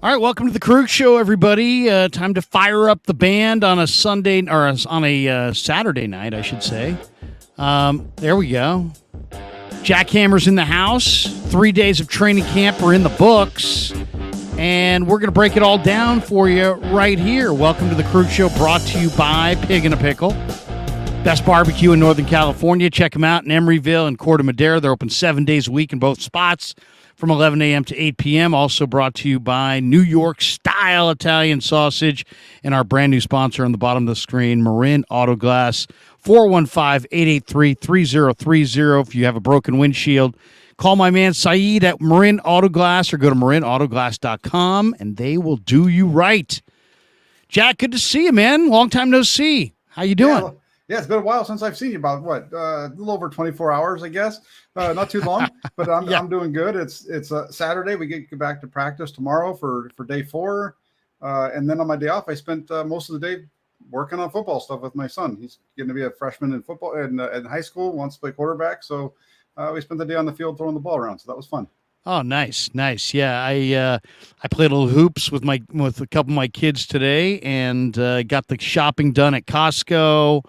All right, welcome to the Krueger Show, everybody. Time to fire up the band on a Sunday or on a Saturday night, I should say. There we go. Jackhammer's in the house. 3 days of training camp are in the books, and we're going to break it all down for you right here. Welcome to the Krueger Show, brought to you by Pig and a Pickle. Best barbecue in Northern California. Check them out in Emeryville and Corte Madera. They're open 7 days a week in both spots, from 11 a.m. to 8 p.m. Also brought to you by New York-style Italian sausage and our brand new sponsor on the bottom of the screen, Marin Auto Glass, 415-883-3030. If you have a broken windshield, call my man Saeed at Marin Auto Glass or go to marinautoglass.com, and they will do you right. Jack, good to see you, man. Long time no see. How you doing? Yeah, it's been a while since I've seen you. About a little over 24 hours, I guess. Not too long, but I'm doing good. It's Saturday. We get back to practice tomorrow for day 4, and then on my day off, I spent most of the day working on football stuff with my son. He's going to be a freshman in football in high school. Wants to play quarterback, so we spent the day on the field throwing the ball around. So that was fun. Oh, nice. Yeah, I played a little hoops with a couple of my kids today, and got the shopping done at Costco.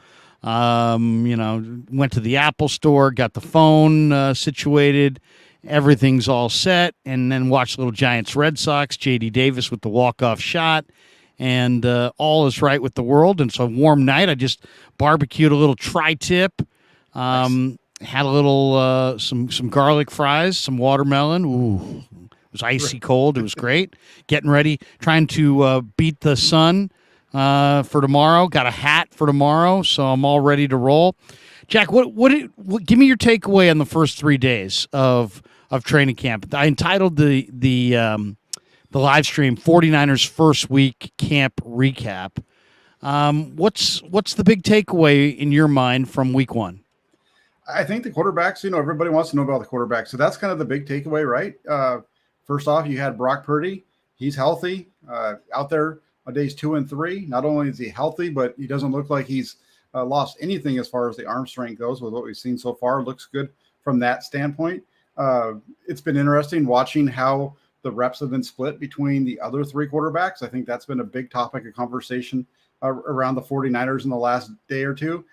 Went to the Apple store, got the phone situated, everything's all set, and then watched Little Giants Red Sox, J.D. Davis with the walk-off shot, and all is right with the world. And so, warm night, I just barbecued a little tri-tip, nice. Had a little some garlic fries, some watermelon. Ooh, it was icy cold. It was great. Getting ready, trying to beat the sun for tomorrow. Got a hat for tomorrow, so I'm all ready to roll. Jack, what give me your takeaway on the first 3 days of training camp. I entitled the live stream 49ers first week camp recap. What's the big takeaway in your mind from week 1? I think the quarterbacks, everybody wants to know about the quarterbacks. So that's kind of the big takeaway, right? First off, you had Brock Purdy. He's healthy out there on days 2 and 3. Not only is he healthy, but he doesn't look like he's lost anything as far as the arm strength goes with what we've seen so far. Looks good from that standpoint. It's been interesting watching how the reps have been split between the other 3 quarterbacks. I think that's been a big topic of conversation around the 49ers in the last day or two.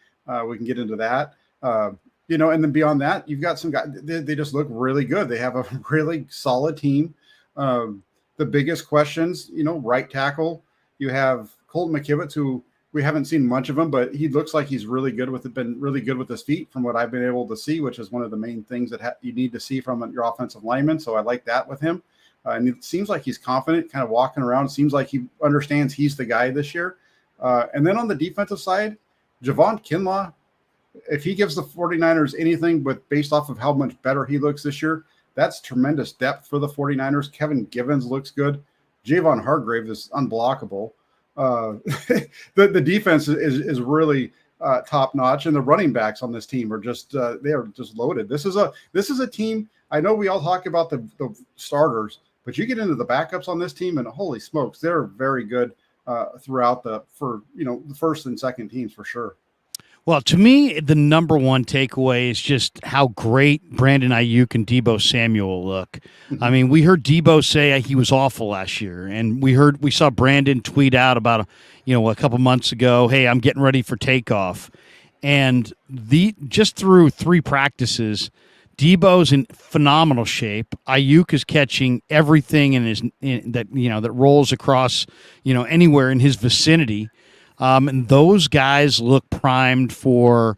We can get into that. And then beyond that, you've got some guys, they just look really good. They have a really solid team. The biggest questions, right tackle, you have Colton McKivitz, who we haven't seen much of him, but he looks like he's really good been really good with his feet from what I've been able to see, which is one of the main things that you need to see from your offensive lineman. So I like that with him. And it seems like he's confident, kind of walking around. It seems like he understands he's the guy this year. And then on the defensive side, Javon Kinlaw, if he gives the 49ers anything, but based off of how much better he looks this year, that's tremendous depth for the 49ers. Kevin Givens looks good. Javon Hargrave is unblockable. The defense is really top notch, and the running backs on this team are just they are just loaded. This is a team. I know we all talk about the starters, but you get into the backups on this team, and holy smokes, they're very good throughout the first and second teams for sure. Well, to me, the number one takeaway is just how great Brandon Ayuk and Deebo Samuel look. I mean, we heard Deebo say he was awful last year, and we saw Brandon tweet out about a couple months ago, "Hey, I'm getting ready for takeoff," and just through 3 practices, Deebo's in phenomenal shape. Ayuk is catching everything that rolls across anywhere in his vicinity. And those guys look primed for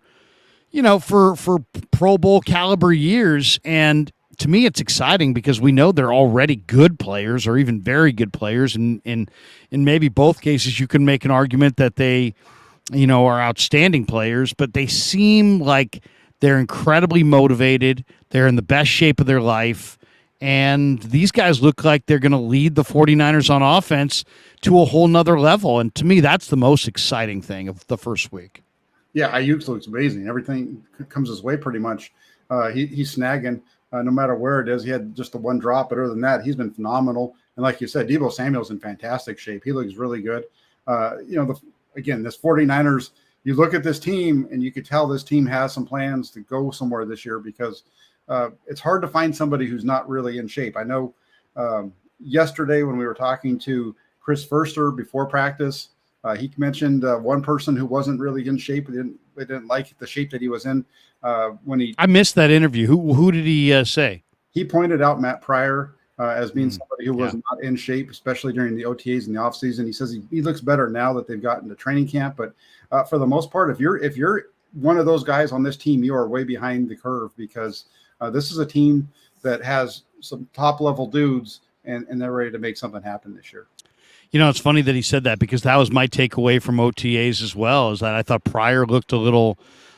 Pro Bowl caliber years. And to me, it's exciting because we know they're already good players or even very good players. And in maybe both cases, you can make an argument that they, are outstanding players, but they seem like they're incredibly motivated. They're in the best shape of their life. And these guys look like they're going to lead the 49ers on offense to a whole nother level. And to me, that's the most exciting thing of the first week. Yeah, Ayuk looks amazing. Everything comes his way pretty much. He's snagging no matter where it is. He had just the one drop, but other than that, he's been phenomenal. And like you said, Deebo Samuel's in fantastic shape. He looks really good. This 49ers, you look at this team and you could tell this team has some plans to go somewhere this year because it's hard to find somebody who's not really in shape. I know yesterday when we were talking to Chris Furster before practice, he mentioned one person who wasn't really in shape. They didn't like the shape that he was in I missed that interview. Who did he say? He pointed out Matt Pryor as being somebody who was not in shape, especially during the OTAs and the offseason. He says he looks better now that they've gotten to training camp. But for the most part, if you're one of those guys on this team, you are way behind the curve, because this is a team that has some top-level dudes, and they're ready to make something happen this year. You know, it's funny that he said that, because that was my takeaway from OTAs as well, is that I thought Pryor looked a little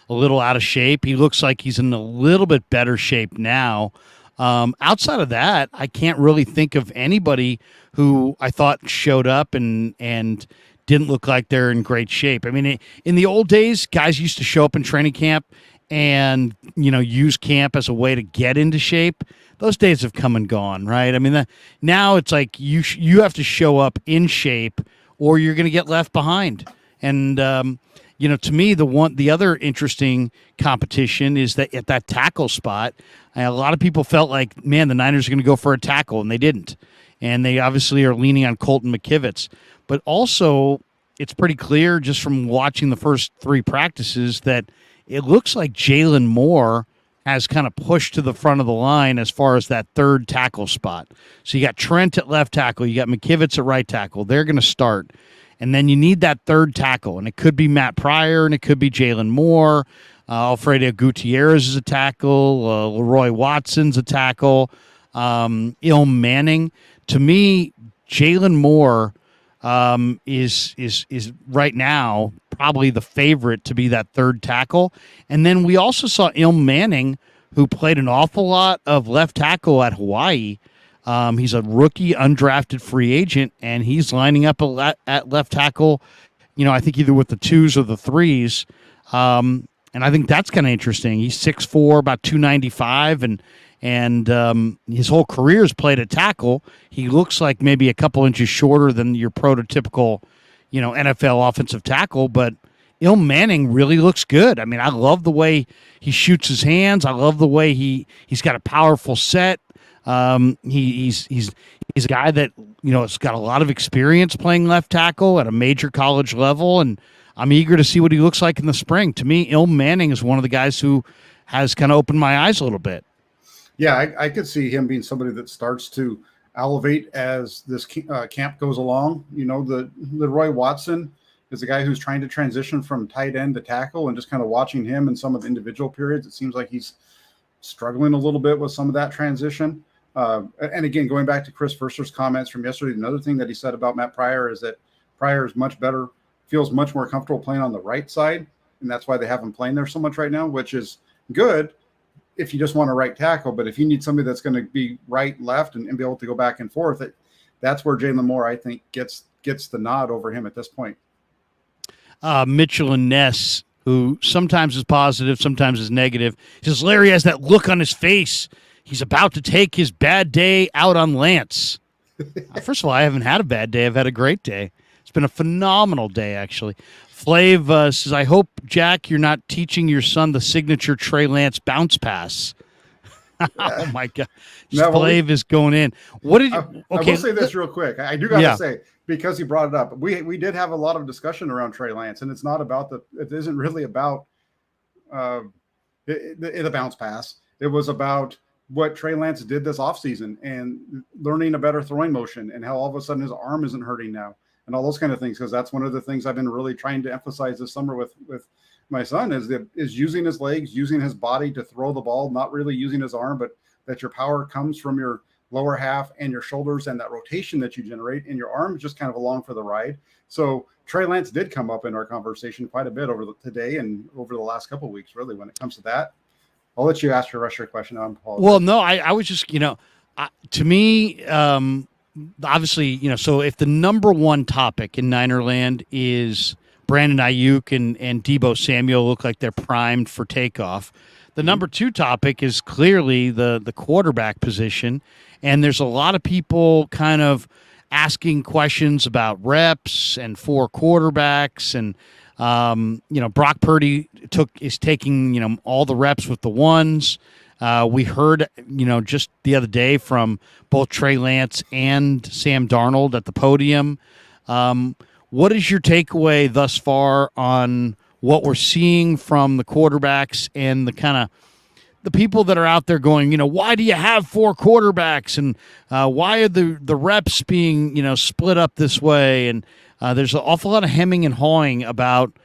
out of shape. He looks like he's in a little bit better shape now. Outside of that, I can't really think of anybody who I thought showed up and didn't look like they're in great shape. I mean, in the old days, guys used to show up in training camp and, use camp as a way to get into shape. Those days have come and gone, right? I mean, now it's like you have to show up in shape or you're going to get left behind. And, to me, the other interesting competition is that at that tackle spot, a lot of people felt like, man, the Niners are going to go for a tackle, and they didn't. And they obviously are leaning on Colton McKivitz. But also, it's pretty clear just from watching the first three practices that it looks like Jalen Moore has kind of pushed to the front of the line as far as that third tackle spot. So you got Trent at left tackle, you got McKivitz at right tackle. They're going to start. And then you need that third tackle, and it could be Matt Pryor, and it could be Jalen Moore. Alfredo Gutierrez is a tackle. Leroy Watson's a tackle. Ilm Manning. To me, Jalen Moore is right now probably the favorite to be that third tackle. And then we also saw Ilm Manning, who played an awful lot of left tackle at Hawaii. He's a rookie, undrafted free agent, and he's lining up at left tackle, I think either with the 2s or the 3s. And I think that's kind of interesting. He's 6'4", about 295, and his whole career has played at tackle. He looks like maybe a couple inches shorter than your prototypical, NFL offensive tackle, but Ilm Manning really looks good. I mean, I love the way he shoots his hands. I love the way he's got a powerful set. He's a guy that, has got a lot of experience playing left tackle at a major college level, and I'm eager to see what he looks like in the spring. To me, Ilm Manning is one of the guys who has kind of opened my eyes a little bit. Yeah, I could see him being somebody that starts to elevate as this camp goes along. The Leroy Watson is a guy who's trying to transition from tight end to tackle, and just kind of watching him in some of the individual periods, it seems like he's struggling a little bit with some of that transition. And again, going back to Chris Furster's comments from yesterday, another thing that he said about Matt Pryor is that Pryor is feels much more comfortable playing on the right side, and that's why they have him playing there so much right now, which is good if you just want a right tackle. But if you need somebody that's going to be right, left, and be able to go back and forth, that's where Jalen Moore, I think, gets the nod over him at this point. Mitchell and Ness, who sometimes is positive, sometimes is negative. He says Larry has that look on his face. He's about to take his bad day out on Lance. First of all, I haven't had a bad day. I've had a great day. It's been a phenomenal day, actually. Flav says, I hope, Jack, you're not teaching your son the signature Trey Lance bounce pass. Oh, my God. Flav is going in. What did you? I will say this real quick. I do got to say, because he brought it up, we did have a lot of discussion around Trey Lance, and it's not about it isn't really about the bounce pass. It was about what Trey Lance did this offseason and learning a better throwing motion, and how all of a sudden his arm isn't hurting now, and all those kind of things. Because that's one of the things I've been really trying to emphasize this summer with my son is using his legs, using his body to throw the ball, not really using his arm, but that your power comes from your lower half and your shoulders and that rotation that you generate, and your arm is just kind of along for the ride. So Trey Lance did come up in our conversation quite a bit today and over the last couple of weeks, really, when it comes to that. I'll let you ask your rest of your question. Well, no, I was just, to me, obviously, so if the number one topic in Ninerland is Brandon Ayuk and Deebo Samuel look like they're primed for takeoff, the number two topic is clearly the quarterback position. And there's a lot of people kind of asking questions about reps and 4 quarterbacks, and Brock Purdy is taking all the reps with the ones. We heard, just the other day from both Trey Lance and Sam Darnold at the podium. What is your takeaway thus far on what we're seeing from the quarterbacks and the kind of the people that are out there going, why do you have four quarterbacks, and why are the reps being, split up this way? And there's an awful lot of hemming and hawing about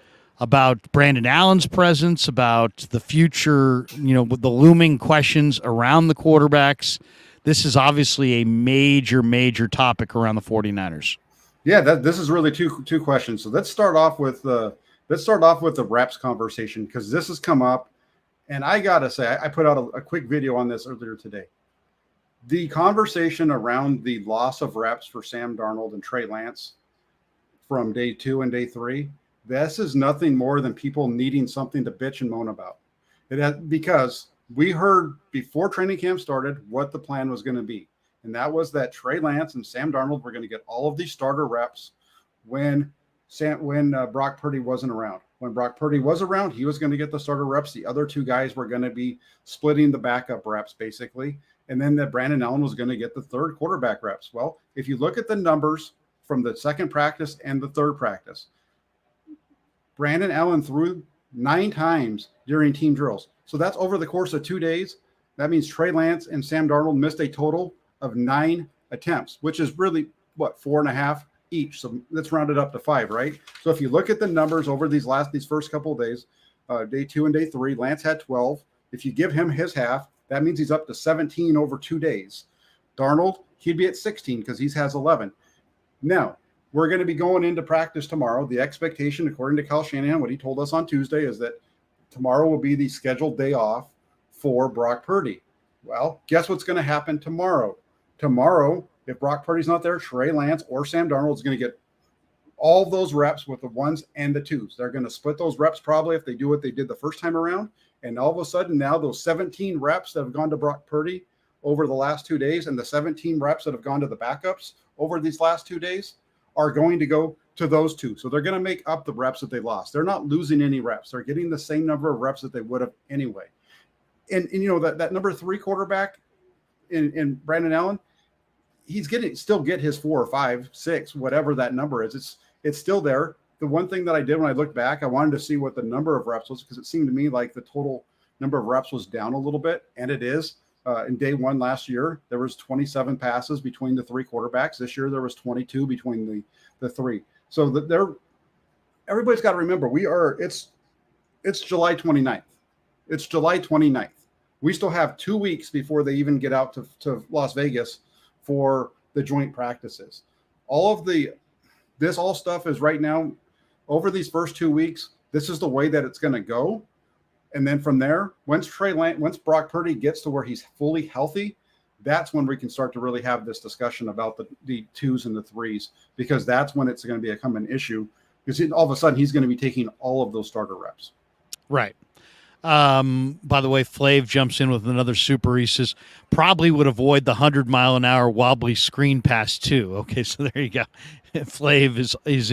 Brandon Allen's presence, about the future, with the looming questions around the quarterbacks. This is obviously a major, major topic around the 49ers. Yeah, this is really two questions. So let's start off with the reps conversation, because this has come up. And I got to say, I put out a quick video on this earlier today. The conversation around the loss of reps for Sam Darnold and Trey Lance from day 2 and day 3, this is nothing more than people needing something to bitch and moan about. Because we heard before training camp started what the plan was going to be. And that was that Trey Lance and Sam Darnold were going to get all of these starter reps when Brock Purdy wasn't around. When Brock Purdy was around, he was going to get the starter reps. The other two guys were going to be splitting the backup reps, basically. And then that Brandon Allen was going to get the third quarterback reps. Well, if you look at the numbers from the second practice and the third practice, Brandon Allen threw 9 times during team drills. So that's over the course of 2 days. That means Trey Lance and Sam Darnold missed a total of 9 attempts, which is really, 4.5 each. So let's round it up to 5, right? So if you look at the numbers over these first couple of days, day 2 and day 3, Lance had 12. If you give him his half, that means he's up to 17 over 2 days. Darnold, he'd be at 16 because he has 11. Now, we're going to be going into practice tomorrow. The expectation, according to Kyle Shanahan, what he told us on Tuesday, is that tomorrow will be the scheduled day off for Brock Purdy. Well, guess what's going to happen tomorrow? Tomorrow, if Brock Purdy's not there, Trey Lance or Sam Darnold is going to get all those reps with the 1s and the 2s. They're going to split those reps probably if they do what they did the first time around. And all of a sudden now those 17 reps that have gone to Brock Purdy over the last 2 days and the 17 reps that have gone to the backups over these last 2 days are going to go to those two. So they're going to make up the reps that they lost. They're not losing any reps. They're getting the same number of reps that they would have anyway. And that number 3 quarterback in Brandon Allen, he's still get his 4 or 5, 6, whatever that number is. It's still there. The one thing that I did when I looked back, I wanted to see what the number of reps was, because it seemed to me like the total number of reps was down a little bit, and it is. In day 1 last year, there was 27 passes between the 3 quarterbacks. This year, there was 22 between the 3. So everybody's got to remember, it's July 29th. It's July 29th. We still have 2 weeks before they even get out to Las Vegas for the joint practices. This stuff is right now over these first 2 weeks. This is the way that it's going to go. And then from there, once Brock Purdy gets to where he's fully healthy, that's when we can start to really have this discussion about the 2s and the 3s, because that's when it's going to become an issue, because all of a sudden he's going to be taking all of those starter reps. Right. By the way, Flav jumps in with another super. He says probably would avoid the 100-mile-an-hour wobbly screen pass too. Okay, so there you go. Flav is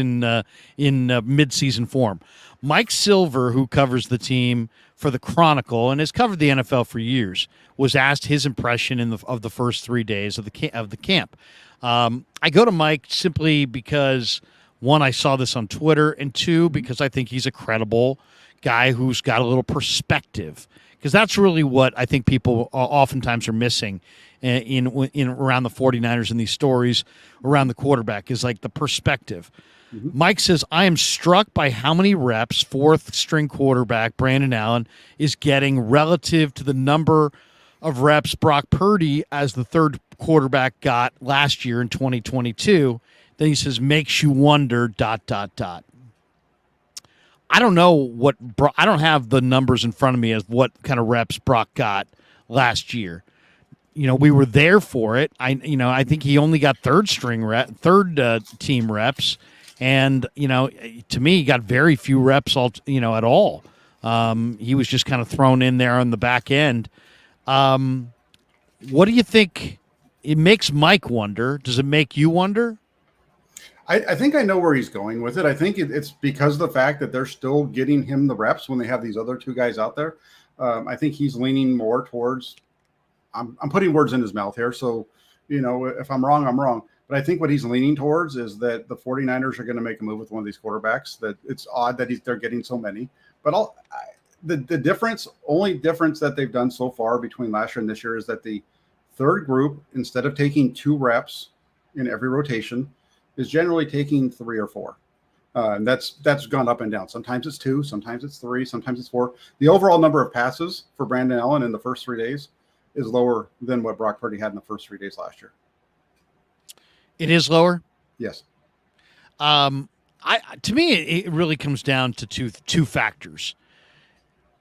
in mid-season form. Mike Silver, who covers the team for the Chronicle and has covered the NFL for years, was asked his impression of the first 3 days of the camp. I go to Mike simply because, 1, I saw this on Twitter, and 2, because I think he's a credible guy who's got a little perspective, because that's really what I think people oftentimes are missing in around the 49ers and these stories around the quarterback, is like the perspective. Mm-hmm. Mike says, I am struck by how many reps 4th string quarterback Brandon Allen is getting relative to the number of reps Brock Purdy as the 3rd quarterback got last year in 2022. Then he says, makes you wonder, ... I don't know I don't have the numbers in front of me as what kind of reps Brock got last year. We were there for it. I think he only got third team reps, and to me, he got very few reps at all. He was just kind of thrown in there on the back end. What do you think? It makes Mike wonder. Does it make you wonder? I think I know where he's going with it. I think it's because of the fact that they're still getting him the reps when they have these other 2 guys out there. I think he's leaning more towards. I'm putting words in his mouth here, so if I'm wrong, I'm wrong. But I think what he's leaning towards is that the 49ers are going to make a move with one of these quarterbacks. That it's odd that they're getting so many. But the only difference that they've done so far between last year and this year is that the third group, instead of taking 2 reps in every rotation, is generally taking 3 or 4. And that's gone up and down. Sometimes it's 2, sometimes it's 3, sometimes it's 4. The overall number of passes for Brandon Allen in the first 3 days is lower than what Brock Purdy had in the first 3 days last year. It is lower? Yes. To me, it really comes down to two factors.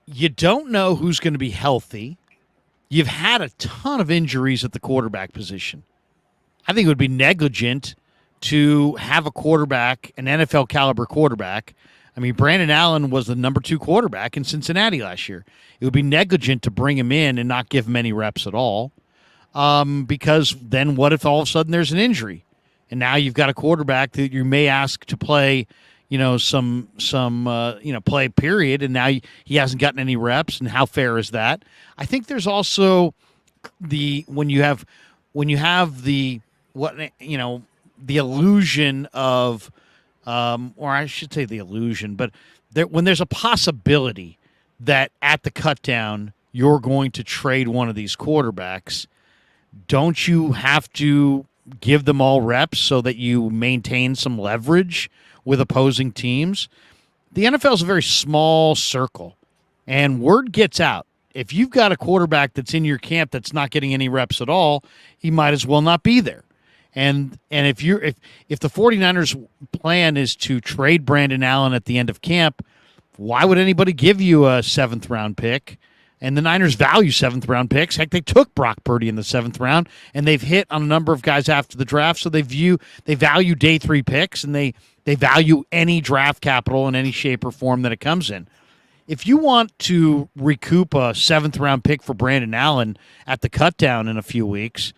You don't know who's going to be healthy. You've had a ton of injuries at the quarterback position. I think it would be negligent to have a quarterback, an NFL caliber quarterback. I mean, Brandon Allen was the number 2 quarterback in Cincinnati last year. It would be negligent to bring him in and not give him any reps at all. Because then what if all of a sudden there's an injury? And now you've got a quarterback that you may ask to play, some play period, and now he hasn't gotten any reps, and how fair is that? I think there's also when you have the illusion of, or I should say the illusion, but when there's a possibility that at the cutdown you're going to trade one of these quarterbacks, don't you have to give them all reps so that you maintain some leverage with opposing teams? The NFL is a very small circle, and word gets out. If you've got a quarterback that's in your camp that's not getting any reps at all, he might as well not be there. And if the 49ers plan is to trade Brandon Allen at the end of camp, why would anybody give you a 7th round pick? And the Niners value 7th round picks. Heck, they took Brock Purdy in the 7th round, and they've hit on a number of guys after the draft. So they value day 3 picks, and they value any draft capital in any shape or form that it comes in. If you want to recoup a 7th round pick for Brandon Allen at the cutdown in a few weeks,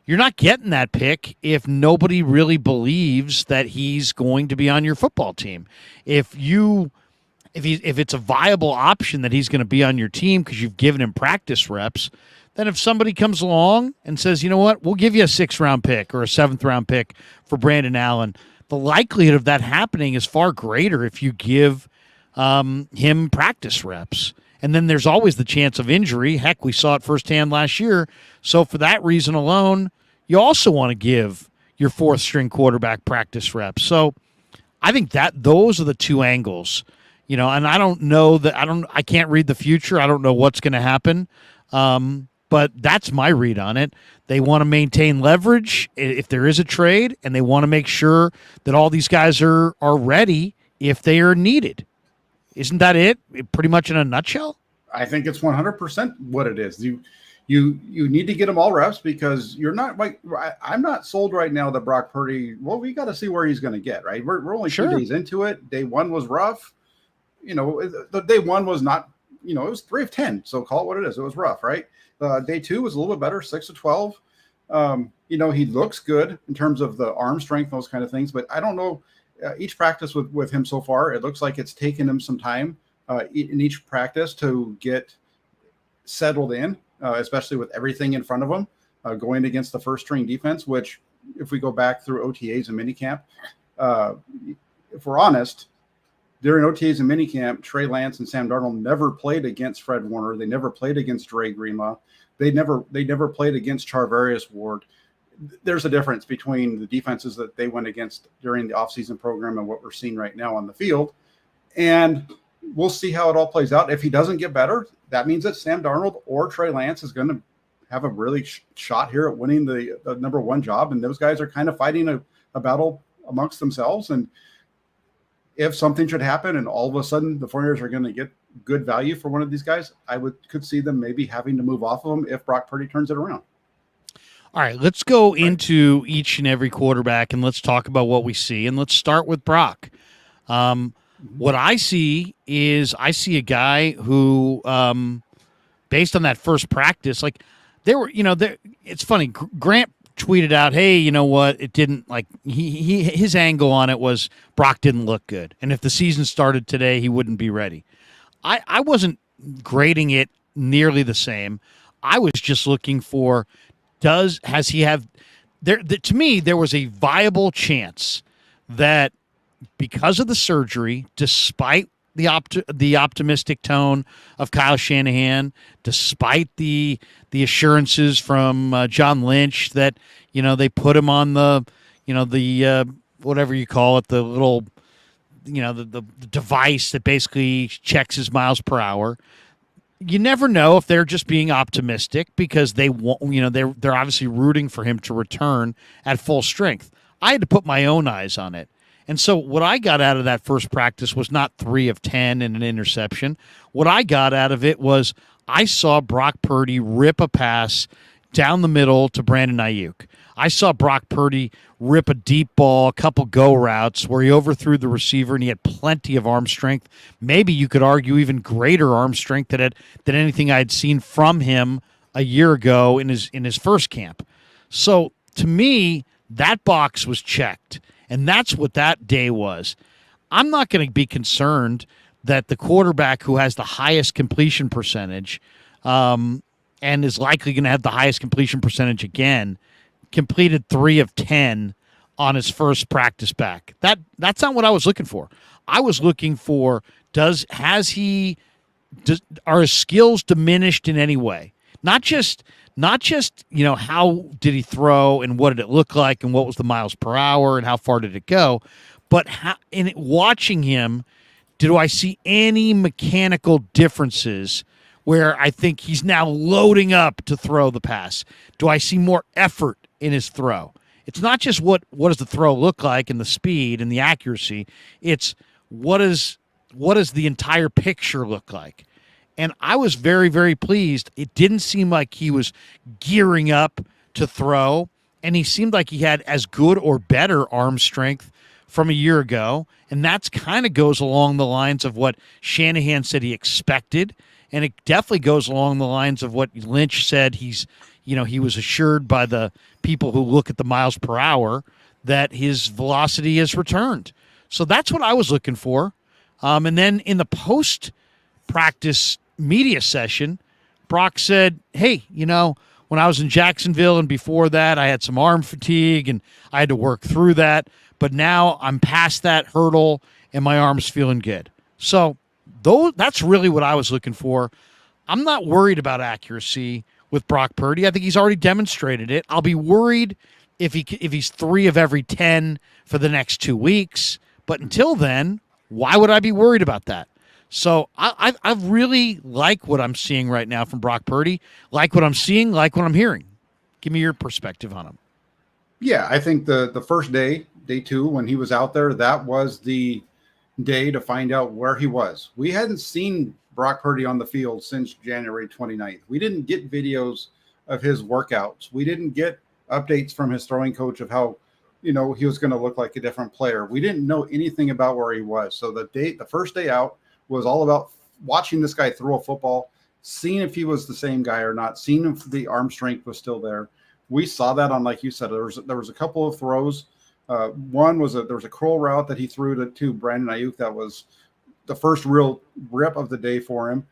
you're not getting that pick if nobody really believes that he's going to be on your football team. If it's a viable option that he's going to be on your team because you've given him practice reps, then if somebody comes along and says, you know what, we'll give you a 6th round pick or a 7th round pick for Brandon Allen, the likelihood of that happening is far greater if you give him practice reps. And then there's always the chance of injury. Heck, we saw it firsthand last year. So for that reason alone, you also want to give your 4th string quarterback practice reps. So I think that those are the 2 angles. And I don't know I can't read the future. I don't know what's going to happen. But that's my read on it. They want to maintain leverage if there is a trade, and they want to make sure that all these guys are ready if they are needed. Isn't that it? Pretty much in a nutshell? I think it's 100% what it is. You need to get them all reps because you're not like I'm not sold right now that Brock Purdy. Well, we got to see where he's going to get. Right, we're only 2 days into it. Day 1 was rough. The day 1 was not. It was 3 of 10. So call it what it is. It was rough, right? Day 2 was a little bit better, 6 of 12. He looks good in terms of the arm strength, those kind of things. But I don't know. Each practice with him so far, it looks like it's taken him some time in each practice to get settled in, especially with everything in front of him going against the first string defense, which if we go back through OTAs and minicamp, if we're honest, during OTAs and minicamp, Trey Lance and Sam Darnold never played against Fred Warner. They never played against Dre Greenlaw. They never played against Charvarius Ward. There's a difference between the defenses that they went against during the offseason program and what we're seeing right now on the field. And we'll see how it all plays out. If he doesn't get better, that means that Sam Darnold or Trey Lance is going to have a really shot here at winning the number 1 job. And those guys are kind of fighting a battle amongst themselves. And if something should happen and all of a sudden the 49ers are going to get good value for one of these guys, I could see them maybe having to move off of them if Brock Purdy turns it around. All right, let's go into each and every quarterback, and let's talk about what we see. And let's start with Brock. What I see is a guy who, based on that first practice, like it's funny. Grant tweeted out, "Hey, you know what? It didn't like his angle on it was Brock didn't look good, and if the season started today, he wouldn't be ready." I wasn't grading it nearly the same. I was just looking for has he have to me there was a viable chance that because of the surgery, despite the optimistic tone of Kyle Shanahan, despite the assurances from John Lynch that they put him on the whatever you call it, the little the device that basically checks his miles per hour. You never know if they're just being optimistic because they want, they're obviously rooting for him to return at full strength. I had to put my own eyes on it. And so what I got out of that first practice was not 3 of 10 and an interception. What I got out of it was I saw Brock Purdy rip a pass down the middle to Brandon Ayuk. I saw Brock Purdy rip a deep ball, a couple go routes where he overthrew the receiver and he had plenty of arm strength. Maybe you could argue even greater arm strength than anything I'd seen from him a year ago in his first camp. So to me, that box was checked, and that's what that day was. I'm not going to be concerned that the quarterback who has the highest completion percentage and is likely going to have the highest completion percentage again completed 3 of 10 on his first practice back. That's not what I was looking for. I was looking for are his skills diminished in any way? Not just how did he throw and what did it look like and what was the miles per hour and how far did it go, but watching him, do I see any mechanical differences where I think he's now loading up to throw the pass? Do I see more effort in his throw? It's not just what does the throw look like and the speed and the accuracy. It's what does the entire picture look like? And I was very, very pleased. It didn't seem like he was gearing up to throw, and he seemed like he had as good or better arm strength from a year ago. And that's kind of goes along the lines of what Shanahan said he expected. And it definitely goes along the lines of what Lynch said he was assured by the people who look at the miles per hour that his velocity has returned. So that's what I was looking for. And then in the post-practice media session, Brock said, hey, when I was in Jacksonville and before that, I had some arm fatigue and I had to work through that. But now I'm past that hurdle and my arm's feeling good. So that's really what I was looking for. I'm not worried about accuracy with Brock Purdy. I think he's already demonstrated it. I'll be worried if he's 3 of every 10 for the next 2 weeks. But until then, why would I be worried about that? So I really like what I'm seeing right now from Brock Purdy. Like what I'm seeing, like what I'm hearing. Give me your perspective on him. Yeah, I think the first day 2, when he was out there, that was the day to find out where he was. We hadn't seen Brock Purdy on the field since January 29th. We didn't get videos of his workouts. We didn't get updates from his throwing coach of how, he was going to look like a different player. We didn't know anything about where he was. So the first day out was all about watching this guy throw a football, seeing if he was the same guy or not, seeing if the arm strength was still there. We saw that on, like you said, there was a couple of throws. One was there was a curl route that he threw to Brandon Ayuk that was the first real rip of the day for him.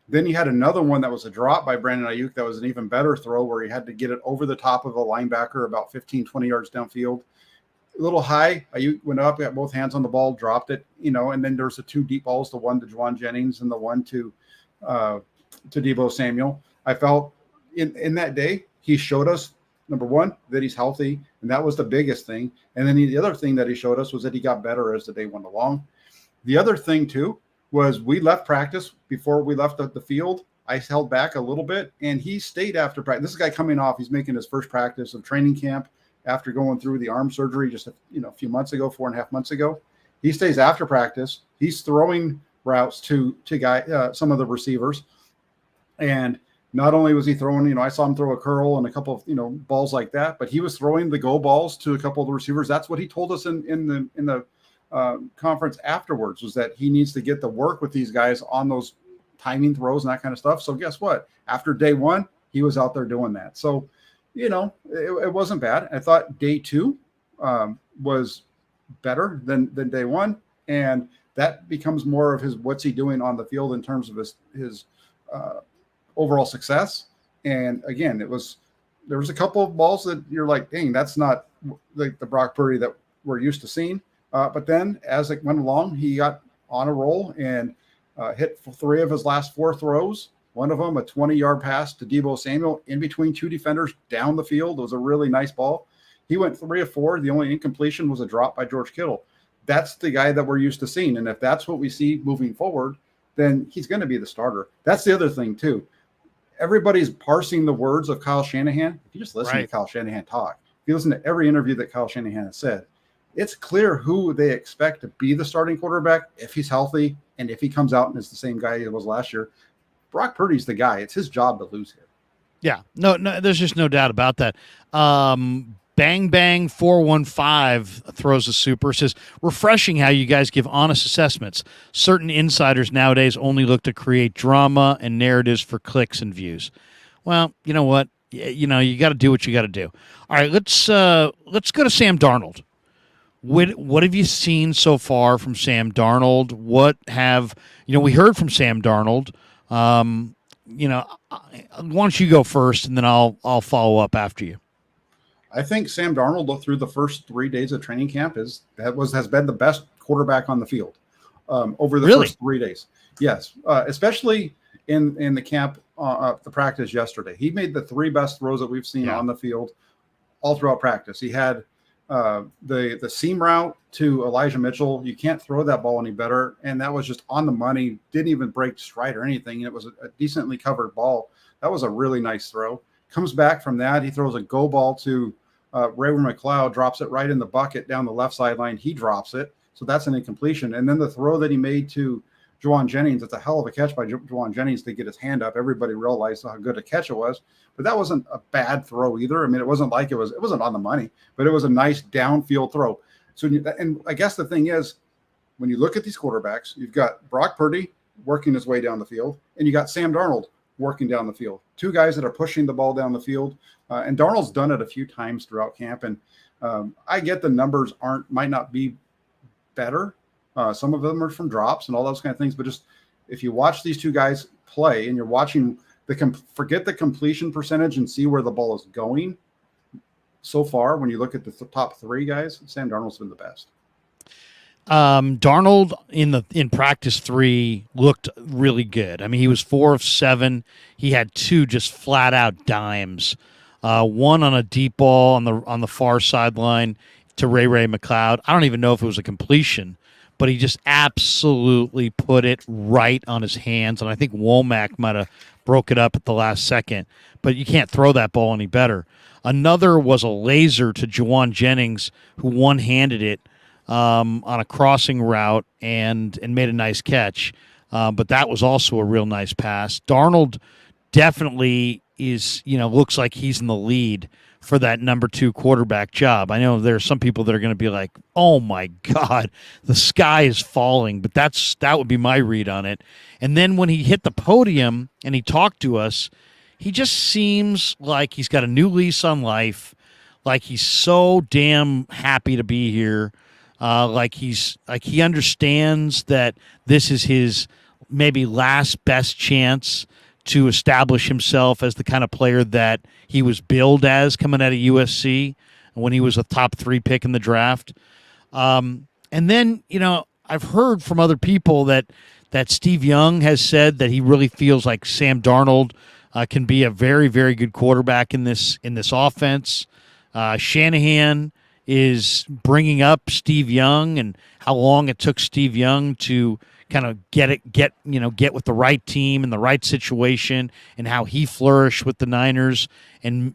Then he had another one that was a drop by Brandon Ayuk that was an even better throw where he had to get it over the top of a linebacker about 15, 20 yards downfield. A little high. Ayuk went up, got both hands on the ball, dropped it, and then there's the 2 deep balls, the one to Juwan Jennings and the one to Deebo Samuel. I felt in that day, he showed us, number one, that he's healthy, and that was the biggest thing. And then the other thing that he showed us was that he got better as the day went along. The other thing, too, was we left practice before we left the field. I held back a little bit, and he stayed after practice. This is a guy coming off. He's making his first practice of training camp after going through the arm surgery just a few months ago, 4.5 months ago. He stays after practice. He's throwing routes to some of the receivers. And not only was he throwing, I saw him throw a curl and a couple of, balls like that, but he was throwing the go balls to a couple of the receivers. That's what he told us in the conference afterwards, was that he needs to get the work with these guys on those timing throws and that kind of stuff. So guess what? After day 1, he was out there doing that. So, it wasn't bad. I thought day 2 was better than day 1. And that becomes more of his what's he doing on the field in terms of his overall success. And again, there was a couple of balls that you're like, dang, that's not like the Brock Purdy that we're used to seeing. But then as it went along, he got on a roll and hit 3 of his last 4 throws. One of them, a 20-yard pass to Deebo Samuel in between 2 defenders down the field. It was a really nice ball. He went 3 of 4. The only incompletion was a drop by George Kittle. That's the guy that we're used to seeing. And if that's what we see moving forward, then he's going to be the starter. That's the other thing, too. Everybody's parsing the words of Kyle Shanahan. If you just listen to Kyle Shanahan talk, if you listen to every interview that Kyle Shanahan has said, it's clear who they expect to be the starting quarterback if he's healthy and if he comes out and is the same guy he was last year. Brock Purdy's the guy. It's his job to lose here. Yeah, no, there's just no doubt about that. Bang Bang 415 throws a super, says, refreshing how you guys give honest assessments. Certain insiders nowadays only look to create drama and narratives for clicks and views. Well, you know what? You got to do what you got to do. All right, let's go to Sam Darnold. What have you seen so far from Sam Darnold? We heard from Sam Darnold. Why don't you go first, and then I'll follow up after you. I think Sam Darnold, through the first 3 days of training camp, has been the best quarterback on the field over the first 3 days. Yes, especially in the camp, the practice yesterday. He made the 3 best throws that we've seen on the field all throughout practice. He had the seam route to Elijah Mitchell. You can't throw that ball any better, and that was just on the money. Didn't even break stride or anything. It was a decently covered ball. That was a really nice throw. Comes back from that. He throws a go ball to Ray McLeod, drops it right in the bucket down the left sideline. He drops it, so that's an incompletion. And then the throw that he made to Juwan Jennings, it's a hell of a catch by Juwan Jennings to get his hand up. Everybody realized how good a catch it was, but that wasn't a bad throw either. I mean, it wasn't like it wasn't on the money, but it was a nice downfield throw. So, and I guess the thing is, when you look at these quarterbacks, you've got Brock Purdy working his way down the field, and you got Sam Darnold working down the field. 2 guys that are pushing the ball down the field. And Darnold's done it a few times throughout camp. And I get the numbers might not be better. Some of them are from drops and all those kind of things. But just if you watch these 2 guys play and you're watching forget the completion percentage and see where the ball is going. So far, when you look at the top 3 guys, Sam Darnold's been the best. Darnold in practice 3 looked really good. I mean, he was 4 of 7. He had 2 just flat out dimes. One on a deep ball on the far sideline to Ray McLeod. I don't even know if it was a completion, but he just absolutely put it right on his hands. And I think Womack might have broke it up at the last second, but you can't throw that ball any better. Another was a laser to Juwan Jennings, who one-handed it on a crossing route and made a nice catch. But that was also a real nice pass. Darnold definitely looks like he's in the lead for that number 2 quarterback job. I know there are some people that are going to be like, oh my God, the sky is falling, but that would be my read on it. And then when he hit the podium and he talked to us, he just seems like he's got a new lease on life, like he's so damn happy to be here. Like he understands that this is his maybe last best chance to establish himself as the kind of player that he was billed as coming out of USC when he was a top 3 pick in the draft. And then, I've heard from other people that Steve Young has said that he really feels like Sam Darnold can be a very, very good quarterback in this offense. Shanahan is bringing up Steve Young and how long it took Steve Young to kind of get with the right team in the right situation, and how he flourished with the Niners, and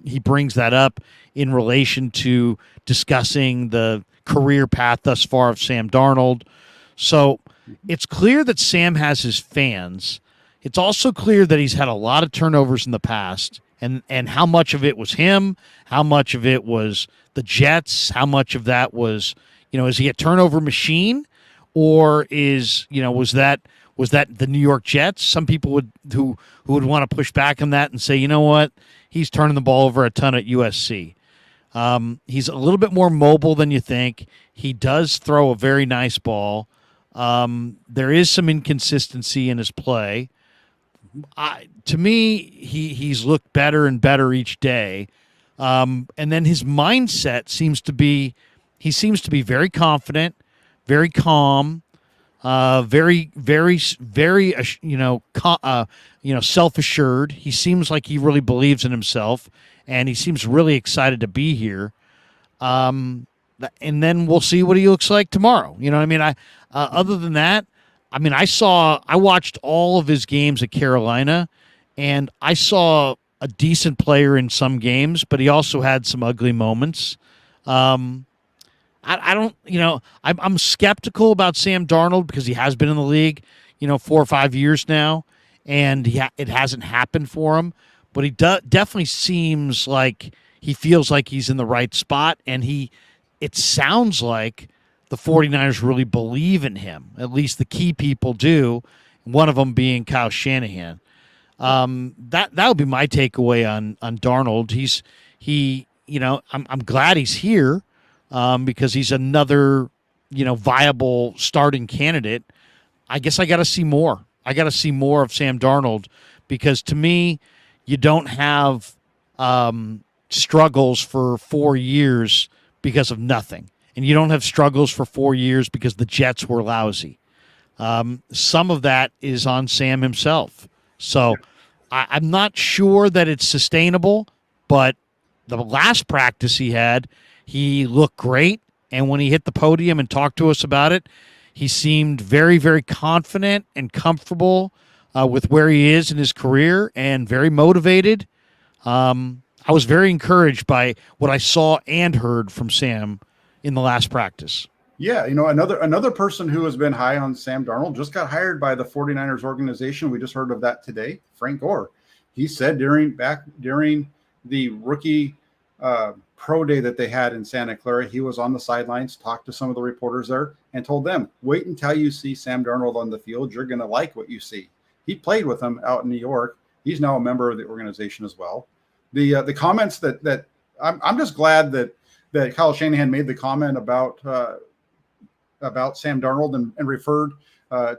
he brings that up in relation to discussing the career path thus far of Sam Darnold. So it's clear that Sam has his fans. It's also clear that he's had a lot of turnovers in the past, and how much of it was him, how much of it was the Jets, how much of that was, is he a turnover machine, or was that the New York Jets? Some people who would want to push back on that and say, you know what, he's turning the ball over a ton at USC. He's a little bit more mobile than you think. He does throw a very nice ball. There is some inconsistency in his play. To me, he's looked better and better each day. And then his mindset seems to be, he seems to be very confident, very calm, very, self assured. He seems like he really believes in himself, and he seems really excited to be here. And then we'll see what he looks like tomorrow. You know what I mean? Other than that, I watched all of his games at Carolina, and I saw a decent player in some games, but he also had some ugly moments. I don't, I'm skeptical about Sam Darnold because he has been in the league, 4 or 5 years now, and it hasn't happened for him. But he definitely seems like he feels like he's in the right spot, and it sounds like the 49ers really believe in him. At least the key people do, one of them being Kyle Shanahan. That would be my takeaway on Darnold. I'm glad he's here because he's another, viable starting candidate. I guess I got to see more. I got to see more of Sam Darnold because to me, you don't have struggles for 4 years because of nothing. And you don't have struggles for 4 years because the Jets were lousy. Some of that is on Sam himself. So I'm not sure that it's sustainable, but the last practice he had, he looked great. And when he hit the podium and talked to us about it, he seemed very, very confident and comfortable with where he is in his career and very motivated. I was very encouraged by what I saw and heard from Sam in the last practice. Yeah, another person who has been high on Sam Darnold just got hired by the 49ers organization. We just heard of that today. Frank Gore. He said during the rookie pro day that they had in Santa Clara, he was on the sidelines, talked to some of the reporters there, and told them, wait until you see Sam Darnold on the field. You're going to like what you see. He played with him out in New York. He's now a member of the organization as well. The comments that I'm just glad that Kyle Shanahan made the comment about Sam Darnold and referred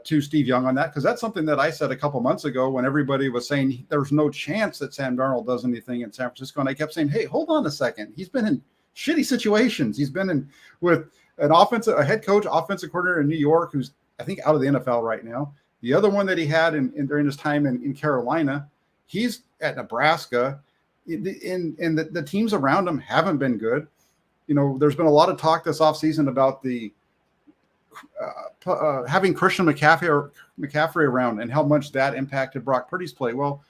to Steve Young on that, because that's something that I said a couple months ago when everybody was saying there's no chance that Sam Darnold does anything in San Francisco. And I kept saying, hey, hold on a second. He's been in shitty situations. He's been in with a head coach, offensive coordinator in New York, who's I think out of the NFL right now. The other one that he had during his time in Carolina, he's at Nebraska. And the teams around him haven't been good. There's been a lot of talk this offseason about the having Christian McCaffrey around and how much that impacted Brock Purdy's play. Well,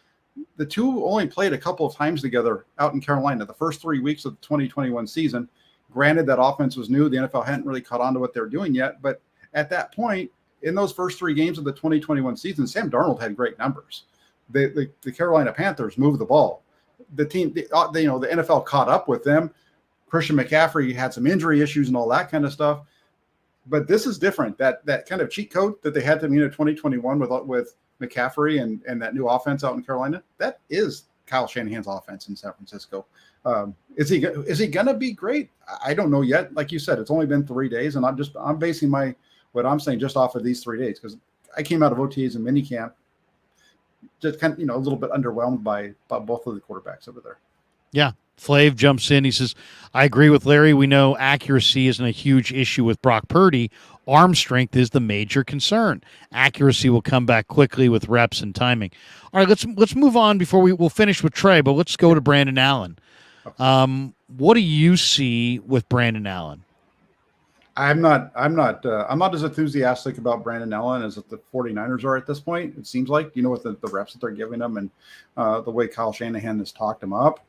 the two only played a couple of times together out in Carolina, the first 3 weeks of the 2021 season. Granted, that offense was new. The NFL hadn't really caught on to what they were doing yet. But at that point, in those first 3 games of the 2021 season, Sam Darnold had great numbers. The Carolina Panthers moved the ball. The NFL caught up with them. Christian McCaffrey had some injury issues and all that kind of stuff. But this is different. That kind of cheat code that they had to meet in 2021 with McCaffrey and that new offense out in Carolina, that is Kyle Shanahan's offense in San Francisco. Is he going to be great? I don't know yet. Like you said, it's only been 3 days, and I'm basing what I'm saying just off of these 3 days because I came out of OTAs and minicamp just kind of a little bit underwhelmed by both of the quarterbacks over there. Yeah. Flav jumps in. He says, I agree with Larry. We know accuracy isn't a huge issue with Brock Purdy. Arm strength is the major concern. Accuracy will come back quickly with reps and timing. All right, let's move on before we'll finish with Trey, but let's go to Brandon Allen. What do you see with Brandon Allen? I'm not as enthusiastic about Brandon Allen as the 49ers are at this point. It seems like, with the reps that they're giving him and the way Kyle Shanahan has talked him up.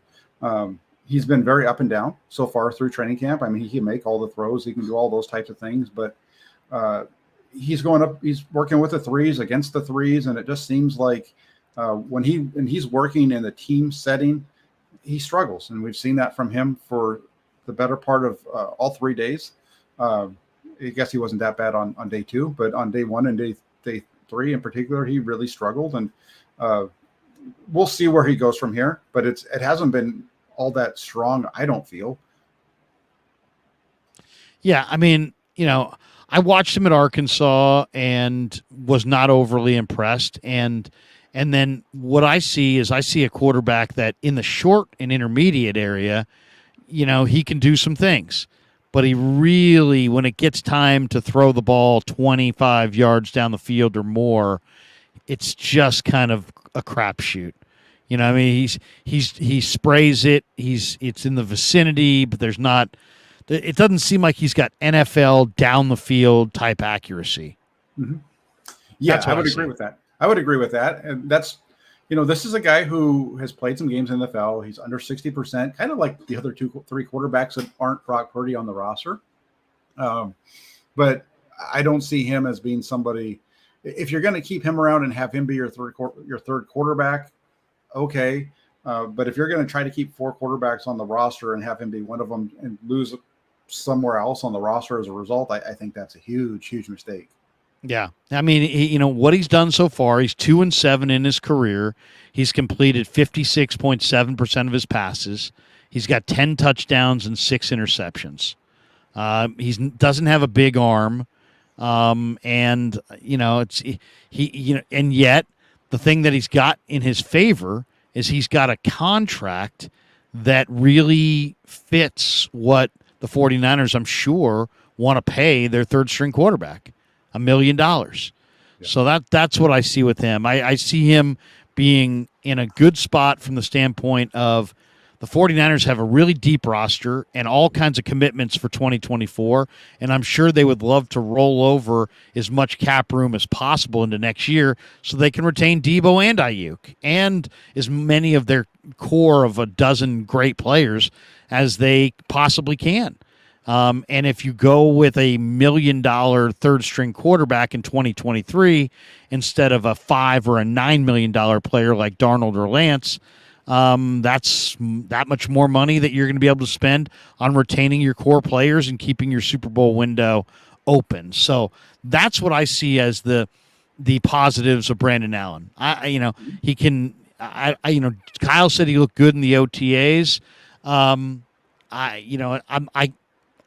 He's been very up and down so far through training camp. I mean, he can make all the throws. He can do all those types of things, but he's going up. He's working with the threes against the threes. And it just seems like when he's working in the team setting, he struggles. And we've seen that from him for the better part of all 3 days. I guess he wasn't that bad on day 2, but on day 1 and day 3 in particular, he really struggled. And we'll see where he goes from here, but it hasn't been all that strong, I don't feel. Yeah, I mean, I watched him at Arkansas and was not overly impressed. And then what I see is I see a quarterback that in the short and intermediate area, he can do some things. But he really, when it gets time to throw the ball 25 yards down the field or more, it's just kind of a crapshoot. I mean, he sprays it. It's in the vicinity, but there's not. It doesn't seem like he's got NFL down the field type accuracy. Mm-hmm. Yeah, That's I what I would agree see. with that. I would agree with that. And that's, this is a guy who has played some games in the NFL. He's under 60%, kind of like the other three quarterbacks that aren't Brock Purdy on the roster. But I don't see him as being somebody. If you're going to keep him around and have him be your third quarterback, okay. But if you're going to try to keep four quarterbacks on the roster and have him be one of them and lose somewhere else on the roster as a result, I think that's a huge, huge mistake. Yeah, I mean, what he's done so far. He's 2-7 in his career. He's completed 56.7% of his passes. He's got 10 touchdowns and 6 interceptions. He doesn't have a big arm, and and yet the thing that he's got in his favor is he's got a contract that really fits what the 49ers, I'm sure, want to pay their third string quarterback, $1 million. Yeah. So that's what I see with him. I see him being in a good spot from the standpoint of the 49ers have a really deep roster and all kinds of commitments for 2024, and I'm sure they would love to roll over as much cap room as possible into next year so they can retain Debo and Ayuk and as many of their core of a dozen great players as they possibly can. And if you go with $1 million third-string quarterback in 2023 instead of a $5 or a $9 million player like Darnold or Lance, that's that much more money that you're going to be able to spend on retaining your core players and keeping your Super Bowl window open. So that's what I see as the positives of Brandon Allen. He can. Kyle said he looked good in the OTAs.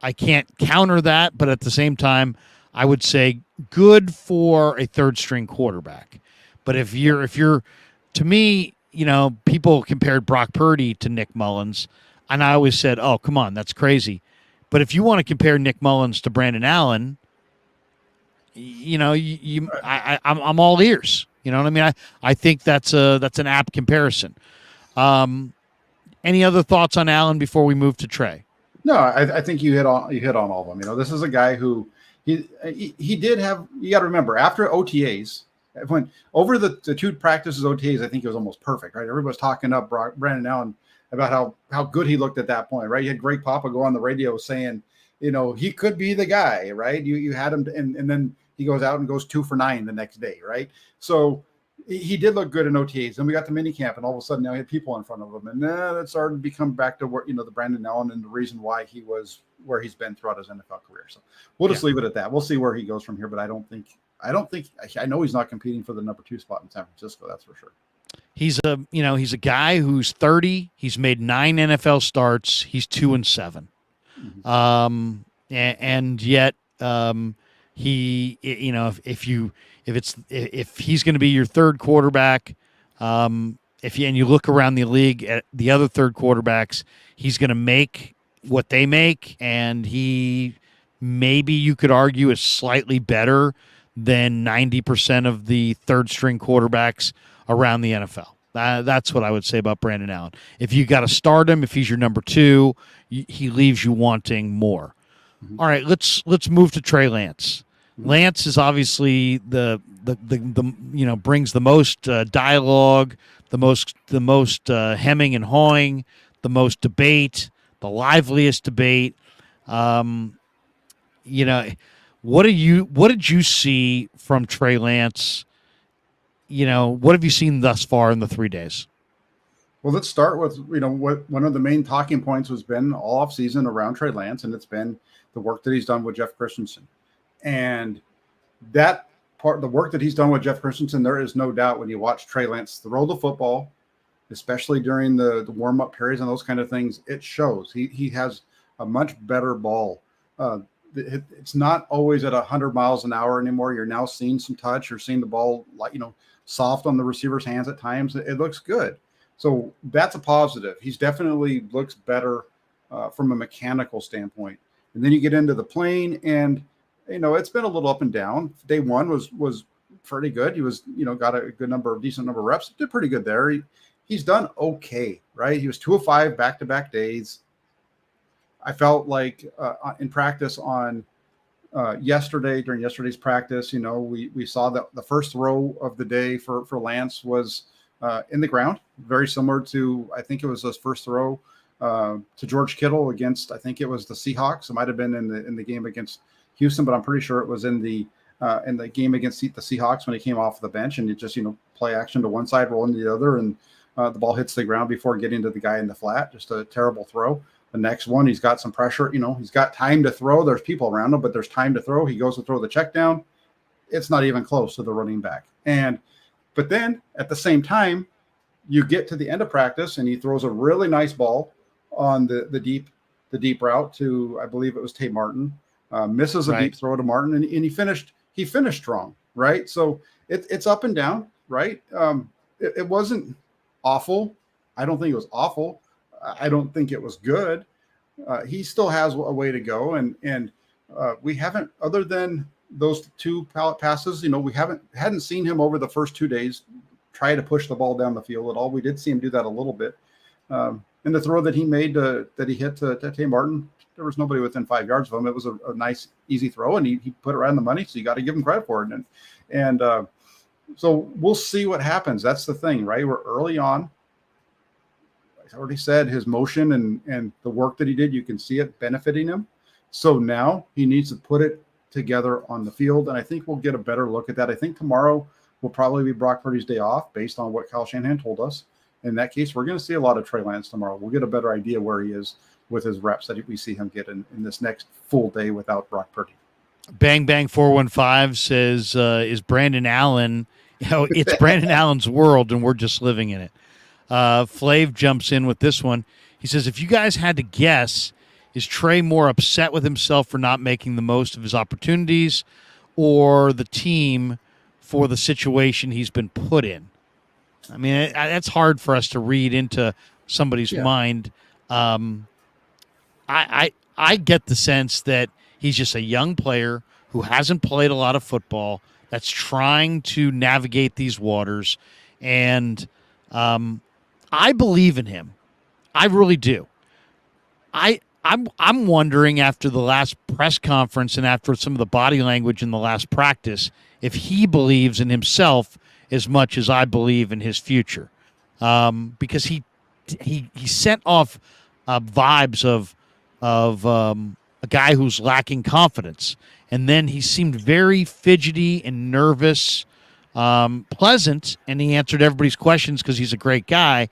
I can't counter that, but at the same time, I would say good for a third string quarterback. But if you're to me, people compared Brock Purdy to Nick Mullins, and I always said, "Oh, come on, that's crazy." But if you want to compare Nick Mullins to Brandon Allen, I'm all ears. You know what I mean? I think that's an apt comparison. Any other thoughts on Allen before we move to Trey? No, I think you hit on all of them. This is a guy who he did have. You got to remember, after OTAs, when over the two practices OTAs, I think it was almost perfect, right? Everybody's talking up Brandon Allen about how good he looked at that point, right? You had Greg Papa go on the radio saying, he could be the guy, right? You had him, and then he goes out and goes 2 for 9 the next day, right? So he did look good in OTAs. Then we got to minicamp, and all of a sudden now he had people in front of him, and that started to become back to where the Brandon Allen and the reason why he was where he's been throughout his NFL career. So we'll just leave it at that. We'll see where he goes from here, but I know he's not competing for the number 2 spot in San Francisco. That's for sure. He's a guy who's 30. He's made 9 NFL starts. He's 2-7. Mm-hmm. And yet, if he's going to be your third quarterback, if you look around the league at the other third quarterbacks, he's going to make what they make, and he maybe you could argue is slightly better than 90% of the third string quarterbacks around the NFL. That's what I would say about Brandon Allen. If you got to start him, if he's your number 2, he leaves you wanting more. Mm-hmm. All right, let's move to Trey Lance. Mm-hmm. Lance is obviously the brings the most dialogue, the most hemming and hawing, the most debate, the liveliest debate. What did you see from Trey Lance? What have you seen thus far in the 3 days? Well, let's start with, what one of the main talking points has been all off season around Trey Lance, and it's been the work that he's done with Jeff Christensen. And that part, the work that he's done with Jeff Christensen, there is no doubt when you watch Trey Lance throw the football, especially during the warm-up periods and those kind of things, it shows. He has a much better ball. it's not always at 100 miles an hour anymore. You're now seeing some touch. You're seeing the ball, like, soft on the receiver's hands at times. It looks good. So that's a positive. He's definitely looks better from a mechanical standpoint. And then you get into the plane, and it's been a little up and down. Day one was pretty good. He was got a decent number of reps. Did pretty good there. He's done okay, right? He was 2 of 5 back-to-back days. I felt like in practice on during yesterday's practice, we saw that the first throw of the day for Lance was in the ground, very similar to, I think it was his first throw to George Kittle against, I think it was the Seahawks. It might have been in the game against Houston, but I'm pretty sure it was in the game against the Seahawks when he came off the bench, and it just play action to one side, roll into the other, and the ball hits the ground before getting to the guy in the flat. Just a terrible throw. The next one, he's got some pressure. He's got time to throw. There's people around him, but there's time to throw. He goes to throw the check down. It's not even close to the running back. But then at the same time, you get to the end of practice, and he throws a really nice ball on the deep route to, I believe it was Tate Martin. Misses a deep throw to Martin, and he finished strong, right? So it's up and down, right? It wasn't awful. I don't think it was awful. I don't think it was good. He still has a way to go, and we haven't, other than those 2 pallet passes, we hadn't seen him over the first 2 days try to push the ball down the field at all. We did see him do that a little bit. And the throw that he made that he hit to Tay Martin, there was nobody within 5 yards of him. It was a nice, easy throw, and he put it right on the money. So you got to give him credit for it. And so we'll see what happens. That's the thing, right? We're early on. I already said his motion and the work that he did, you can see it benefiting him. So now he needs to put it together on the field, and I think we'll get a better look at that. I think tomorrow will probably be Brock Purdy's day off based on what Kyle Shanahan told us. In that case, we're going to see a lot of Trey Lance tomorrow. We'll get a better idea where he is with his reps that we see him get in this next full day without Brock Purdy. Bang Bang 415 says, is Brandon Allen, it's Brandon Allen's world, and we're just living in it. Flav jumps in with this one. He says, if you guys had to guess, is Trey more upset with himself for not making the most of his opportunities, or the team for the situation he's been put in? I mean, that's hard for us to read into somebody's mind. I get the sense that he's just a young player who hasn't played a lot of football, that's trying to navigate these waters, and I believe in him. I really do. I'm wondering, after the last press conference and after some of the body language in the last practice, if he believes in himself as much as I believe in his future, because he sent off vibes of a guy who's lacking confidence, and then he seemed very fidgety and nervous. Pleasant, and he answered everybody's questions because he's a great guy,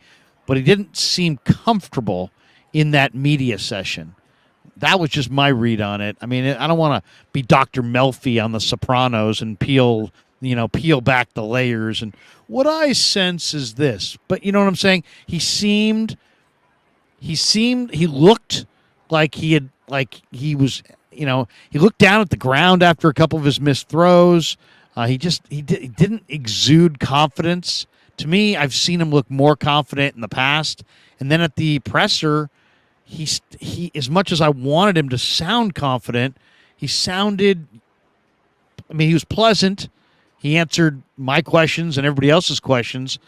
but he didn't seem comfortable in that media session. That was just my read on it. I mean, I don't want to be Dr. Melfi on The Sopranos and peel back the layers. And what I sense is this, but you know what I'm saying? He looked like he looked down at the ground after a couple of his missed throws. He didn't exude confidence. To me, I've seen him look more confident in the past. And then at the presser, he as much as I wanted him to sound confident, he was pleasant. He answered my questions and everybody else's questions,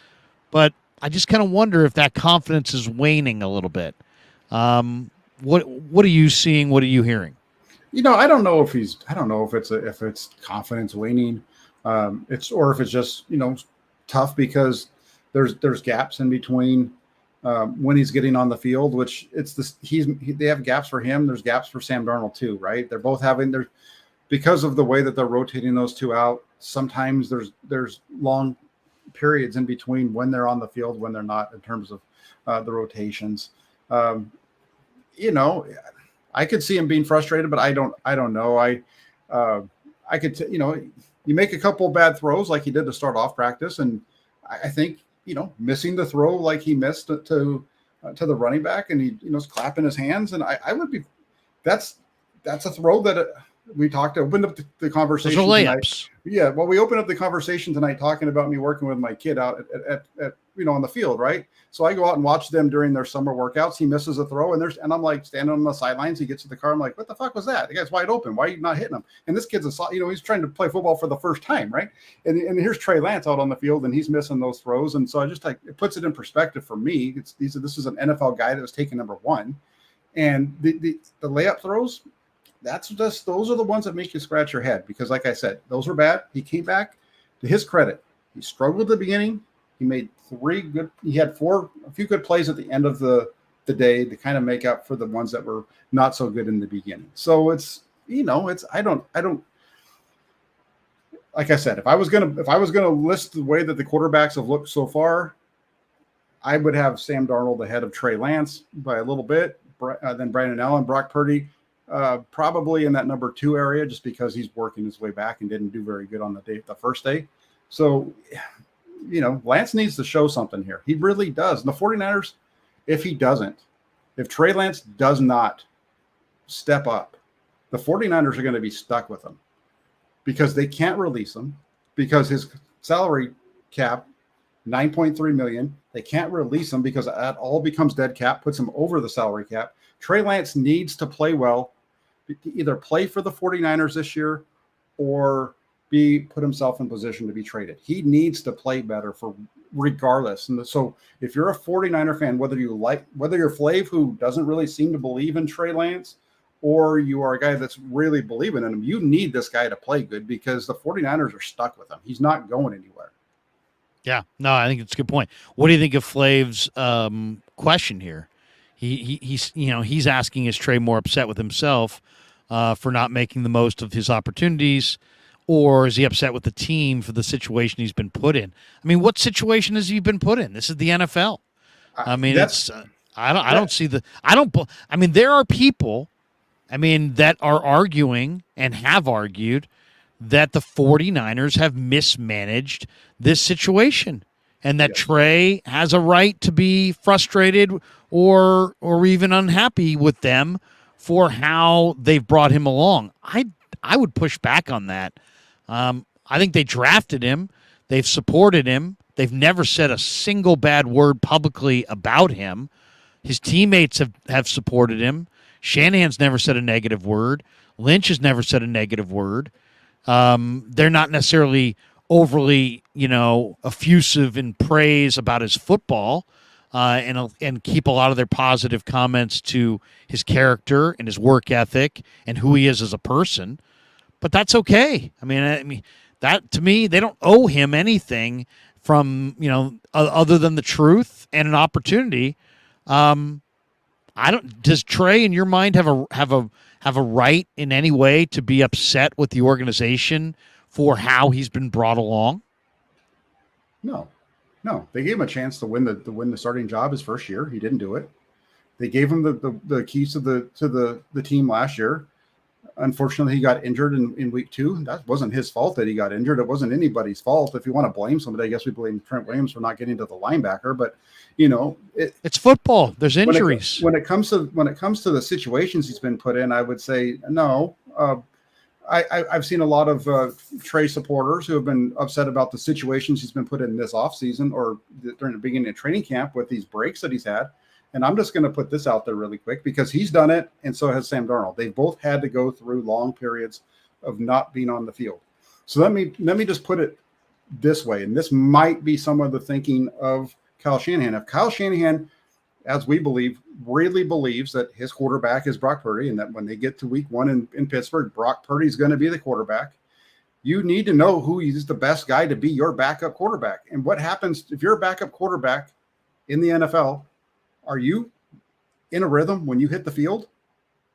but I just kind of wonder if that confidence is waning a little bit. What are you seeing? What are you hearing? I don't know if it's confidence waning. Or if it's just, tough because there's gaps in between when he's getting on the field, which they have gaps for him. There's gaps for Sam Darnold too, right? They're both because of the way that they're rotating those two out. Sometimes there's long periods in between when they're on the field, when they're not, in terms of the rotations. I could see him being frustrated, but I don't know. I could, you make a couple bad throws like he did to start off practice, and I think missing the throw like he missed to the running back, and he's clapping his hands, and I would be. That's that's a throw that we opened up the conversation Those are tonight. layups. Yeah, well, we opened up the conversation tonight talking about me working with my kid out at on the field, right? So I go out and watch them during their summer workouts. He misses a throw, and I'm like standing on the sidelines. He gets to the car. I'm like, what the fuck was that? The guy's wide open. Why are you not hitting him? And this kid's he's trying to play football for the first time, right? And here's Trey Lance out on the field, and he's missing those throws. And so I just it puts it in perspective for me. This is an NFL guy that was taken number one, and the layup throws. Those are the ones that make you scratch your head because, like I said, those were bad. He came back. To his credit, he struggled at the beginning. He made he had a few good plays at the end of the day to kind of make up for the ones that were not so good in the beginning. So I don't like I said, if I was gonna list the way that the quarterbacks have looked so far, I would have Sam Darnold ahead of Trey Lance by a little bit, then Brandon Allen, Brock Purdy, probably in that number 2 area, just because he's working his way back and didn't do very good on the first day. So, Lance needs to show something here. He really does. And the 49ers, if Trey Lance does not step up, the 49ers are going to be stuck with him because they can't release him because his salary cap, $9.3 million. They can't release him because that all becomes dead cap, puts him over the salary cap. Trey Lance needs to play well, either play for the 49ers this year or put himself in position to be traded. He needs to play better regardless. And so if you're a 49er fan, whether you're Flav, who doesn't really seem to believe in Trey Lance, or you are a guy that's really believing in him, you need this guy to play good because the 49ers are stuck with him. He's not going anywhere. Yeah, no, I think it's a good point. What do you think of Flav's question here? He's asking, is Trey more upset with himself for not making the most of his opportunities, or is he upset with the team for the situation he's been put in? I mean, what situation has he been put in? This is the NFL. I mean, there are people, that are arguing and have argued that the 49ers have mismanaged this situation and that Trey has a right to be frustrated or even unhappy with them for how they've brought him along. I would push back on that. I think they drafted him. They've supported him. They've never said a single bad word publicly about him. His teammates have supported him. Shanahan's never said a negative word. Lynch has never said a negative word. They're not necessarily overly, effusive in praise about his football, and keep a lot of their positive comments to his character and his work ethic and who he is as a person. But that's okay. I mean, that to me, they don't owe him anything from other than the truth and an opportunity. Does Trey, in your mind, have a right in any way to be upset with the organization for how he's been brought along? No. They gave him a chance to win the starting job his first year. He didn't do it. They gave him the keys to the team last year. Unfortunately, he got injured in week 2. That wasn't his fault that he got injured. It wasn't anybody's fault. If you want to blame somebody, I guess we blame Trent Williams for not getting to the linebacker. But it's football. There's injuries. When it comes to the situations he's been put in, I would say no. I've seen a lot of Trey supporters who have been upset about the situations he's been put in this offseason or during the beginning of training camp with these breaks that he's had. And I'm just going to put this out there really quick because he's done it, and so has Sam Darnold. They both had to go through long periods of not being on the field. So let me just put it this way, and this might be some of the thinking of Kyle Shanahan. If Kyle Shanahan, as we believe, really believes that his quarterback is Brock Purdy and that when they get to week 1 in Pittsburgh, Brock Purdy is going to be the quarterback, you need to know who is the best guy to be your backup quarterback. And what happens if you're a backup quarterback in the NFL? Are you in a rhythm when you hit the field?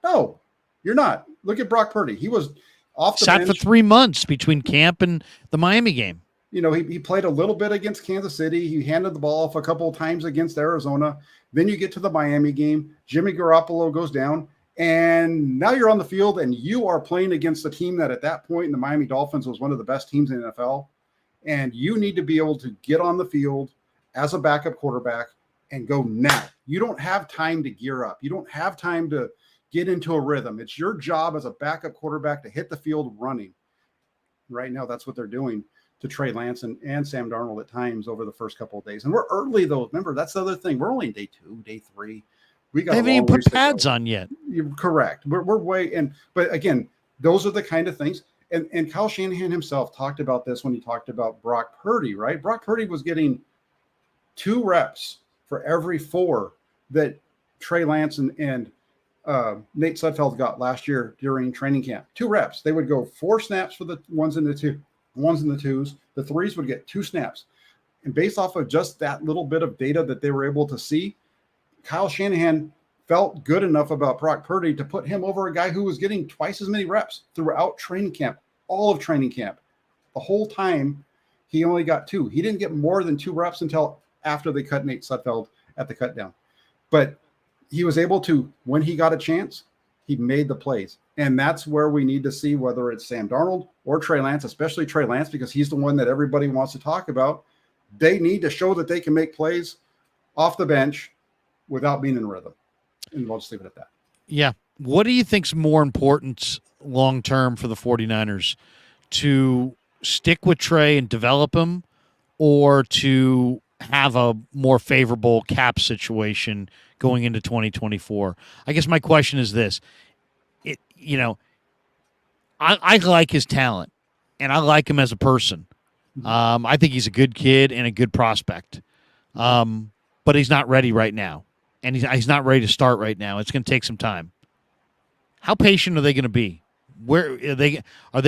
No, you're not. Look at Brock Purdy. He was off the bench for 3 months between camp and the Miami game. He played a little bit against Kansas City. He handed the ball off a couple of times against Arizona. Then you get to the Miami game. Jimmy Garoppolo goes down, and now you're on the field, and you are playing against a team that at that point in the Miami Dolphins was one of the best teams in the NFL, and you need to be able to get on the field as a backup quarterback and go now. You don't have time to gear up. You don't have time to get into a rhythm. It's your job as a backup quarterback to hit the field running. Right now, that's what they're doing to Trey Lance and Sam Darnold at times over the first couple of days. And we're early, though. Remember, that's the other thing. We're only in day 2, day 3. We got They haven't even put pads on yet. You're correct. We're way in. But again, those are the kind of things. And Kyle Shanahan himself talked about this when he talked about Brock Purdy, right? Brock Purdy was getting 2 reps for every 4 that Trey Lance and Nate Sudfeld got last year during training camp. 2 reps. They would go 4 snaps for the ones and the twos. The threes would get 2 snaps. And based off of just that little bit of data that they were able to see, Kyle Shanahan felt good enough about Brock Purdy to put him over a guy who was getting twice as many reps throughout training camp, all of training camp. The whole time, he only got 2. He didn't get more than 2 reps until after they cut Nate Sudfeld at the cut down. But he was able to, when he got a chance, he made the plays. And that's where we need to see whether it's Sam Darnold or Trey Lance, especially Trey Lance, because he's the one that everybody wants to talk about. They need to show that they can make plays off the bench without being in rhythm. And we'll just leave it at that. Yeah. What do you think's more important long-term for the 49ers? To stick with Trey and develop him, or to have a more favorable cap situation going into 2024? I guess my question is this. I like his talent, and I like him as a person. I think he's a good kid and a good prospect. But he's not ready right now, and he's not ready to start right now. It's going to take some time. How patient are they going to be? Where are they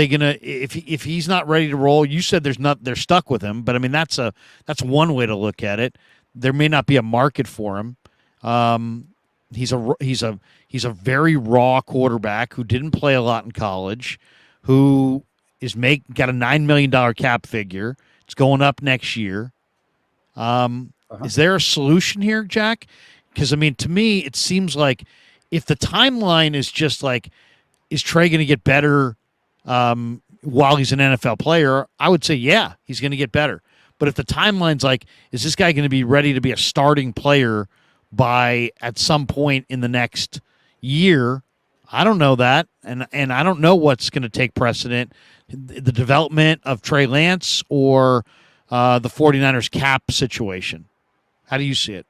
going to, if he's not ready to roll? You said they're stuck with him, but I mean that's one way to look at it. There may not be a market for him. He's a very raw quarterback who didn't play a lot in college, who got a $9 million cap figure. It's going up next year. Is there a solution here, Jack? Because I mean, to me, it seems like if the timeline is just like, is Trey going to get better while he's an NFL player? I would say, yeah, he's going to get better. But if the timeline's like, is this guy going to be ready to be a starting player by at some point in the next year? I don't know that. And I don't know what's going to take precedent, the development of Trey Lance or the 49ers cap situation. How do you see it?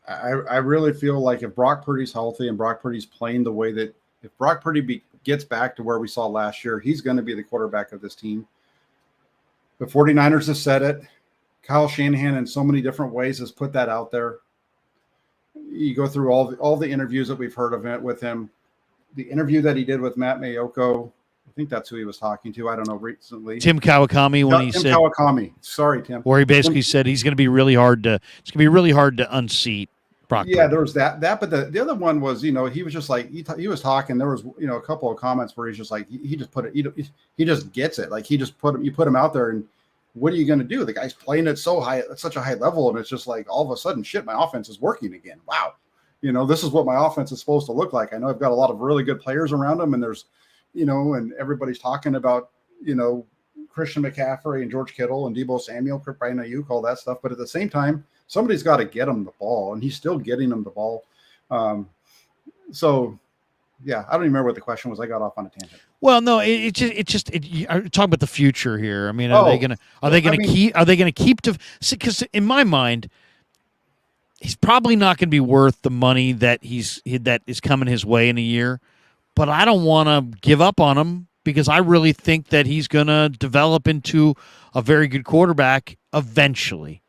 I really feel like if Brock Purdy's healthy and Brock Purdy's playing the way that, if Brock Purdy gets back to where we saw last year, he's going to be the quarterback of this team. The 49ers have said it. Kyle Shanahan in so many different ways has put that out there. You go through all the interviews that we've heard of it with him. The interview that he did with Matt Mayoko, I think that's who he was talking to. I don't know, recently. Tim Kawakami Tim Kawakami. Sorry, Tim. Where he basically said it's going to be really hard to unseat Brock Purdy. Yeah, there was that, but the other one was, he was just like, he was talking. There was, a couple of comments where he's just like, he just put it, he just gets it. Like you put him out there, and what are you going to do? The guy's playing at such a high level. And it's just like, all of a sudden, shit, my offense is working again. Wow. This is what my offense is supposed to look like. I know I've got a lot of really good players around him, and there's, and everybody's talking about, Christian McCaffrey and George Kittle and Deebo Samuel, Brian Ayuk, all that stuff. But at the same time, somebody's got to get him the ball, and he's still getting him the ball. So, yeah, I don't even remember what the question was. I got off on a tangent. Well, no, I'm talking about the future here. I mean, are they going to keep to? Because in my mind, he's probably not going to be worth the money that is coming his way in a year. But I don't want to give up on him because I really think that he's going to develop into a very good quarterback eventually.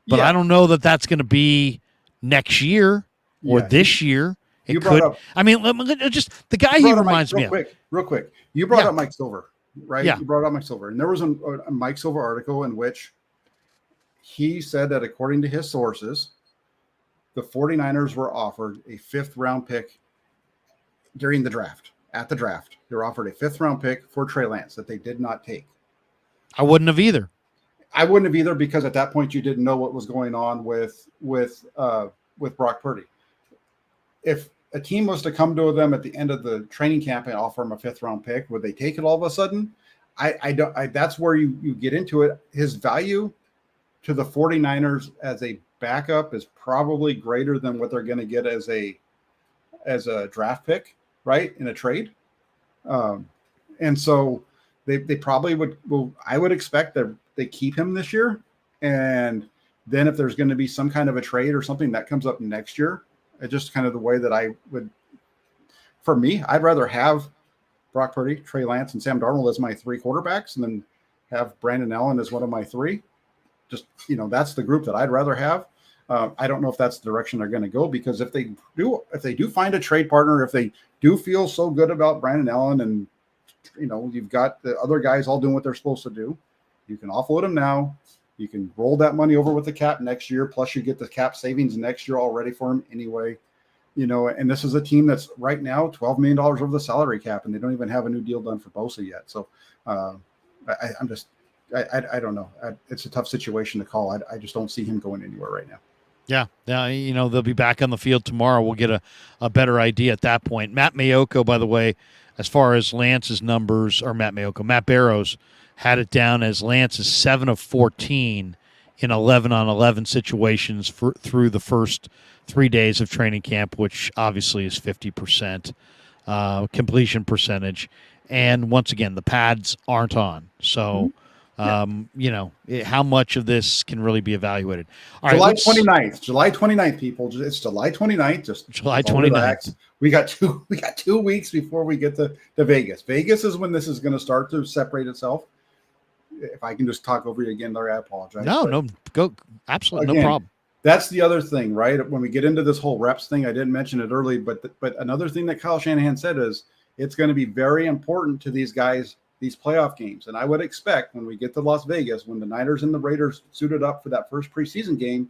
But I don't know that that's going to be next year or this year. It could. I mean, just the guy he reminds me of. Real quick. You brought up Mike Silver, right? Yeah. You brought up Mike Silver. And there was a Mike Silver article in which he said that according to his sources, the 49ers were offered a 5th-round pick during the draft. At the draft, they were offered a 5th-round pick for Trey Lance that they did not take. I wouldn't have either. I wouldn't have either, because at that point you didn't know what was going on with Brock Purdy. If a team was to come to them at the end of the training camp and offer him a 5th-round pick, would they take it all of a sudden? I don't. That's where you get into it. His value to the 49ers as a backup is probably greater than what they're going to get as a draft pick. right, in a trade. And so they probably I would expect that they keep him this year. And then if there's going to be some kind of a trade or something that comes up next year, it's just kind of the way that I would, for me, I'd rather have Brock Purdy, Trey Lance, and Sam Darnold as my 3 quarterbacks and then have Brandon Allen as one of my 3. Just, that's the group that I'd rather have. I don't know if that's the direction they're going to go, because if they do find a trade partner, if they do feel so good about Brandon Allen and, you've got the other guys all doing what they're supposed to do, you can offload them now. You can roll that money over with the cap next year. Plus you get the cap savings next year all ready for him anyway. And this is a team that's right now $12 million over the salary cap, and they don't even have a new deal done for Bosa yet. So I don't know. It's a tough situation to call. I just don't see him going anywhere right now. Yeah. They'll be back on the field tomorrow. We'll get a better idea at that point. Matt Mayoko, by the way, as far as Lance's numbers, or Matt Barrows had it down as Lance is 7 of 14 in 11-on-11 situations through the first 3 days of training camp, which obviously is 50% completion percentage. And once again, the pads aren't on. So, how much of this can really be evaluated? All July right, 29th. July 29th, people. It's July 29th. Just July 29th. We got 2 weeks before we get to Vegas. Vegas is when this is going to start to separate itself. If I can just talk over you again, Larry, I apologize. No, go. Absolutely, no problem. That's the other thing, right? When we get into this whole reps thing, I didn't mention it early, but another thing that Kyle Shanahan said is it's going to be very important to these guys, these playoff games. And I would expect when we get to Las Vegas, when the Niners and the Raiders suited up for that first preseason game,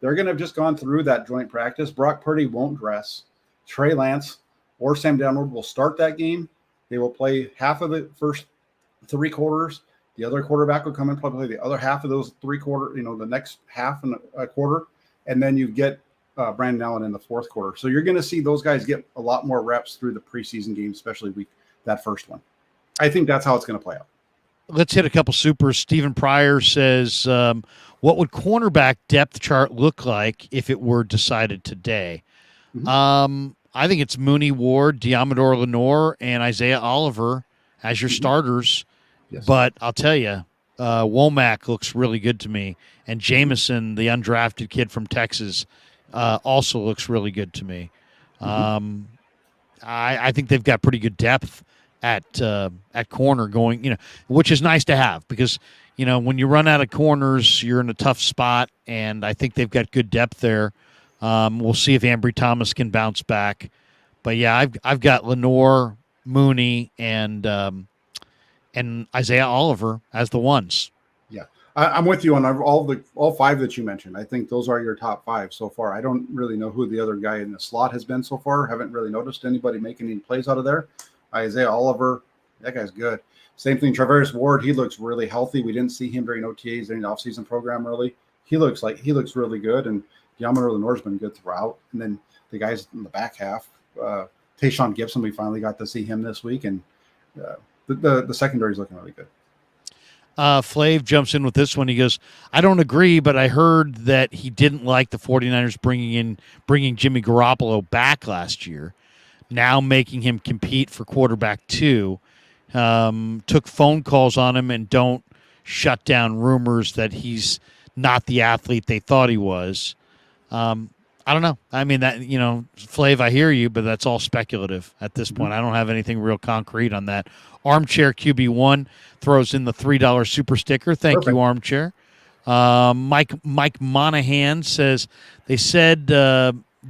they're going to have just gone through that joint practice. Brock Purdy won't dress. Trey Lance or Sam Darnold will start that game. They will play half of the first 3 quarters. The other quarterback will come and play the other half of those 3 quarters, the next half and a quarter. And then you get Brandon Allen in the 4th quarter. So you're going to see those guys get a lot more reps through the preseason game, especially that first one. I think that's how it's going to play out. Let's hit a couple supers. Stephen Pryor says, what would cornerback depth chart look like if it were decided today? Mm-hmm. I think it's Mooney, Ward, Diamador Lenore, and Isaiah Oliver as your starters. Yes. But I'll tell you, Womack looks really good to me. And Jameson, the undrafted kid from Texas, also looks really good to me. Mm-hmm. I think they've got pretty good depth at corner going, which is nice to have because, when you run out of corners, you're in a tough spot. And I think they've got good depth there. We'll see if Ambry Thomas can bounce back. But, yeah, I've got Lenore, Mooney, and Isaiah Oliver as the ones. Yeah, I'm with you on all 5 that you mentioned. I think those are your top 5 so far. I don't really know who the other guy in the slot has been so far. Haven't really noticed anybody making any plays out of there. Isaiah Oliver, that guy's good. Same thing, Travis Ward. He looks really healthy. We didn't see him during OTAs, during the offseason program really. He looks really good, and Diamador Lenore's been good throughout. And then the guys in the back half, Tayshaun Gibson, we finally got to see him this week, and the secondary is looking really good. Flav jumps in with this one. He goes, I don't agree, but I heard that he didn't like the 49ers bringing Jimmy Garoppolo back last year, now making him compete for quarterback 2. Took phone calls on him and don't shut down rumors that he's not the athlete they thought he was. I don't know. I mean, that, Flav, I hear you, but that's all speculative at this point. I don't have anything real concrete on that. Armchair QB1 throws in the $3 super sticker. Thank you, Armchair. Mike Monahan says, they said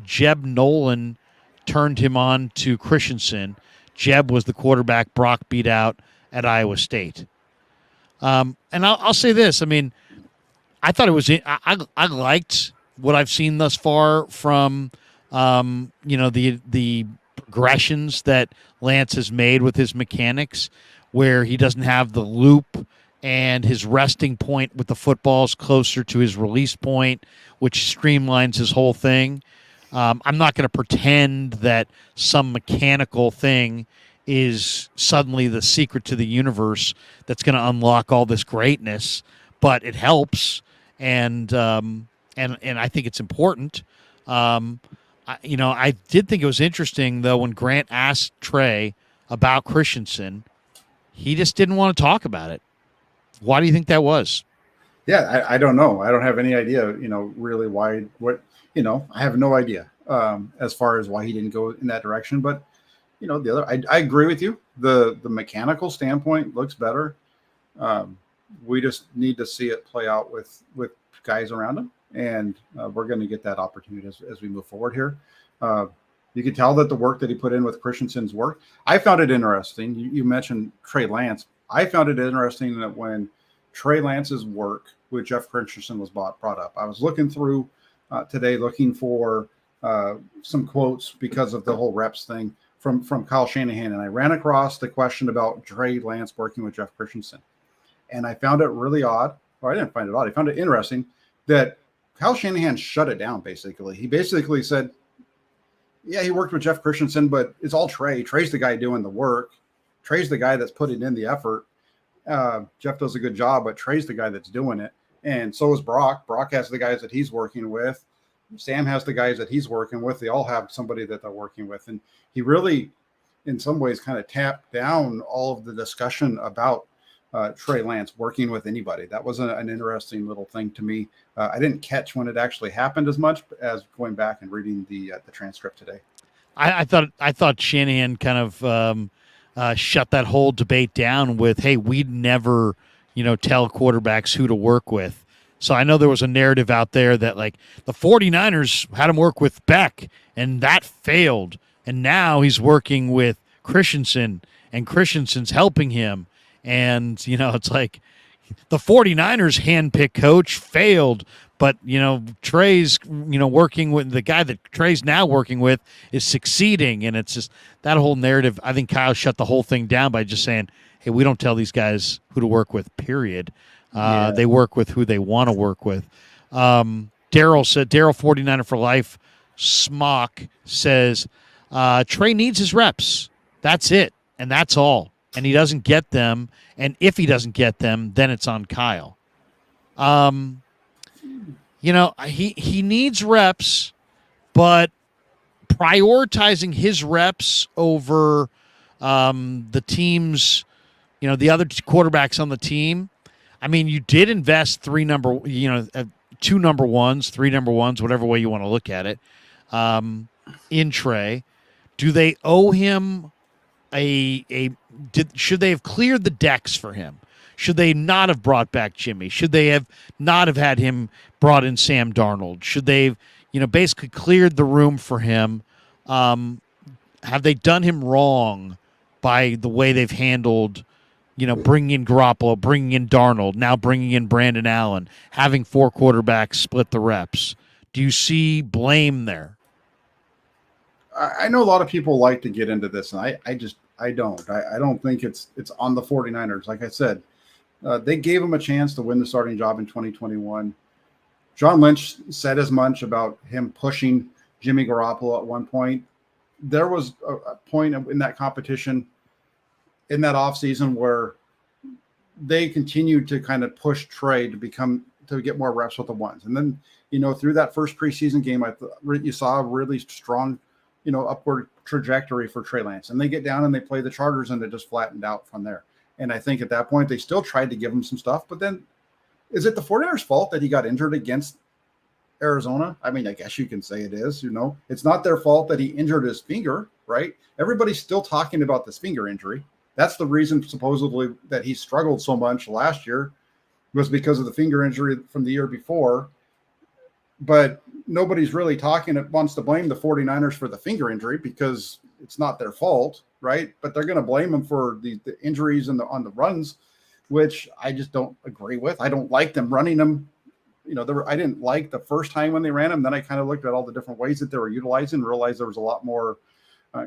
Jeb Nolan turned him on to Christensen. Jeb was the quarterback Brock beat out at Iowa State. And I'll say this. I mean, I thought it was I liked what I've seen thus far from the progressions that Lance has made with his mechanics, where he doesn't have the loop and his resting point with the football is closer to his release point, which streamlines his whole thing. I'm not going to pretend that some mechanical thing is suddenly the secret to the universe that's going to unlock all this greatness, but it helps, and I think it's important. I did think it was interesting, though, when Grant asked Trey about Christensen, he just didn't want to talk about it. Why do you think that was? Yeah, I don't know. I don't have any idea, really why, I have no idea as far as why he didn't go in that direction. But, the other, I agree with you. The mechanical standpoint looks better. We just need to see it play out with guys around him. And we're going to get that opportunity as we move forward here. You can tell that the work that he put in with Christensen's work. I found it interesting. You mentioned Trey Lance. I found it interesting that when Trey Lance's work with Jeff Christensen was brought up, I was looking through today, looking for some quotes because of the whole reps thing from Kyle Shanahan, and I ran across the question about Trey Lance working with Jeff Christensen, and I found it really odd. Well, I didn't find it odd. I found it interesting that Kyle Shanahan shut it down. Basically, he basically said, "Yeah, he worked with Jeff Christensen, but it's all Trey. Trey's the guy doing the work. Trey's the guy that's putting in the effort. Jeff does a good job, but Trey's the guy that's doing it. And so is Brock. Brock has the guys that he's working with. Sam has the guys that he's working with. They all have somebody that they're working with." And he really, in some ways, kind of tapped down all of the discussion about Trey Lance working with anybody. That was an interesting little thing to me. I didn't catch when it actually happened as much as going back and reading the transcript today. I thought Shanahan kind of shut that whole debate down with, "Hey, we'd never, tell quarterbacks who to work with." So I know there was a narrative out there that like the 49ers had him work with Beck and that failed. And now he's working with Christensen and Christensen's helping him. And, it's like the 49ers handpicked coach failed, but, Trey's, working with the guy that Trey's now working with is succeeding. And it's just that whole narrative. I think Kyle shut the whole thing down by just saying, "Hey, we don't tell these guys who to work with, period." They work with who they want to work with. Daryl 49er for life, Smock says, Trey needs his reps. That's it. And that's all. And he doesn't get them. And if he doesn't get them, then it's on Kyle. He needs reps, but prioritizing his reps over the team's, the other quarterbacks on the team. I mean, you did invest two number ones, three number ones, whatever way you want to look at it, in Trey. Do they owe him should they have cleared the decks for him? Should they not have brought back Jimmy? Should they have not have had him brought in Sam Darnold? Should they have, basically cleared the room for him? Have they done him wrong by the way they've handled, bringing in Garoppolo, bringing in Darnold, now bringing in Brandon Allen, having four quarterbacks split the reps? Do you see blame there? I know a lot of people like to get into this, and I don't. I don't think it's on the 49ers. Like I said, they gave him a chance to win the starting job in 2021. John Lynch said as much about him pushing Jimmy Garoppolo at one point. There was a point in that competition in that offseason where they continued to kind of push Trey to get more reps with the ones. And then, through that first preseason game, you saw a really strong, upward trajectory for Trey Lance. And they get down and they play the Chargers and it just flattened out from there. And I think at that point, they still tried to give him some stuff. But then is it the 49ers' fault that he got injured against Arizona? I mean, I guess you can say it is, It's not their fault that he injured his finger, right? Everybody's still talking about this finger injury. That's the reason supposedly that he struggled so much last year was because of the finger injury from the year before. But nobody's really wants to blame the 49ers for the finger injury because it's not their fault, right? But they're going to blame him for the injuries on the runs, which I just don't agree with. I don't like them running them. I didn't like the first time when they ran them. Then I kind of looked at all the different ways that they were utilizing, realized there was a lot more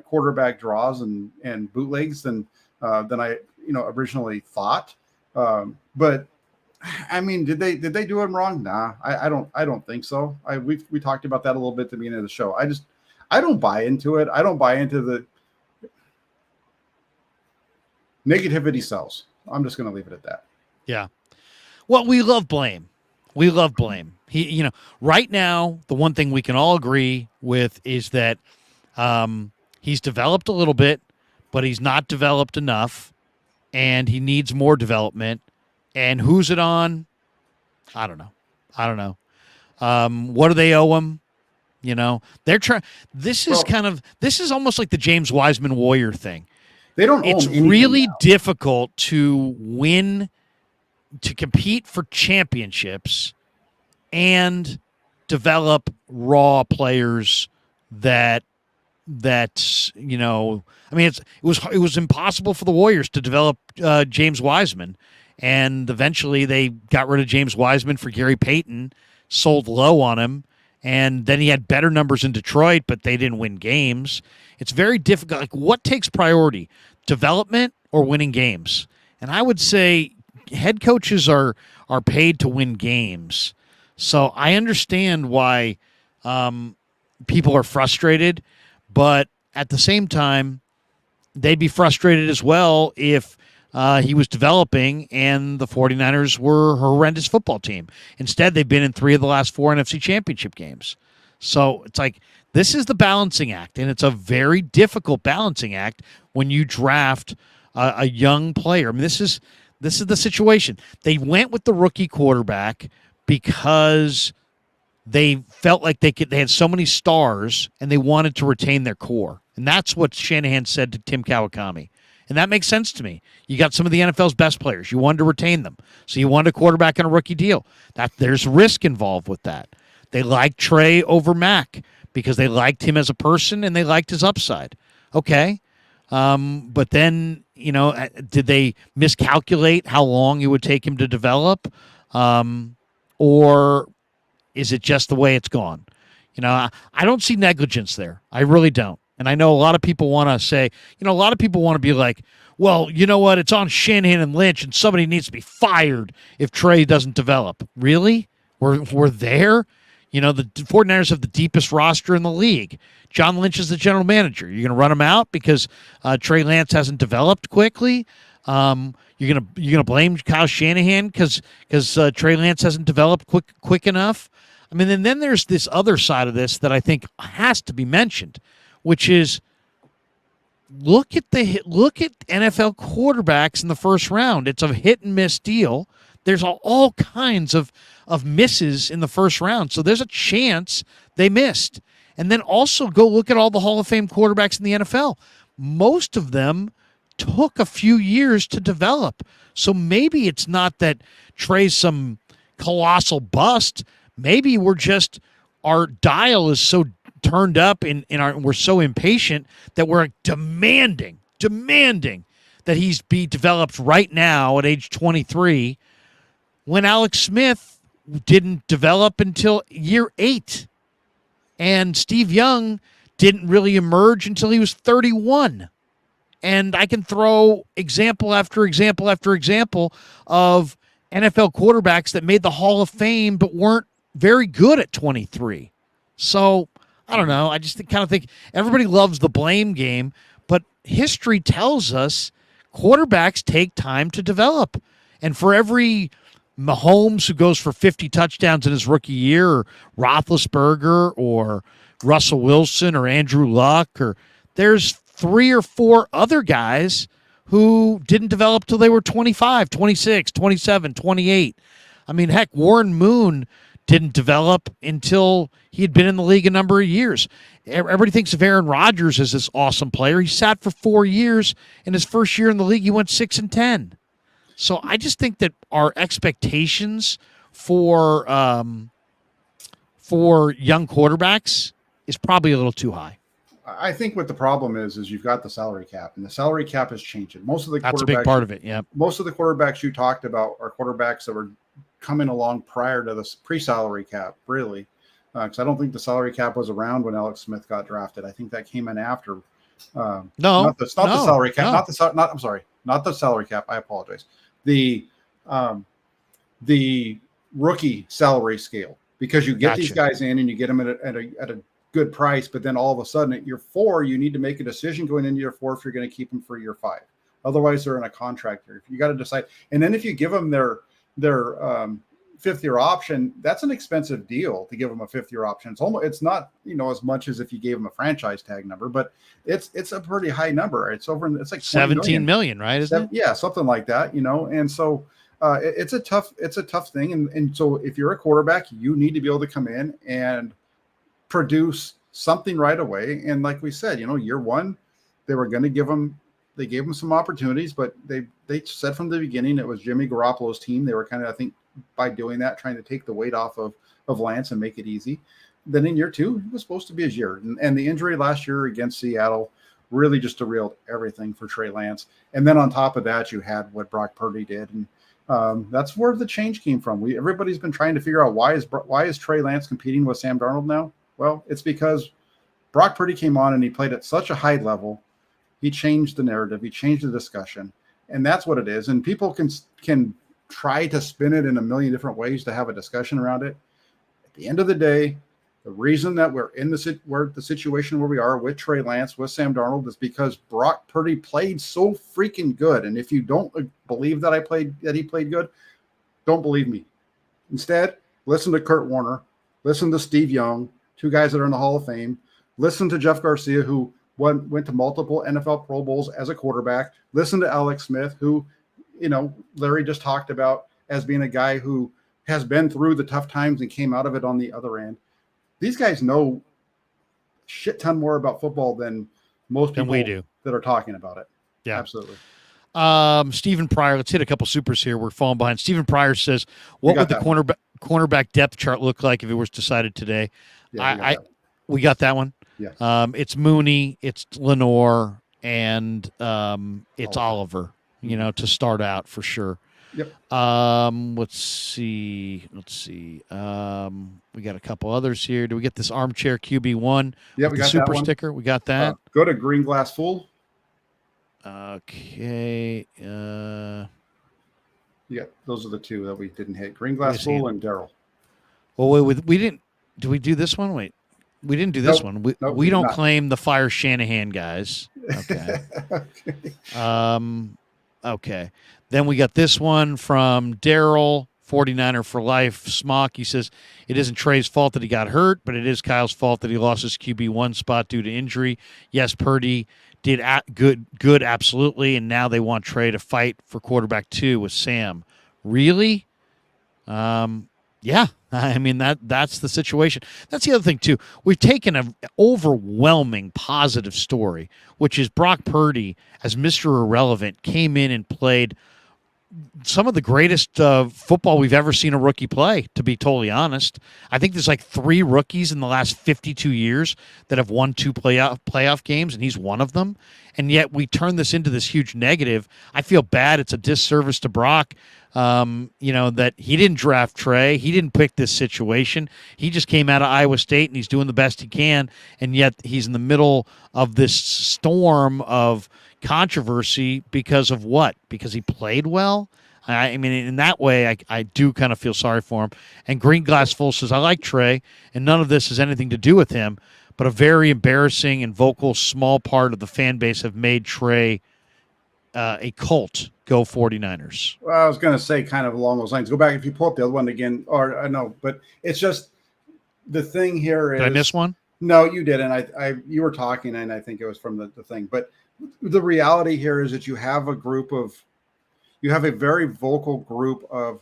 quarterback draws and bootlegs than I originally thought. But I mean, did they do him wrong? Nah, I don't think so. We talked about that a little bit at the beginning of the show. I don't buy into it. I don't buy into the negativity sells. I'm just going to leave it at that. Yeah. Well, we love blame. We love blame. Right now, the one thing we can all agree with is that he's developed a little bit, but he's not developed enough, and he needs more development. And who's it on? I don't know. What do they owe him? They're trying. This is almost like the James Wiseman Warrior thing. They don't. It's really difficult to win, to compete for championships, and develop raw players that it was impossible for the Warriors to develop James Wiseman, and eventually they got rid of James Wiseman for Gary Payton, sold low on him, and then he had better numbers in Detroit, but they didn't win games. It's very difficult. Like, what takes priority, development or winning games? And I would say head coaches are paid to win games. So I understand why people are frustrated, but at the same time, they'd be frustrated as well if he was developing and the 49ers were a horrendous football team. Instead, they've been in 3 of the last 4 NFC championship games. So it's like, this is the balancing act, and it's a very difficult balancing act when you draft a young player. I mean, this is the situation. They went with the rookie quarterback because they felt like they had so many stars and they wanted to retain their core. And that's what Shanahan said to Tim Kawakami. And that makes sense to me. You got some of the NFL's best players. You wanted to retain them. So you wanted a quarterback on a rookie deal. There's risk involved with that. They liked Trey over Mac because they liked him as a person and they liked his upside. Okay. But then, did they miscalculate how long it would take him to develop? Or is it just the way it's gone? I don't see negligence there. I really don't. And I know a lot of people want to say, a lot of people want to be like, well, you know what? It's on Shanahan and Lynch, and somebody needs to be fired if Trey doesn't develop. Really? We're there? The 49ers have the deepest roster in the league. John Lynch is the general manager. You're going to run him out because Trey Lance hasn't developed quickly? You're gonna blame Kyle Shanahan because Trey Lance hasn't developed quick enough? I mean, and then there's this other side of this that I think has to be mentioned, which is look at NFL quarterbacks in the first round. It's a hit and miss deal. There's all kinds of misses in the first round, so there's a chance they missed. And then also go look at all the Hall of Fame quarterbacks in the NFL. Most of them took a few years to develop. So maybe it's not that Trey's some colossal bust. Maybe our dial is so turned up we're so impatient that we're demanding that he's be developed right now at age 23, when Alex Smith didn't develop until year 8. And Steve Young didn't really emerge until he was 31. And I can throw example after example after example of NFL quarterbacks that made the Hall of Fame but weren't very good at 23. So, I don't know. I just kind of think everybody loves the blame game, but history tells us quarterbacks take time to develop. And for every Mahomes who goes for 50 touchdowns in his rookie year, or Roethlisberger, or Russell Wilson, or Andrew Luck, or there's 3 or 4 other guys who didn't develop till they were 25, 26, 27, 28. I mean, heck, Warren Moon didn't develop until he had been in the league a number of years. Everybody thinks of Aaron Rodgers as this awesome player. He sat for 4 years. In his first year in the league, he went 6-10. So I just think that our expectations for young quarterbacks is probably a little too high. I think what the problem is you've got the salary cap, and the salary cap is changing. That's a big part of it. Yeah. Most of the quarterbacks you talked about are quarterbacks that were coming along prior to the pre-salary cap, really, because I don't think the salary cap was around when Alex Smith got drafted. I think that came in after. Not the salary cap. No. Not the salary cap. I apologize. The rookie salary scale, because you get these guys in and you get them at a good price, but then all of a sudden at year 4, you need to make a decision going into year 4 if you're going to keep them for year 5. Otherwise, they're in a contract year. You got to decide. And then if you give them their fifth-year option, that's an expensive deal to give him a fifth-year option. It's not, as much as if you gave him a franchise tag number, but it's a pretty high number. It's like 17 million, right? Isn't it? Yeah, something like that, and so it's a tough thing. And so if you're a quarterback, you need to be able to come in and produce something right away. And like we said, year one, they were going to they gave him some opportunities, but they said from the beginning it was Jimmy Garoppolo's team. They were kind of, I think, by doing that, trying to take the weight off of Lance and make it easy. Then in year two, it was supposed to be his year. And the injury last year against Seattle really just derailed everything for Trey Lance. And then on top of that, you had what Brock Purdy did. And that's where the change came from. Everybody's been trying to figure out why is Trey Lance competing with Sam Darnold now? Well, it's because Brock Purdy came on and he played at such a high level. He changed the narrative. He changed the discussion. And that's what it is. And people can try to spin it in a million different ways to have a discussion around it. At the end of the day, the reason that we're in the situation where we are with Trey Lance, with Sam Darnold, is because Brock Purdy played so freaking good. And if you don't believe that he played good, don't believe me. Instead, listen to Kurt Warner, listen to Steve Young, two guys that are in the Hall of Fame. Listen to Jeff Garcia, who went to multiple NFL Pro Bowls as a quarterback. Listen to Alex Smith, who, Larry just talked about as being a guy who has been through the tough times and came out of it on the other end. These guys know a shit ton more about football than most people we do that are talking about it. Yeah, absolutely. Stephen Pryor, let's hit a couple supers here. We're falling behind. Stephen Pryor says, what would the cornerback depth chart look like if it was decided today? Yeah, we got that one. Yeah. It's Mooney, it's Lenore, and it's Oliver, to start out for sure. Yep. Let's see. We got a couple others here. Do we get this armchair QB1? Yeah, we got the super that one. sticker. We got that. Go to Green Glass Full. Okay. Yeah, those are the two that we didn't hit. Green Glass Full and Daryl. Well, wait, we didn't. Did we do this one? Wait. We didn't do this one. We don't claim the Fire Shanahan guys. Okay. Okay. Then we got this one from Daryl, 49er for life. Smock, he says, it isn't Trey's fault that he got hurt, but it is Kyle's fault that he lost his QB1 spot due to injury. Yes, Purdy did good, absolutely, and now they want Trey to fight for quarterback 2 with Sam. Really? Yeah, I mean, that's the situation. That's the other thing, too. We've taken an overwhelming positive story, which is Brock Purdy, as Mr. Irrelevant, came in and played some of the greatest football we've ever seen a rookie play, to be totally honest. I think there's like 3 rookies in the last 52 years that have won 2 playoff games, and he's one of them. And yet we turn this into this huge negative. I feel bad. It's a disservice to Brock, that he didn't draft Trey. He didn't pick this situation. He just came out of Iowa State, and he's doing the best he can, and yet he's in the middle of this storm of controversy because of what? Because he played well? I mean, in that way, I do kind of feel sorry for him. And Green Glass Full says, I like Trey, and none of this has anything to do with him, but a very embarrassing and vocal small part of the fan base have made Trey a cult. Go 49ers. Well, I was going to say kind of along those lines. Go back if you pull up the other one again, or I know, but it's just the thing here is. Did I miss one? No, you didn't. You were talking, and I think it was from the thing. But the reality here is that you have a very vocal group of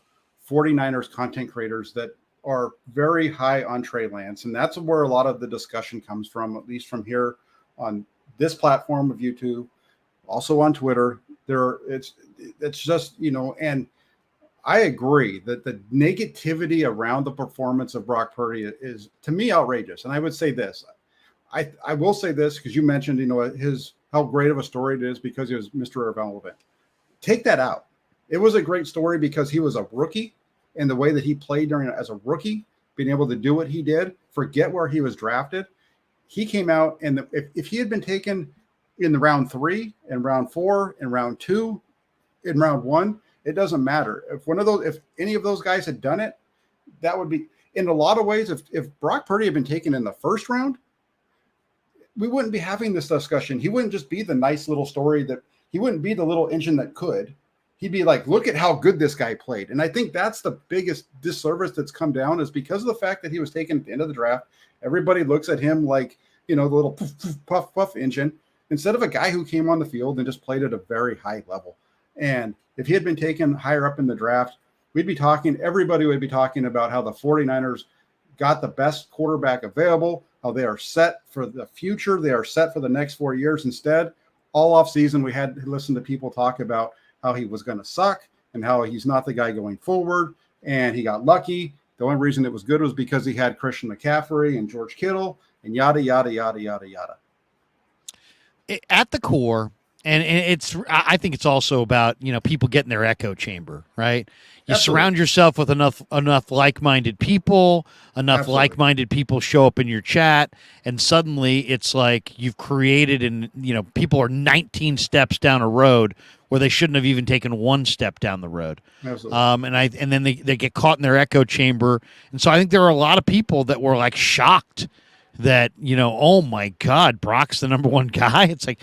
49ers content creators that are very high on Trey Lance. And that's where a lot of the discussion comes from, at least from here on this platform of YouTube, also on Twitter. It's just, and I agree that the negativity around the performance of Brock Purdy is, to me, outrageous. And I would say this. I will say this because you mentioned, how great of a story it is because he was Mr. Irrelevant. Take that out. It was a great story because he was a rookie, and the way that he played as a rookie, being able to do what he did, forget where he was drafted. He came out, and if he had been taken in the round 3 and round 4 and round 2 in round 1, it doesn't matter. If any of those guys had done it, that would be, in a lot of ways, if Brock Purdy had been taken in the first round, we wouldn't be having this discussion. He wouldn't just be the nice little story he wouldn't be the little engine that could. he'd be like, look at how good this guy played. And I think that's the biggest disservice that's come down is because of the fact that he was taken at the end of the draft. Everybody looks at him like, the little poof, poof, puff, puff engine, instead of a guy who came on the field and just played at a very high level. And if he had been taken higher up in the draft, everybody would be talking about how the 49ers got the best quarterback available, how they are set for the future. They are set for the next 4 years. Instead, all off season, we had to listen to people talk about how he was going to suck and how he's not the guy going forward. And he got lucky. The only reason it was good was because he had Christian McCaffrey and George Kittle and yada, yada, yada, yada, yada. At the core, and I think it's also about, people getting their echo chamber, right? You Absolutely. surround yourself with enough like-minded people, Absolutely. like-minded people show up in your chat, and suddenly it's like you've created, and people are 19 steps down a road where they shouldn't have even taken one step down the road. Absolutely. And then they get caught in their echo chamber, and so I think there are a lot of people that were like shocked that oh my God, Brock's the number one guy. It's like,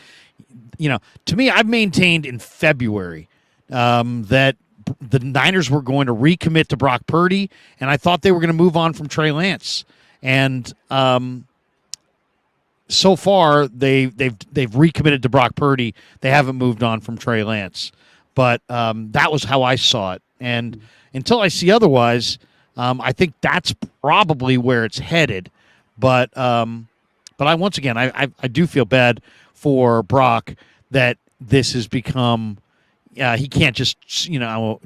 to me, I've maintained in February that the Niners were going to recommit to Brock Purdy, and I thought they were going to move on from Trey Lance. And so far, they've recommitted to Brock Purdy. They haven't moved on from Trey Lance. But that was how I saw it. And until I see otherwise, I think that's probably where it's headed. But I do feel bad for Brock that this has become he can't just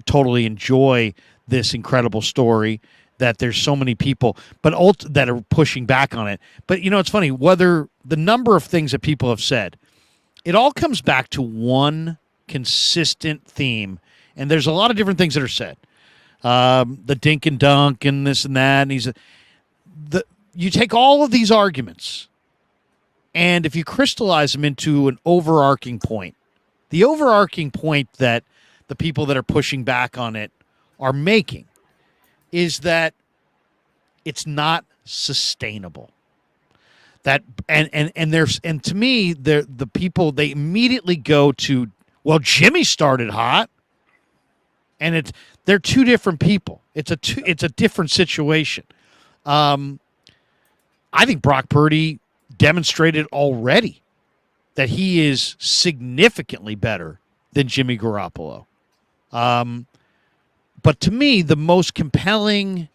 totally enjoy this incredible story, that there's so many people that are pushing back on it. But it's funny, whether the number of things that people have said, it all comes back to one consistent theme, and there's a lot of different things that are said. The dink and dunk and this and that, and you take all of these arguments, and if you crystallize them into an overarching point, the overarching point that the people that are pushing back on it are making is that it's not sustainable. That and to me, the people, they immediately go to, well, Jimmy started hot, and they're two different people. It's a different situation. I think Brock Purdy demonstrated already that he is significantly better than Jimmy Garoppolo. But to me, the most compelling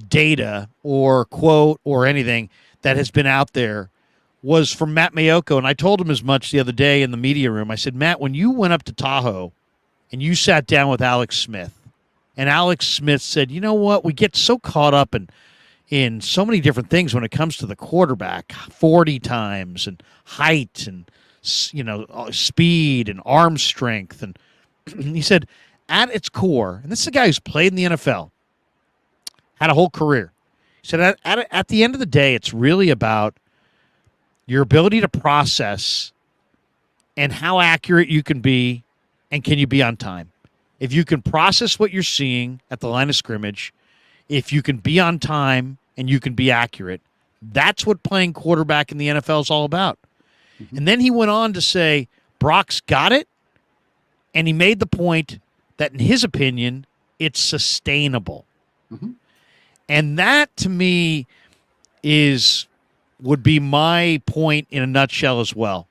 data or quote or anything that has been out there was from Matt Mayoko. And I told him as much the other day in the media room. I said, Matt, when you went up to Tahoe and you sat down with Alex Smith, and Alex Smith said, you know what, we get so caught up in so many different things when it comes to the quarterback, 40 times and height and speed and arm strength. And he said, at its core, and this is a guy who's played in the NFL, had a whole career. He said, at the end of the day, it's really about your ability to process and how accurate you can be, and can you be on time. If you can process what you're seeing at the line of scrimmage, if you can be on time and you can be accurate, that's what playing quarterback in the NFL is all about. Mm-hmm. And then he went on to say, Brock's got it, and he made the point that, in his opinion, it's sustainable. Mm-hmm. And that, to me, would be my point in a nutshell as well.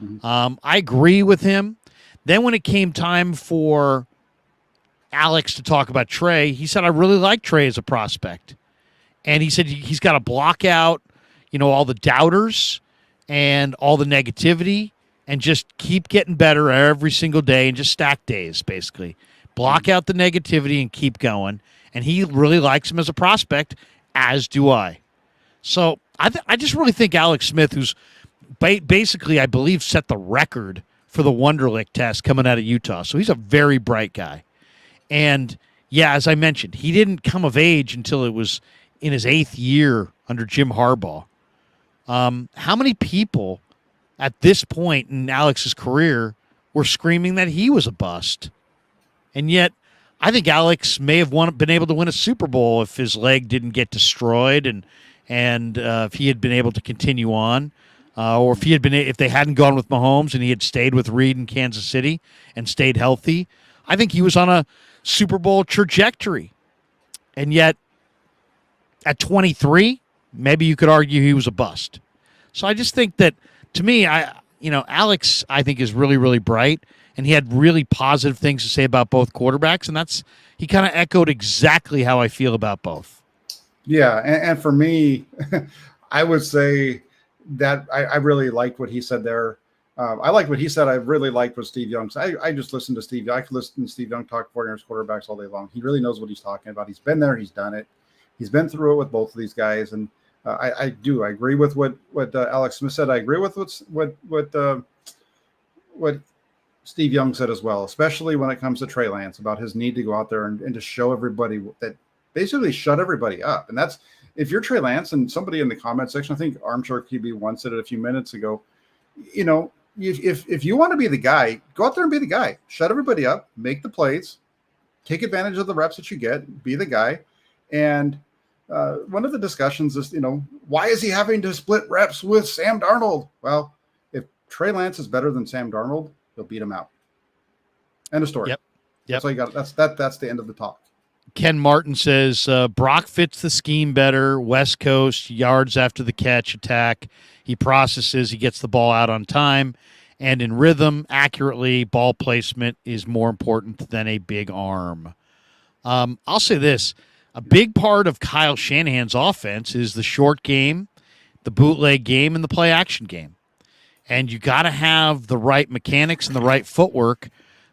Mm-hmm. I agree with him. Then when it came time for Alex to talk about Trey, he said, I really like Trey as a prospect. And he said he's got to block out, all the doubters and all the negativity and just keep getting better every single day and just stack days, basically. Block out the negativity and keep going. And he really likes him as a prospect, as do I. So I just really think Alex Smith, who's basically, I believe, set the record for the Wonderlic test coming out of Utah. So he's a very bright guy. And, yeah, as I mentioned, he didn't come of age until it was in his 8th year under Jim Harbaugh. How many people at this point in Alex's career were screaming that he was a bust? And yet, I think Alex may have been able to win a Super Bowl if his leg didn't get destroyed and if he had been able to continue on. Or if they hadn't gone with Mahomes and he had stayed with Reed in Kansas City and stayed healthy. I think he was on a Super Bowl trajectory. And yet, at 23, maybe you could argue he was a bust. So I just think that, to me, Alex, I think, is really, really bright, and he had really positive things to say about both quarterbacks, and he kind of echoed exactly how I feel about both. Yeah, and for me, I would say that I really liked what he said there. I like what he said. I really liked what Steve Young said. I just listened to Steve. I could listen to Steve Young talk 49ers quarterbacks all day long. He really knows what he's talking about. He's been there. He's done it. He's been through it with both of these guys, and I agree with what Alex Smith said. I agree with what Steve Young said as well, especially when it comes to Trey Lance, about his need to go out there and to show everybody that, basically shut everybody up. And that's, if you're Trey Lance, and somebody in the comment section, I think Armchair QB1 said it a few minutes ago, if you want to be the guy, go out there and be the guy. Shut everybody up, make the plays, take advantage of the reps that you get, be the guy. And one of the discussions is, why is he having to split reps with Sam Darnold? Well, if Trey Lance is better than Sam Darnold, he'll beat him out. End of story. Yep. That's all you got. That's the end of the talk. Ken Martin says, Brock fits the scheme better. West Coast, yards after the catch attack. He processes, he gets the ball out on time and in rhythm, accurately. Ball placement is more important than a big arm. I'll say this. A big part of Kyle Shanahan's offense is the short game, the bootleg game, and the play action game. And you got to have the right mechanics and the right footwork.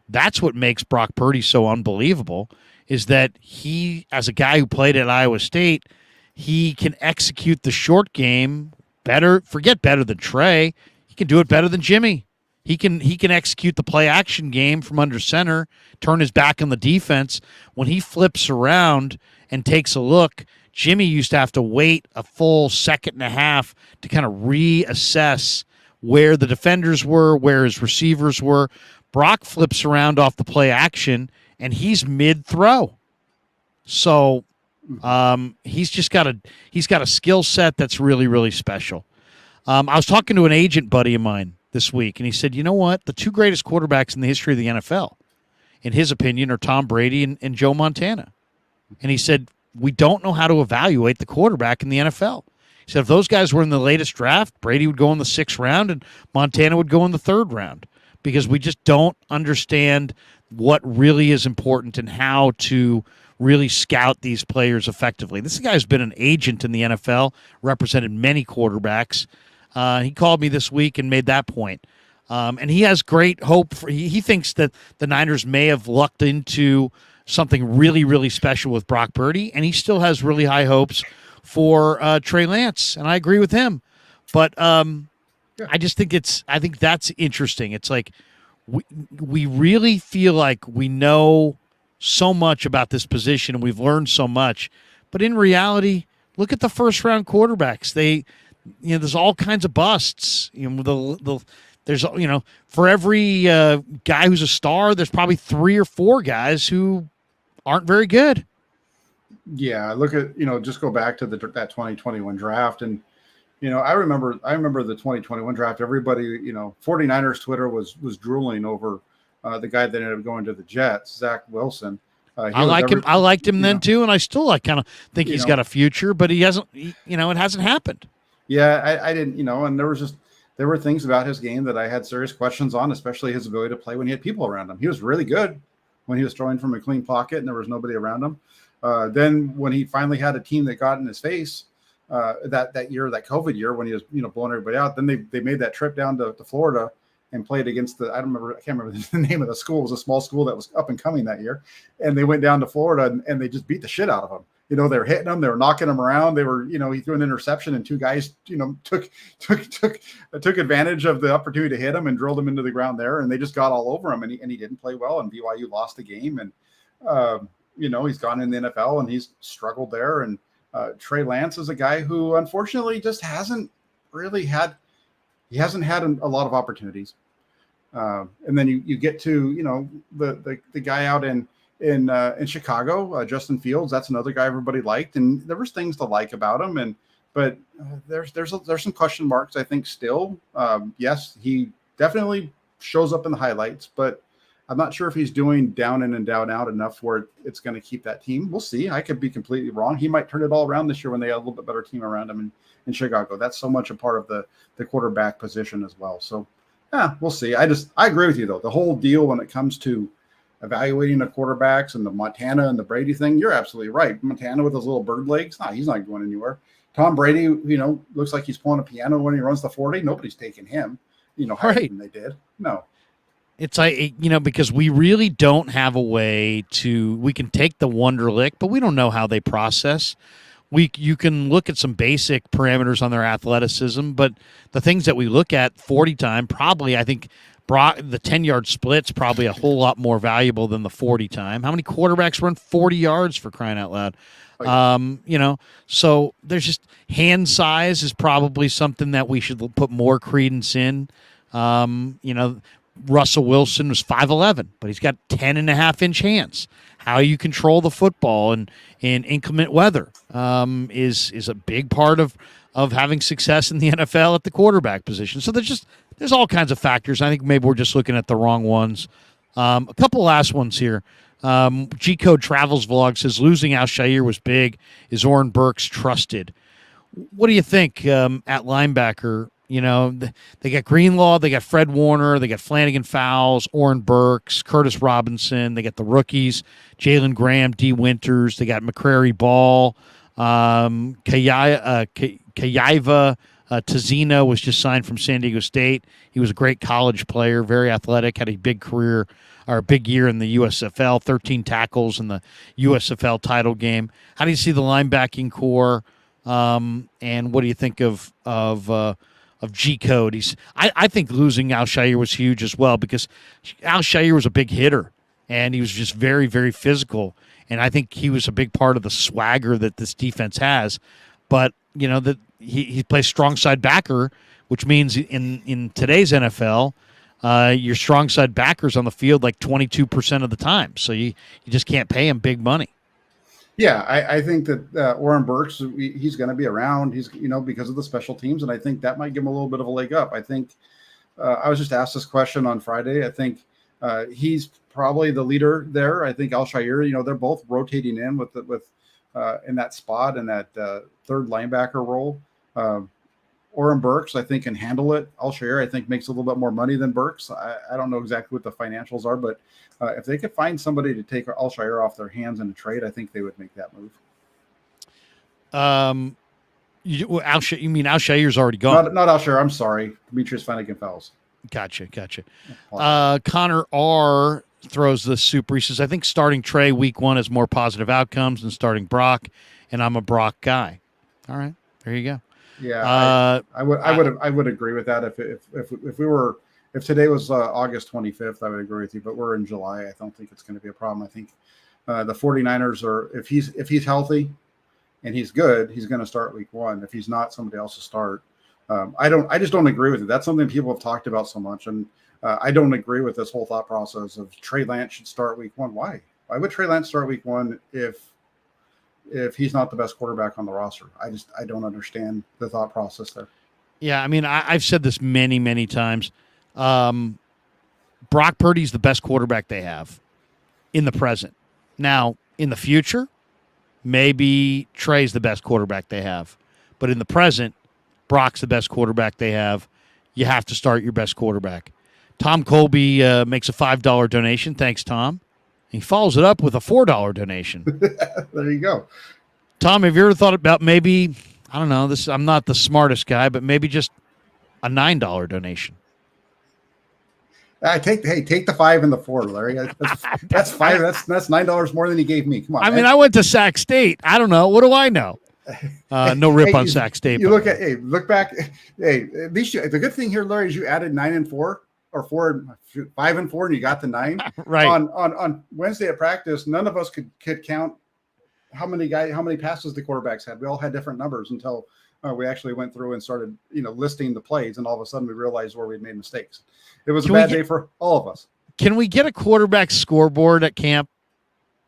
That's what makes Brock Purdy so unbelievable, is that he, as a guy who played at Iowa State, he can execute the short game better. Forget better than Trey. He can do it better than Jimmy. He can execute the play action game from under center, turn his back on the defense. When he flips around and takes a look, Jimmy used to have to wait a full second and a half to kind of reassess where the defenders were, where his receivers were. Brock flips around off the play action, and he's mid-throw. So he's got a skill set that's really, really special. I was talking to an agent buddy of mine this week, and he said, you know what? The two greatest quarterbacks in the history of the NFL, in his opinion, are Tom Brady and Joe Montana. And he said, we don't know how to evaluate the quarterback in the NFL. He said, if those guys were in the latest draft, Brady would go in the 6th round and Montana would go in the 3rd round, because we just don't understand what really is important and how to really scout these players effectively. This guy's been an agent in the NFL, represented many quarterbacks. He called me this week and made that point. And he has great hope. He thinks that the Niners may have lucked into something really, really special with Brock Purdy, and he still has really high hopes for Trey Lance, and I agree with him. But I just think that's interesting. It's like we really feel like we know so much about this position and we've learned so much, but in reality, look at the first round quarterbacks. There's all kinds of busts. There's for every guy who's a star, there's probably 3 or 4 guys who aren't very good. Yeah, look at just go back to that 2021 draft, and I remember the 2021 draft. Everybody, 49ers Twitter was drooling over the guy that ended up going to the Jets, Zach Wilson. I liked him then too, and I still kind of think he's got a future, but he hasn't. It hasn't happened. Yeah, I didn't. And there were things about his game that I had serious questions on, especially his ability to play when he had people around him. He was really good when he was throwing from a clean pocket and there was nobody around him. Then when he finally had a team that got in his face, that year, that COVID year, when he was blowing everybody out, then they made that trip down to Florida and played against I can't remember the name of the school. It was a small school that was up and coming that year, and they went down to Florida and they just beat the shit out of him. They were hitting him, they were knocking him around. They were, he threw an interception and 2 guys, took advantage of the opportunity to hit him and drilled him into the ground there, and they just got all over him, and he didn't play well, and BYU lost the game, and he's gone in the NFL and he's struggled there. And Trey Lance is a guy who unfortunately just hasn't had a lot of opportunities. And then you get to, the guy out in Chicago, Justin Fields. That's another guy everybody liked, and there was things to like about him. But there's some question marks, I think, still. Yes, he definitely shows up in the highlights, but I'm not sure if he's doing down in and down out enough where it's going to keep that team. We'll see. I could be completely wrong. He might turn it all around this year when they have a little bit better team around him in Chicago. That's so much a part of the quarterback position as well. So, yeah, we'll see. I agree with you, though. The whole deal when it comes to evaluating the quarterbacks and the Montana and the Brady thing, you're absolutely right. Montana with his little bird legs, he's not going anywhere. Tom Brady, looks like he's playing a piano when he runs the 40. Nobody's taking him, higher than they did. No. It's like, because we really don't have a way we can take the Wonderlic, but we don't know how they process. You can look at some basic parameters on their athleticism, but the things that we look at 40 time, probably, I think the 10-yard split's probably a whole lot more valuable than the 40 time. How many quarterbacks run 40 yards, for crying out loud? So there's just hand size is probably something that we should put more credence in. Russell Wilson was 5'11", but he's got 10.5-inch hands. How you control the football in inclement weather is a big part of having success in the NFL at the quarterback position. So there's all kinds of factors. I think maybe we're just looking at the wrong ones. A couple last ones here. G-Code Travels Vlog says losing Al-Shaair was big. Is Oren Burks trusted? What do you think at linebacker? They got Greenlaw, they got Fred Warner, they got Flanagan Fowles, Oren Burks, Curtis Robinson. They got the rookies, Jalen Graham, D. Winters. They got McCrary Ball, Kayaiva Tazino was just signed from San Diego State. He was a great college player, very athletic, had a big career or a big year in the USFL, 13 tackles in the USFL title game. How do you see the linebacking core, and what do you think of G-Code? I think losing Al-Shaair was huge as well, because Al-Shaair was a big hitter, and he was just very, very physical. And I think he was a big part of the swagger that this defense has. But, that he plays strong side backer, which means in today's NFL, your strong side backer's on the field like 22% of the time. So you just can't pay him big money. Yeah, I think that Oren Burks, he's going to be around. He's, because of the special teams, and I think that might give him a little bit of a leg up. I think I was just asked this question on Friday. I think he's probably the leader there. I think Al-Shaair, they're both rotating in with in that spot in that third linebacker role. Oren Burks, I think, can handle it. Al-Shaair, I think, makes a little bit more money than Burks. I don't know exactly what the financials are, but if they could find somebody to take Al-Shaair off their hands in a trade, I think they would make that move. You mean Al-Shaair's already gone? Not Al-Shaair. I'm sorry. Demetrius Flanagan Fowles. Gotcha. Connor R. throws the super. He says, I think starting Trey week 1 has more positive outcomes than starting Brock, and I'm a Brock guy. All right. There you go. Yeah, I would agree with that. If today was August 25th, I would agree with you. But we're in July. I don't think it's going to be a problem. I think the 49ers are, if he's healthy and he's good, he's going to start week 1. If he's not, somebody else will start. I just don't agree with it. That's something people have talked about so much, and I don't agree with this whole thought process of Trey Lance should start week 1. Why would Trey Lance start week 1 if he's not the best quarterback on the roster? I don't understand the thought process there. Yeah, I mean, I've said this many, many times. Brock Purdy's the best quarterback they have in the present. Now, in the future, maybe Trey's the best quarterback they have. But in the present, Brock's the best quarterback they have. You have to start your best quarterback. Tom Colby makes a $5 donation. Thanks, Tom. He follows it up with a $4 donation. There you go. Tom, have you ever thought about maybe, I don't know, I'm not the smartest guy, but maybe just a $9 donation? Take the 5 and the 4, Larry. That's $5. That's $9 more than he gave me. Come on. I mean, I went to Sac State. I don't know. What do I know? No rip on Sac State. Look back. Hey, at least the good thing here, Larry, is you added 9 and 4. Or 5 and 4, and you got the 9. Right. On Wednesday at practice, none of us could count how many passes the quarterbacks had. We all had different numbers until we actually went through and started, listing the plays, and all of a sudden we realized where we'd made mistakes. It was a bad day for all of us. Can we get a quarterback scoreboard at camp?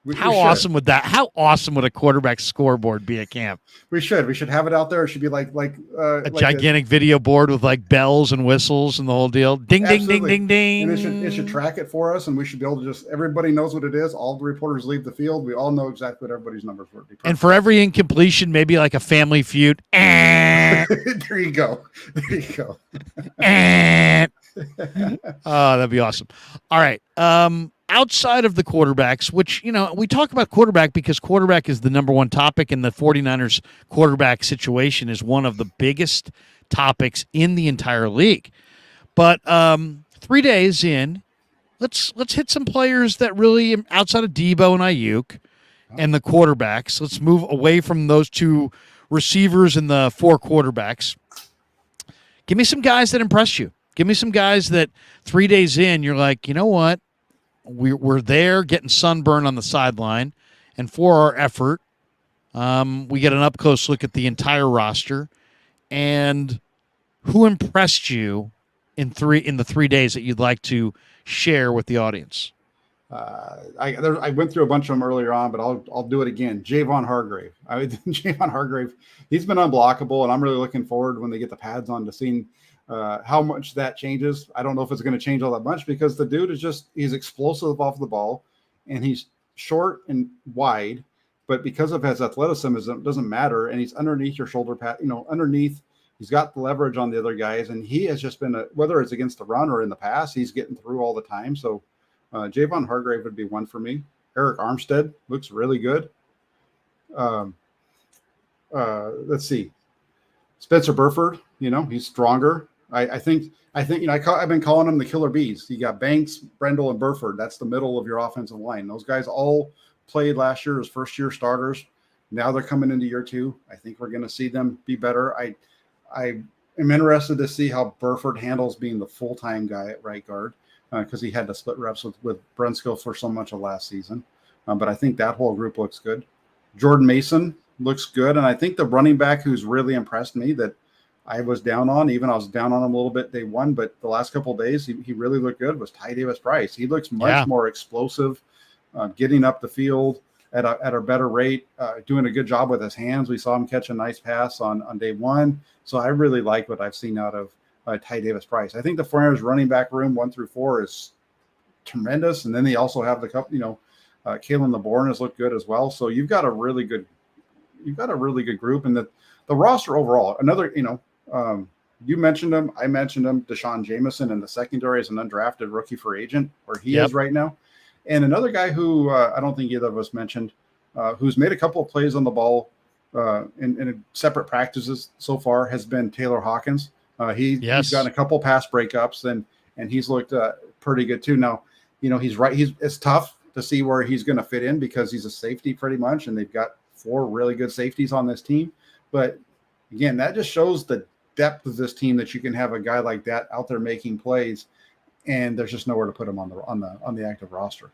We How should. awesome would that? How awesome would a quarterback scoreboard be at camp? We should have it out there. It should be like A gigantic video board with like bells and whistles and the whole deal. Ding, ding, ding, absolutely. ding, ding. And it should track it for us, and we should be able to just everybody knows what it is. All the reporters leave the field. We all know exactly what everybody's numbers were. And for every incompletion, maybe like a Family Feud. There you go. There you go. Oh, that'd be awesome. All right. Outside of the quarterbacks, which, we talk about quarterback because quarterback is the number one topic, and the 49ers quarterback situation is one of the biggest topics in the entire league. But 3 days in, let's hit some players that really, outside of Debo and Ayuk and the quarterbacks, let's move away from those two receivers and the four quarterbacks. Give me some guys that impressed you. Give me some guys that 3 days in, you're like, you know what? We're there getting sunburn on the sideline, and for our effort, we get an up-close look at the entire roster. And who impressed you in the 3 days that you'd like to share with the audience? I went through a bunch of them earlier on, but I'll do it again. Javon Hargrave. Javon Hargrave, he's been unblockable, and I'm really looking forward when they get the pads on to seeing how much that changes. I don't know if it's going to change all that much because the dude he's explosive off the ball, and he's short and wide, but because of his athleticism, it doesn't matter. And he's underneath your shoulder pad, underneath. He's got the leverage on the other guys, and he has just been whether it's against the run or in the pass, he's getting through all the time. So Javon Hargrave would be one for me. Eric Armstead looks really good. Let's see. Spencer Burford, he's stronger. I think I've been calling them the killer bees. You got Banks, Brendel, and Burford. That's the middle of your offensive line. Those guys all played last year as first-year starters. Now they're coming into year two. I think we're going to see them be better. I am interested to see how Burford handles being the full-time guy at right guard because he had to split reps with Brunskill for so much of last season. But I think that whole group looks good. Jordan Mason looks good, and I think the running back who's really impressed me that I was down on him a little bit day one, but the last couple of days he really looked good, was Ty Davis-Price. He looks much more explosive, getting up the field at a better rate, doing a good job with his hands. We saw him catch a nice pass on day one. So I really like what I've seen out of Ty Davis-Price. I think the 49ers running back room 1 through 4 is tremendous. And then they also have Kalen LeBourne has looked good as well. So you've got a really good group. And the roster overall, you mentioned him, I mentioned him, Deshaun Jameson in the secondary as an undrafted rookie free agent, where he is right now. And another guy who I don't think either of us mentioned, who's made a couple of plays on the ball in separate practices so far, has been Taylor Hawkins. He's gotten a couple pass breakups, and he's looked pretty good too. Now, it's tough to see where he's going to fit in because he's a safety pretty much, and they've got 4 really good safeties on this team. But again, that just shows the depth of this team, that you can have a guy like that out there making plays, and there's just nowhere to put him on the active roster.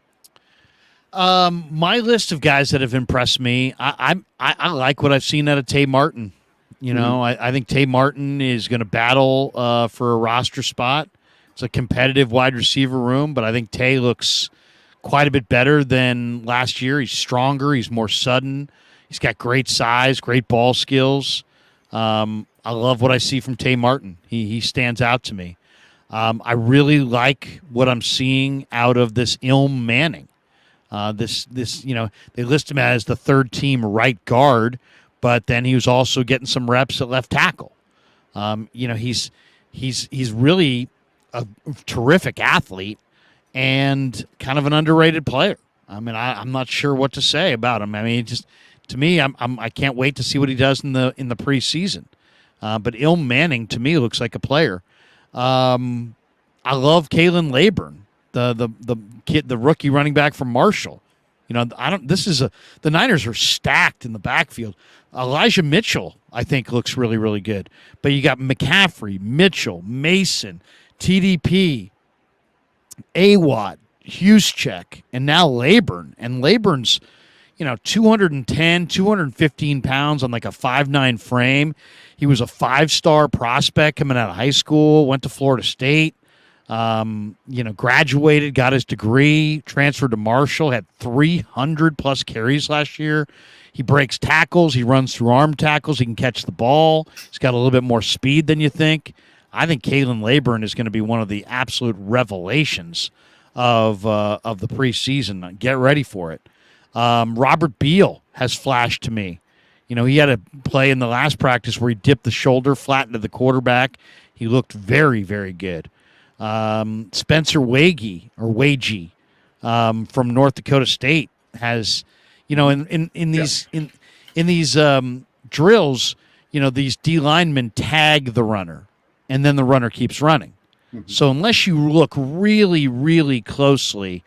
My list of guys that have impressed me, I like what I've seen out of Tay Martin. I think Tay Martin is going to battle for a roster spot. It's a competitive wide receiver room, but I think Tay looks quite a bit better than last year. He's stronger. He's more sudden. He's got great size, great ball skills. I love what I see from Tay Martin. He stands out to me. I really like what I'm seeing out of this Ilm Manning. They list him as the third team right guard, but then he was also getting some reps at left tackle. He's really a terrific athlete and kind of an underrated player. I mean, I'm not sure what to say about him. I mean, to me, I can't wait to see what he does in the preseason. But Ilm Manning to me looks like a player. I love Kalen Laburn, the kid, the rookie running back from Marshall. The Niners are stacked in the backfield. Elijah Mitchell, I think, looks really, really good. But you got McCaffrey, Mitchell, Mason, TDP, Awatt, Juszczyk, and now Laburn. And Laburn's, 210, 215 pounds on like a 5'9" frame. He was a 5-star prospect coming out of high school, went to Florida State. Graduated, got his degree, transferred to Marshall, had 300 plus carries last year. He breaks tackles. He runs through arm tackles. He can catch the ball. He's got a little bit more speed than you think. I think Kalen Laburn is going to be one of the absolute revelations of the preseason. Get ready for it. Robert Beal has flashed to me. He had a play in the last practice where he dipped the shoulder flat into the quarterback. He looked very, very good. Spencer Wagee from North Dakota State has, in these drills, these D linemen tag the runner, and then the runner keeps running. Mm-hmm. So unless you look really, really closely,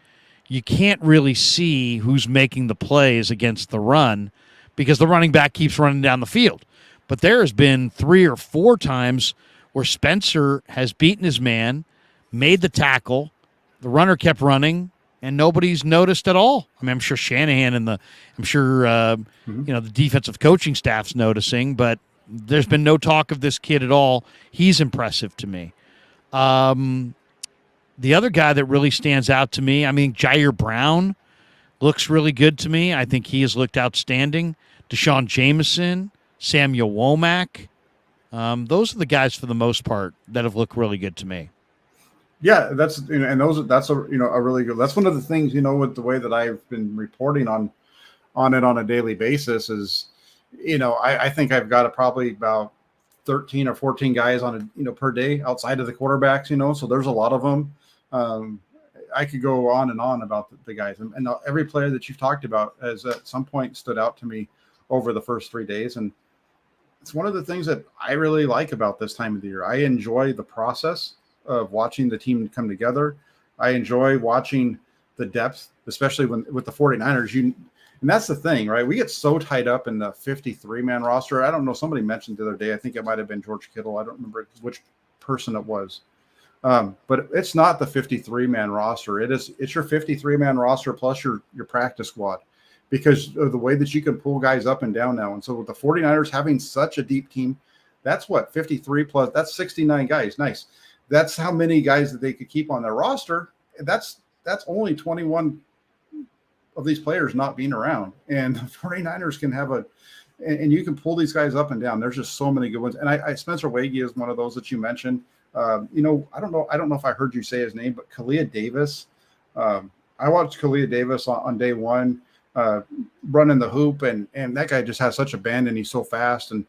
you can't really see who's making the plays against the run because the running back keeps running down the field. But there has been 3 or 4 times where Spencer has beaten his man, made the tackle, the runner kept running, and nobody's noticed at all. I mean, I'm sure Shanahan and the defensive coaching staff's noticing, but there's been no talk of this kid at all. He's impressive to me. The other guy that really stands out to me, Jair Brown looks really good to me. I think he has looked outstanding. Deshaun Jameson, Samuel Womack. Those are the guys for the most part that have looked really good to me. Yeah, that's a really good. That's one of the things, with the way that I've been reporting on it on a daily basis is, I think I've got probably about 13 or 14 guys on per day outside of the quarterbacks, so there's a lot of them. I could go on and on about the guys, and every player that you've talked about has at some point stood out to me over the first 3 days. And it's one of the things that I really like about this time of the year. I enjoy the process of watching the team come together. I enjoy watching the depth, especially with the 49ers. And that's the thing, right? We get so tied up in the 53-man roster. I don't know. Somebody mentioned the other day, I think it might have been George Kittle. I don't remember which person it was. But it's not the 53-man roster. It's your 53-man roster plus your practice squad, because of the way that you can pull guys up and down now. And so with the 49ers having such a deep team, that's what, 53 plus, that's 69 guys. Nice. That's how many guys that they could keep on their roster. That's only 21 of these players not being around. And the 49ers can have and you can pull these guys up and down. There's just so many good ones. And Spencer Wagee is one of those that you mentioned. I don't know if I heard you say his name, but Kalia Davis. I watched Kalia Davis on day one, running the hoop, and that guy just has such a bend, and he's so fast. And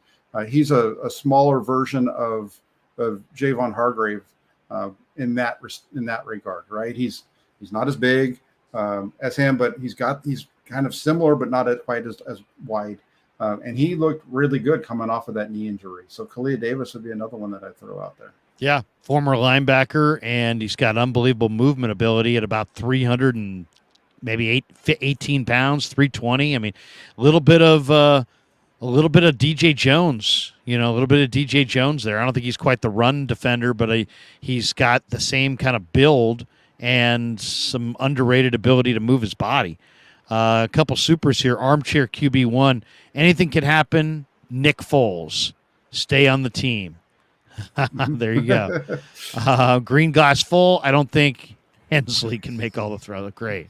he's a smaller version of Javon Hargrave in that regard, right? He's not as big as him, but he's kind of similar, but not quite as wide. And he looked really good coming off of that knee injury. So Kalia Davis would be another one that I'd throw out there. Yeah, former linebacker, and he's got unbelievable movement ability at about 300 and maybe 18 pounds, 320. I mean, a little bit of DJ Jones, a little bit of DJ Jones there. I don't think he's quite the run defender, but he's got the same kind of build and some underrated ability to move his body. A couple supers here. Armchair QB1. Anything can happen. Nick Foles, stay on the team. There you go. Green glass full. I don't think Hensley can make all the throws. Great.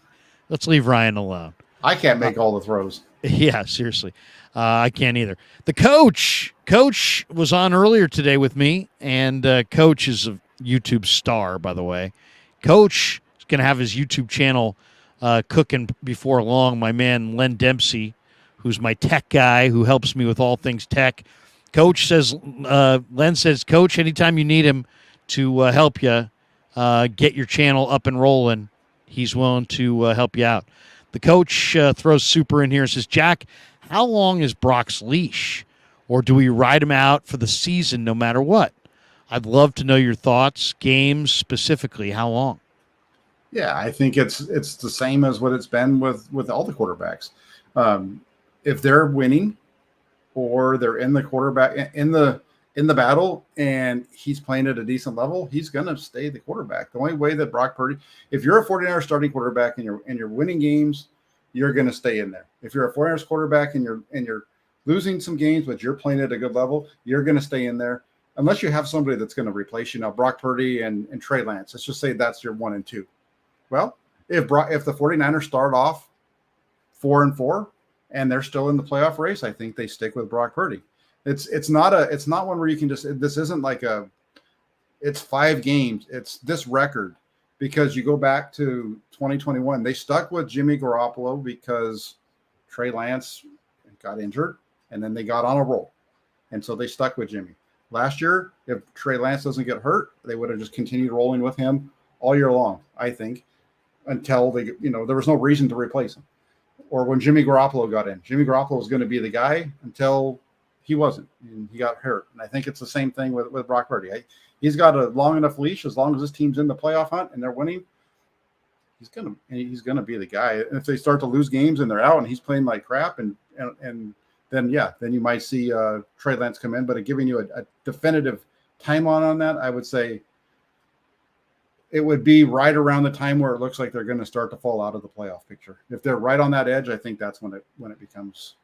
Let's leave Ryan alone. I can't make all the throws. Yeah, seriously. I can't either. The coach was on earlier today with me, and Coach is a YouTube star, by the way. Coach is going to have his YouTube channel cooking before long. My man Len Dempsey, who's my tech guy, who helps me with all things tech. Len says, Coach, anytime you need him to help you get your channel up and rolling, he's willing to help you out. The coach throws super in here and says, Jack, how long is Brock's leash? Or do we ride him out for the season no matter what? I'd love to know your thoughts. Games specifically, how long? Yeah, I think it's the same as what it's been with all the quarterbacks. If they're winning or they're in the quarterback in the battle and he's playing at a decent level, he's going to stay the quarterback. The only way that Brock Purdy, if you're a 49ers starting quarterback and you're winning games, you're going to stay in there. If you're a 49ers quarterback and you're losing some games, but you're playing at a good level, you're going to stay in there. unless you have somebody that's going to replace you now, Brock Purdy and Trey Lance. Let's just say that's your 1 and 2. Well, if the 49ers start off 4-4 and they're still in the playoff race, I think they stick with Brock Purdy. It's not one where you can just, this isn't like it's 5 games. It's this record, because you go back to 2021, they stuck with Jimmy Garoppolo because Trey Lance got injured and then they got on a roll. And so they stuck with Jimmy. Last year, if Trey Lance doesn't get hurt, they would have just continued rolling with him all year long, I think, until there was no reason to replace him. Or when Jimmy Garoppolo got in, Jimmy Garoppolo was going to be the guy until he wasn't, and he got hurt. And I think it's the same thing with Brock Purdy. He's got a long enough leash. As long as his team's in the playoff hunt and they're winning, he's gonna be the guy. And if they start to lose games and they're out and he's playing like crap, and then you might see Trey Lance come in. But giving you a definitive timeline on that, I would say it would be right around the time where it looks like they're going to start to fall out of the playoff picture. If they're right on that edge, I think that's when it becomes.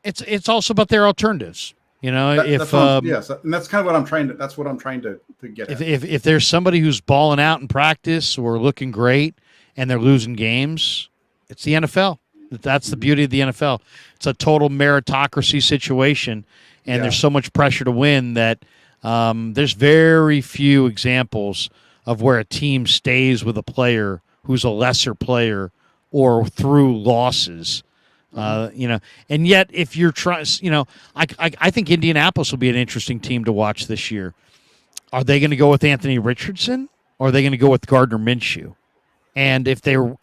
It's also about their alternatives. Yes, and that's kind of what I'm trying to. That's what I'm trying to get at. If there's somebody who's balling out in practice or looking great and they're losing games, it's the NFL. That's the beauty of the NFL. It's a total meritocracy situation, and there's so much pressure to win that there's very few examples of where a team stays with a player who's a lesser player or through losses. And yet if you're trying, I think Indianapolis will be an interesting team to watch this year. Are they going to go with Anthony Richardson, or are they going to go with Gardner Minshew? And if they are,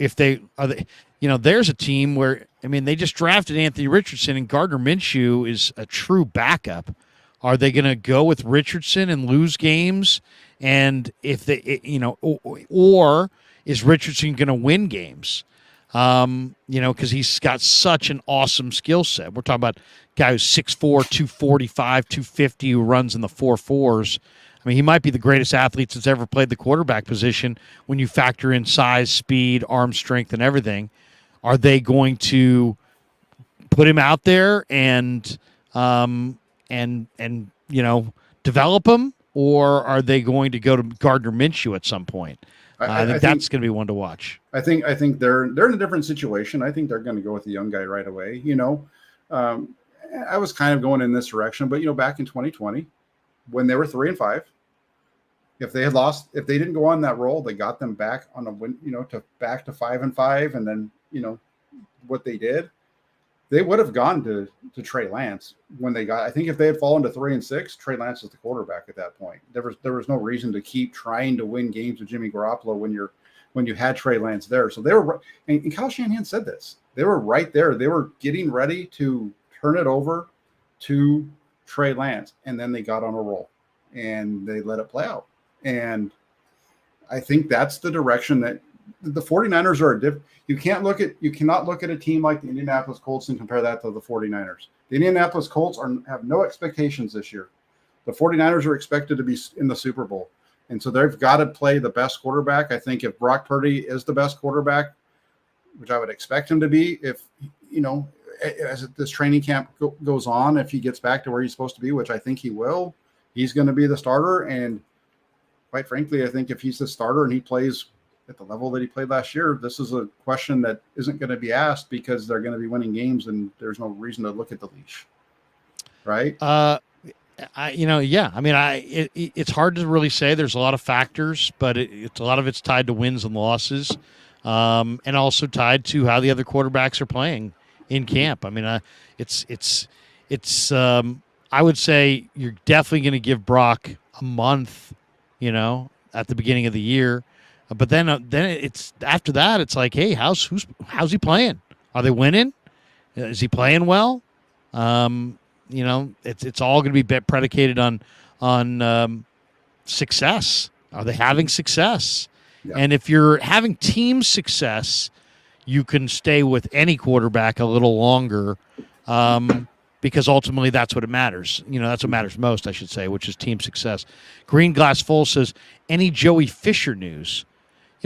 there's a team where, they just drafted Anthony Richardson, and Gardner Minshew is a true backup. Are they going to go with Richardson and lose games? And if they, or is Richardson going to win games? Because he's got such an awesome skill set. We're talking about a guy who's 6'4", 245, 250, who runs in the 4.4s. He might be the greatest athlete that's ever played the quarterback position when you factor in size, speed, arm strength, and everything. Are they going to put him out there and develop him, or are they going to go to Gardner Minshew at some point? I think that's going to be one to watch. I think they're in a different situation. I think they're going to go with the young guy right away. I was kind of going in this direction, but back in 2020, when they were 3-5, if they didn't go on that roll, they got them back on a win, back to 5-5, and then what they did, they would have gone to Trey Lance when they got. I think if they had fallen to 3-6, Trey Lance is the quarterback at that point. There was no reason to keep trying to win games with Jimmy Garoppolo when you had Trey Lance there. So they were, and Kyle Shanahan said this. They were right there. They were getting ready to turn it over to Trey Lance, and then they got on a roll and they let it play out. And I think that's the direction that the 49ers are you cannot look at a team like the Indianapolis Colts and compare that to the 49ers. The Indianapolis Colts have no expectations this year. The 49ers are expected to be in the Super Bowl. And so they've got to play the best quarterback. I think if Brock Purdy is the best quarterback, which I would expect him to be, if, as this training camp goes on, if he gets back to where he's supposed to be, which I think he will, he's going to be the starter. And quite frankly, I think if he's the starter and he plays at the level that he played last year, this is a question that isn't going to be asked because they're going to be winning games and there's no reason to look at the leash. Right? It's hard to really say. There's a lot of factors, but it's a lot of it's tied to wins and losses, and also tied to how the other quarterbacks are playing in camp. It's I would say you're definitely going to give Brock a month, at the beginning of the year. But then it's after that. It's like, hey, how's he playing? Are they winning? Is he playing well? It's all going to be predicated on success. Are they having success? Yeah. And if you're having team success, you can stay with any quarterback a little longer, because ultimately that's what it matters. That's what matters most, I should say, which is team success. Green Glass Full says, any Joey Fisher news?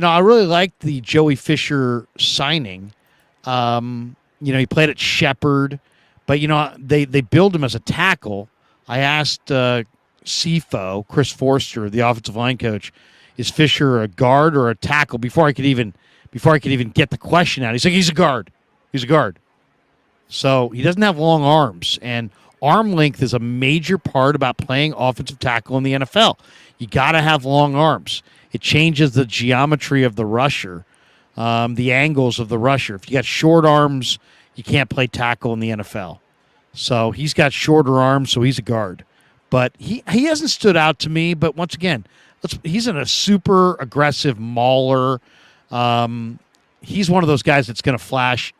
I really liked the Joey Fisher signing. He played at Shepherd, but they build him as a tackle. I asked CFO, Chris Forster, the offensive line coach, is Fisher a guard or a tackle before I could even get the question out. He's like, he's a guard. He's a guard. So he doesn't have long arms, and arm length is a major part about playing offensive tackle in the NFL. You got to have long arms. It changes the geometry of the rusher, the angles of the rusher. If you got short arms, you can't play tackle in the NFL. So he's got shorter arms, so he's a guard. But he hasn't stood out to me. But once again, he's in a super aggressive mauler. He's one of those guys that's going to flash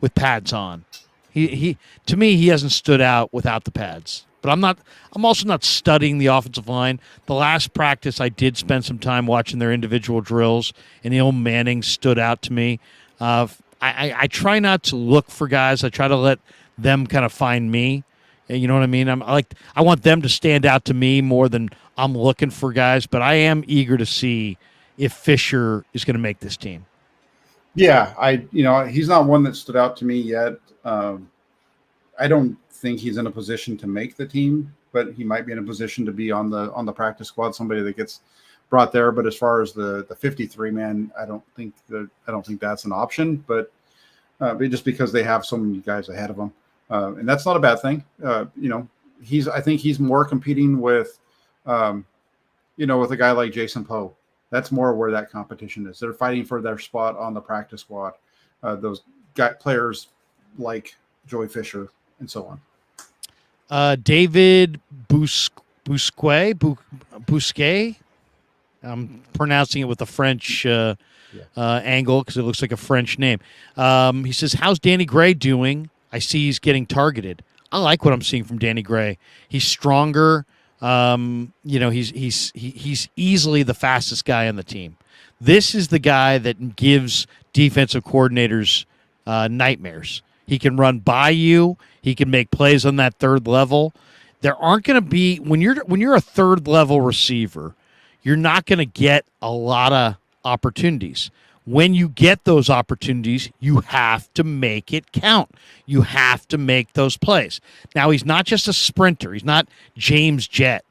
with pads on. He to me, he hasn't stood out without the pads. But I'm also not studying the offensive line. The last practice, I did spend some time watching their individual drills, and Neil Manning stood out to me. I try not to look for guys. I try to let them kind of find me. You know what I mean? I want them to stand out to me more than I'm looking for guys. But I am eager to see if Fisher is going to make this team. Yeah, he's not one that stood out to me yet. I don't think he's in a position to make the team, but he might be in a position to be on the practice squad, somebody that gets brought there. But as far as the 53 man, I don't think that's an option. But just because they have so many guys ahead of them, and that's not a bad thing. I think he's more competing with, with a guy like Jason Poe. That's more where that competition is. They're fighting for their spot on the practice squad. Those players like Joey Fisher and so on. David Bousquet. I'm pronouncing it with a French angle because it looks like a French name. He says, "How's Danny Gray doing? I see he's getting targeted." I like what I'm seeing from Danny Gray. He's stronger. He's easily the fastest guy on the team. This is the guy that gives defensive coordinators nightmares. He can run by you. He can make plays on that third level. There aren't going to be when you're a third level receiver, you're not going to get a lot of opportunities. When you get those opportunities, you have to make it count. You have to make those plays. Now, he's not just a sprinter. He's not James Jett.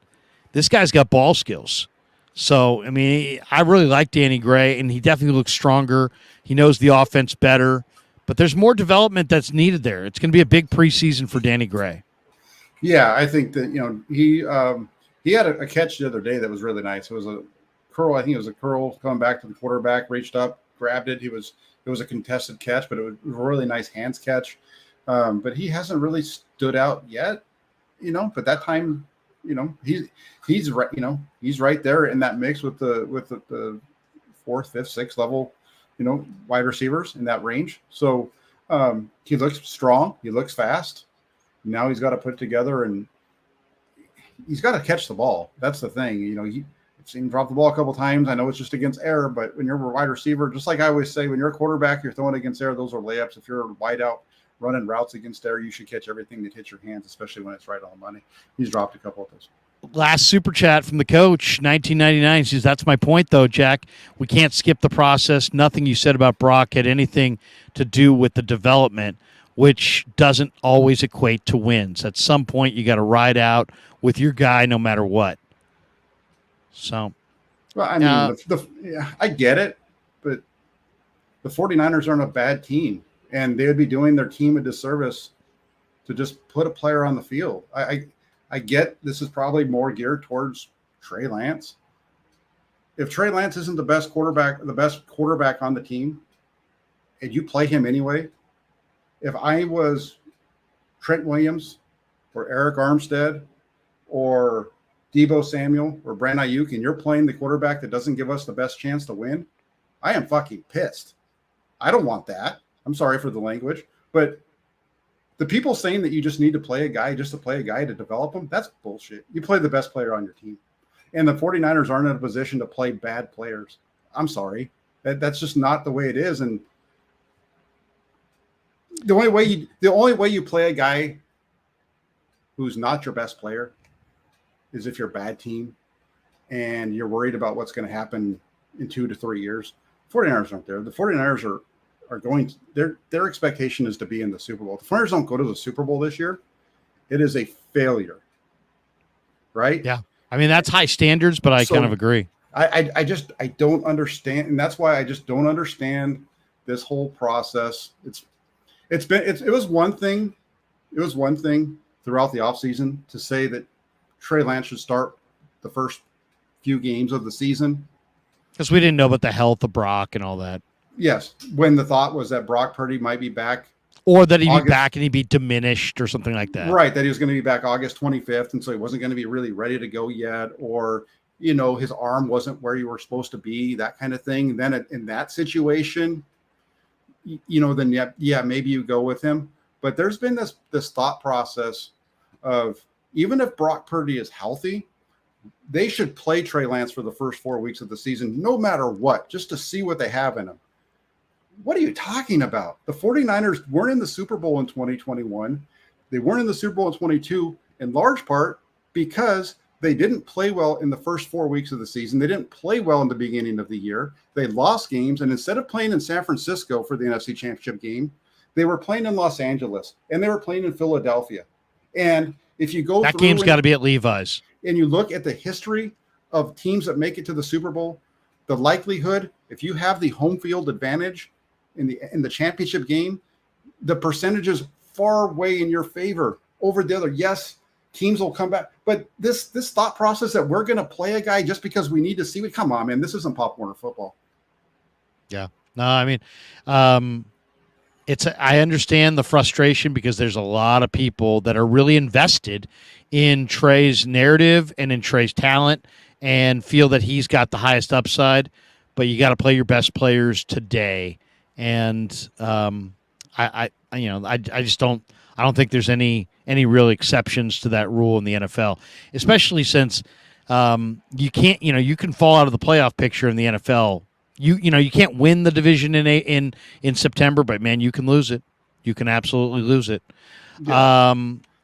This guy's got ball skills. So, I mean, I really like Danny Gray, and he definitely looks stronger. He knows the offense better. But there's more development that's needed there. It's going to be a big preseason for Danny Gray. Yeah, I think that, he had a catch the other day that was really nice. It was a curl. I think it was a curl coming back to the quarterback, reached up, grabbed it. It was a contested catch, but it was a really nice hands catch. But he hasn't really stood out yet, but that time, he's right, he's right there in that mix with the fourth, fifth, sixth level, wide receivers in that range. So he looks strong. He looks fast. Now he's got to put it together, and he's got to catch the ball. That's the thing. I've seen him drop the ball a couple times. I know it's just against air, but when you're a wide receiver, just like I always say, when you're a quarterback, you're throwing against air. Those are layups. If you're a wide out running routes against air, you should catch everything that hits your hands, especially when it's right on the money. He's dropped a couple of those. Last super chat from the coach, 1999, says, "That's my point, though, Jack. We can't skip the process. Nothing you said about Brock had anything to do with the development, which doesn't always equate to wins. At some point, you got to ride out with your guy no matter what." So, well, I mean, I get it, but the 49ers aren't a bad team, and they would be doing their team a disservice to just put a player on the field. I get this is probably more geared towards Trey Lance. If Trey Lance isn't the best quarterback on the team, and you play him anyway, if I was Trent Williams or Eric Armstead or Deebo Samuel or Brandon Ayuk, and you're playing the quarterback that doesn't give us the best chance to win, I am fucking pissed. I don't want that. I'm sorry for the language, but the people saying that you just need to play a guy just to play a guy to develop him, that's bullshit. You play the best player on your team. And the 49ers aren't in a position to play bad players. I'm sorry. That's just not the way it is. And the only way you play a guy who's not your best player is if you're a bad team and you're worried about what's going to happen in 2 to 3 years. 49ers aren't there. The 49ers are going to, their expectation is to be in the Super Bowl. If the 49ers don't go to the Super Bowl this year, it is a failure. right? Yeah. I mean, that's high standards, but I So kind of agree. I don't understand, and that's why I just don't understand this whole process. It was one thing. It was one thing throughout the offseason to say that Trey Lance should start the first few games of the season. Because we didn't know about the health of Brock and all that. Yes, when the thought was that Brock Purdy might be back, Or that he'd be August, back and he'd be diminished or something like that. right? That he was going to be back August 25th, and so he wasn't going to be really ready to go yet, or his arm wasn't where you were supposed to be, that kind of thing. And then in that situation, then yeah, maybe you go with him. But there's been this thought process of, even if Brock Purdy is healthy, they should play Trey Lance for the first 4 weeks of the season, no matter what, just to see what they have in him. What are you talking about? The 49ers weren't in the Super Bowl in 2021. They weren't in the Super Bowl in 22, in large part because they didn't play well in the first 4 weeks of the season. They didn't play well in the beginning of the year. They lost games, and instead of playing in San Francisco for the NFC Championship game, they were playing in Los Angeles, and they were playing in Philadelphia. And if you go that game's got to be at Levi's, and you look at the history of teams that make it to the Super Bowl, the likelihood, if you have the home field advantage in the championship game, the percentages far way in your favor over the other. Yes, teams will come back, but this thought process that we're going to play a guy just because we need to see it, come on, man, this isn't Pop Warner football. Yeah, no, I mean, I understand the frustration because there's a lot of people that are really invested in Trey's narrative and in Trey's talent and feel that he's got the highest upside, but you got to play your best players today. And I just don't think there's any real exceptions to that rule in the NFL, especially since you can't, you can fall out of the playoff picture in the NFL. You can't win the division in September, but man, you can lose it. You can absolutely lose it. Yeah.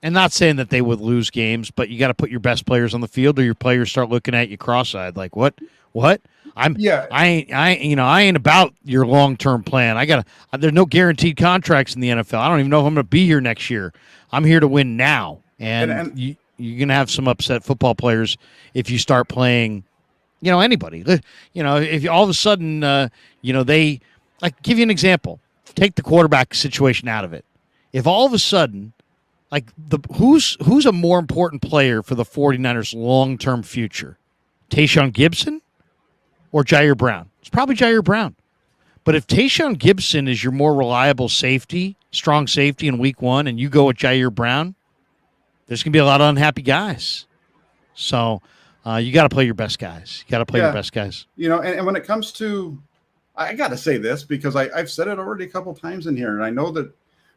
And not saying that they would lose games, but you got to put your best players on the field, or your players start looking at you cross-eyed, like what? I ain't about your long-term plan. There's no guaranteed contracts in the NFL. I don't even know if I'm going to be here next year. I'm here to win now, and you're going to have some upset football players if you start playing. Anybody. If you, all of a sudden, they like, give you an example. Take the quarterback situation out of it. If all of a sudden, like who's a more important player for the 49ers' long-term future, Tayshaun Gibson or Jair Brown? It's probably Jair Brown. But if Tayshaun Gibson is your more reliable safety, strong safety in week one, and you go with Jair Brown, there's going to be a lot of unhappy guys. So you got to play your best guys. You got to play your best guys. And when it comes to, I got to say this because I've said it already a couple times in here, and I know that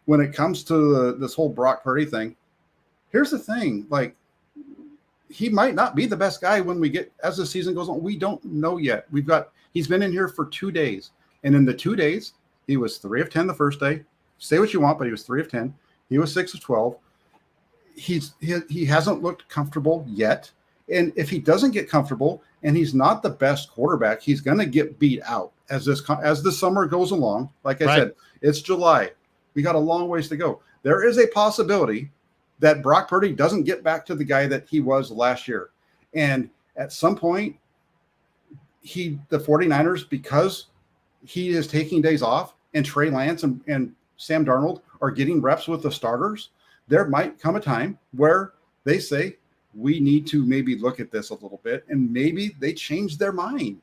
when it comes to this whole Brock Purdy thing, here's the thing: like, he might not be the best guy when we get as the season goes on. We don't know yet. He's been in here for 2 days, and in the 2 days, he was 3 of 10 the first day. Say what you want, but he was 3 of 10. He was 6 of 12. He hasn't looked comfortable yet. And if he doesn't get comfortable and he's not the best quarterback, he's going to get beat out as the summer goes along. Like I said, it's July. We got a long ways to go. There is a possibility that Brock Purdy doesn't get back to the guy that he was last year. And at some point, the 49ers, because he is taking days off and Trey Lance and Sam Darnold are getting reps with the starters, there might come a time where they say, we need to maybe look at this a little bit, and maybe they change their mind.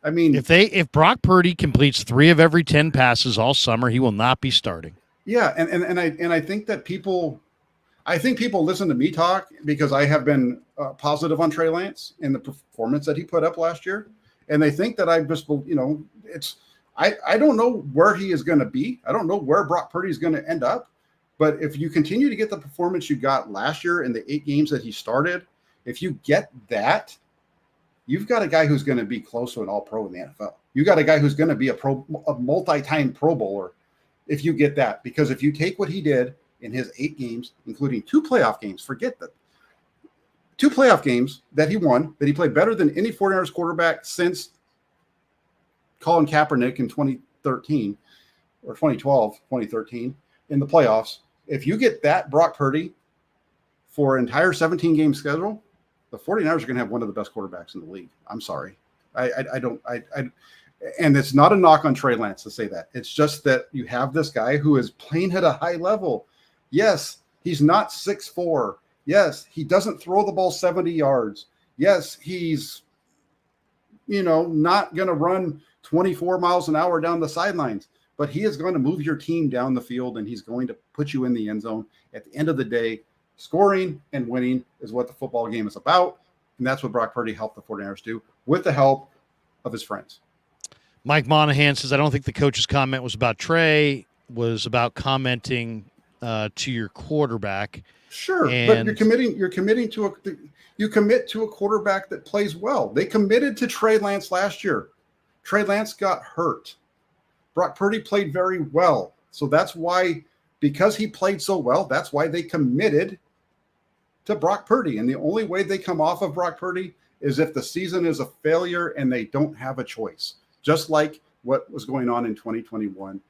I mean, if Brock Purdy completes 3 of every 10 passes all summer, he will not be starting. Yeah, and I think that people listen to me talk because I have been positive on Trey Lance and the performance that he put up last year, and they think that I just I don't know where he is going to be. I don't know where Brock Purdy is going to end up. But if you continue to get the performance you got last year in the 8 games that he started, if you get that, you've got a guy who's going to be close to an all-pro in the NFL. You got a guy who's going to be a multi-time Pro Bowler if you get that. Because if you take what he did in his 8 games, including 2 playoff games, forget that. 2 playoff games that he won, that he played better than any 49ers quarterback since Colin Kaepernick in 2013 or 2013 in the playoffs. If you get that Brock Purdy for an entire 17-game schedule, the 49ers are going to have one of the best quarterbacks in the league. I'm sorry. I don't, and it's not a knock on Trey Lance to say that. It's just that you have this guy who is playing at a high level. Yes, he's not 6'4". Yes, he doesn't throw the ball 70 yards. Yes, he's, not going to run 24 miles an hour down the sidelines, but he is going to move your team down the field, and he's going to put you in the end zone. At the end of the day, scoring and winning is what the football game is about, and that's what Brock Purdy helped the 49ers do with the help of his friends. Mike Monahan says, I don't think the coach's comment was about Trey, was about commenting to your quarterback. Sure, but you're committing to you commit to a quarterback that plays well. They committed to Trey Lance last year. Trey Lance got hurt. Brock Purdy played very well. So that's why, because he played so well, that's why they committed to Brock Purdy. And the only way they come off of Brock Purdy is if the season is a failure and they don't have a choice, just like what was going on in 2021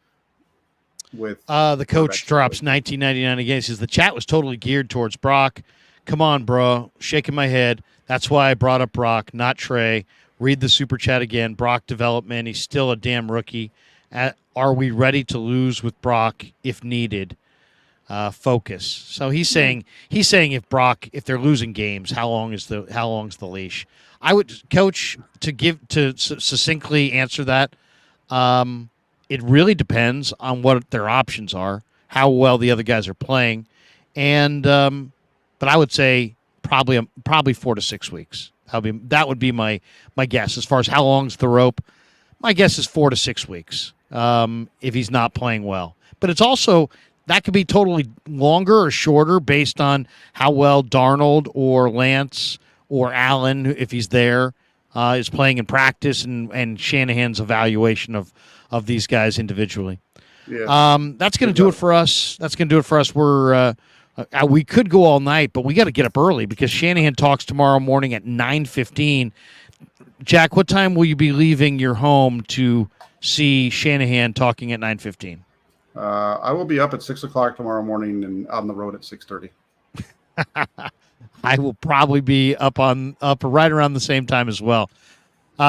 with the coach drops $19.99 again. He says the chat was totally geared towards Brock. Come on, bro. Shaking my head. That's why I brought up Brock, not Trey. Read the super chat again. Brock development. He's still a damn rookie. Are we ready to lose with Brock if needed? Focus. So he's saying if they're losing games, how long's the leash? I would, coach, to succinctly answer that. It really depends on what their options are, how well the other guys are playing, and but I would say probably 4 to 6 weeks. That would be my guess as far as how long's the rope. My guess is 4 to 6 weeks if he's not playing well. But it's also that could be totally longer or shorter based on how well Darnold or Lance or Allen, if he's there, is playing in practice and Shanahan's evaluation of these guys individually. Yeah. That's going to do it for us. We could go all night, but we got to get up early because Shanahan talks tomorrow morning at 9:15. Jack, what time will you be leaving your home to see Shanahan talking at 9:15? I will be up at 6 o'clock tomorrow morning and on the road at 6:30. I will probably be up right around the same time as well.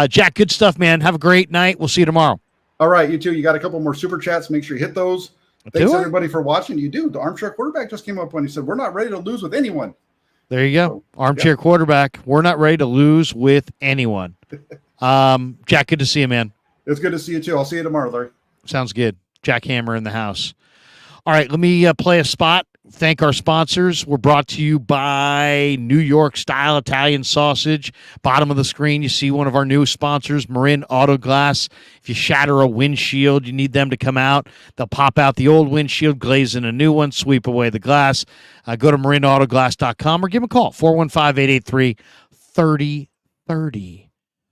Jack, good stuff, man. Have a great night. We'll see you tomorrow. All right, you too. You got a couple more super chats. Make sure you hit those. Thanks, everybody, for watching. You do. The armchair quarterback just came up when he said, we're not ready to lose with anyone. There you go. So, armchair quarterback. We're not ready to lose with anyone. Jack, good to see you, man. It's good to see you, too. I'll see you tomorrow, Larry. Sounds good. Jack Hammer in the house. All right, let me play a spot. Thank our sponsors. We're brought to you by New York Style Italian Sausage. Bottom of the screen, you see one of our new sponsors, Marin Auto Glass. If you shatter a windshield, you need them to come out. They'll pop out the old windshield, glaze in a new one, sweep away the glass. Go to marinautoglass.com or give them a call, 415-883-3030.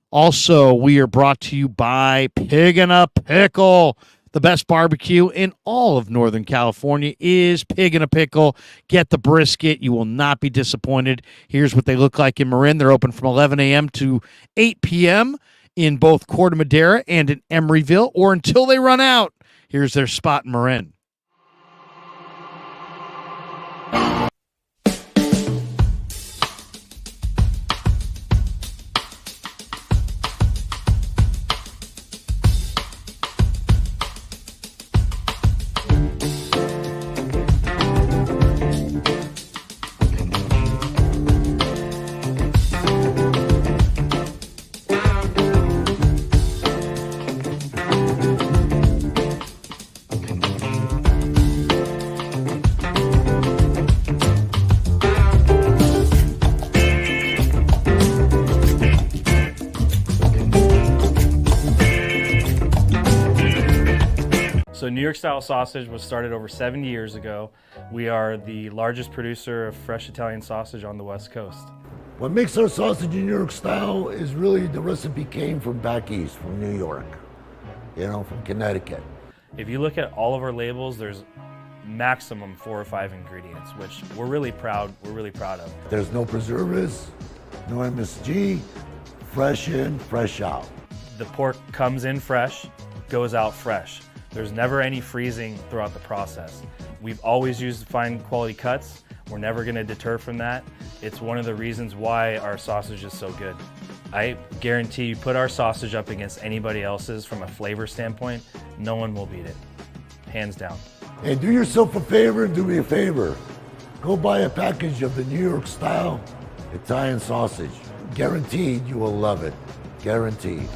Also, we are brought to you by Pig in a Pickle. The best barbecue in all of Northern California is Pig in a Pickle. Get the brisket. You will not be disappointed. Here's what they look like in Marin. They're open from 11 a.m. to 8 p.m. in both Corte Madera and in Emeryville, or until they run out. Here's their spot in Marin. So New York Style Sausage was started over 70 years ago. We are the largest producer of fresh Italian sausage on the West Coast. What makes our sausage in New York Style is really the recipe came from back east, from New York, from Connecticut. If you look at all of our labels, there's maximum 4 or 5 ingredients, which we're really proud of. There's no preservatives, no MSG, fresh in, fresh out. The pork comes in fresh, goes out fresh. There's never any freezing throughout the process. We've always used fine quality cuts. We're never going to deter from that. It's one of the reasons why our sausage is so good. I guarantee you put our sausage up against anybody else's from a flavor standpoint, no one will beat it. Hands down. And do yourself a favor and do me a favor. Go buy a package of the New York style Italian sausage. Guaranteed you will love it. Guaranteed.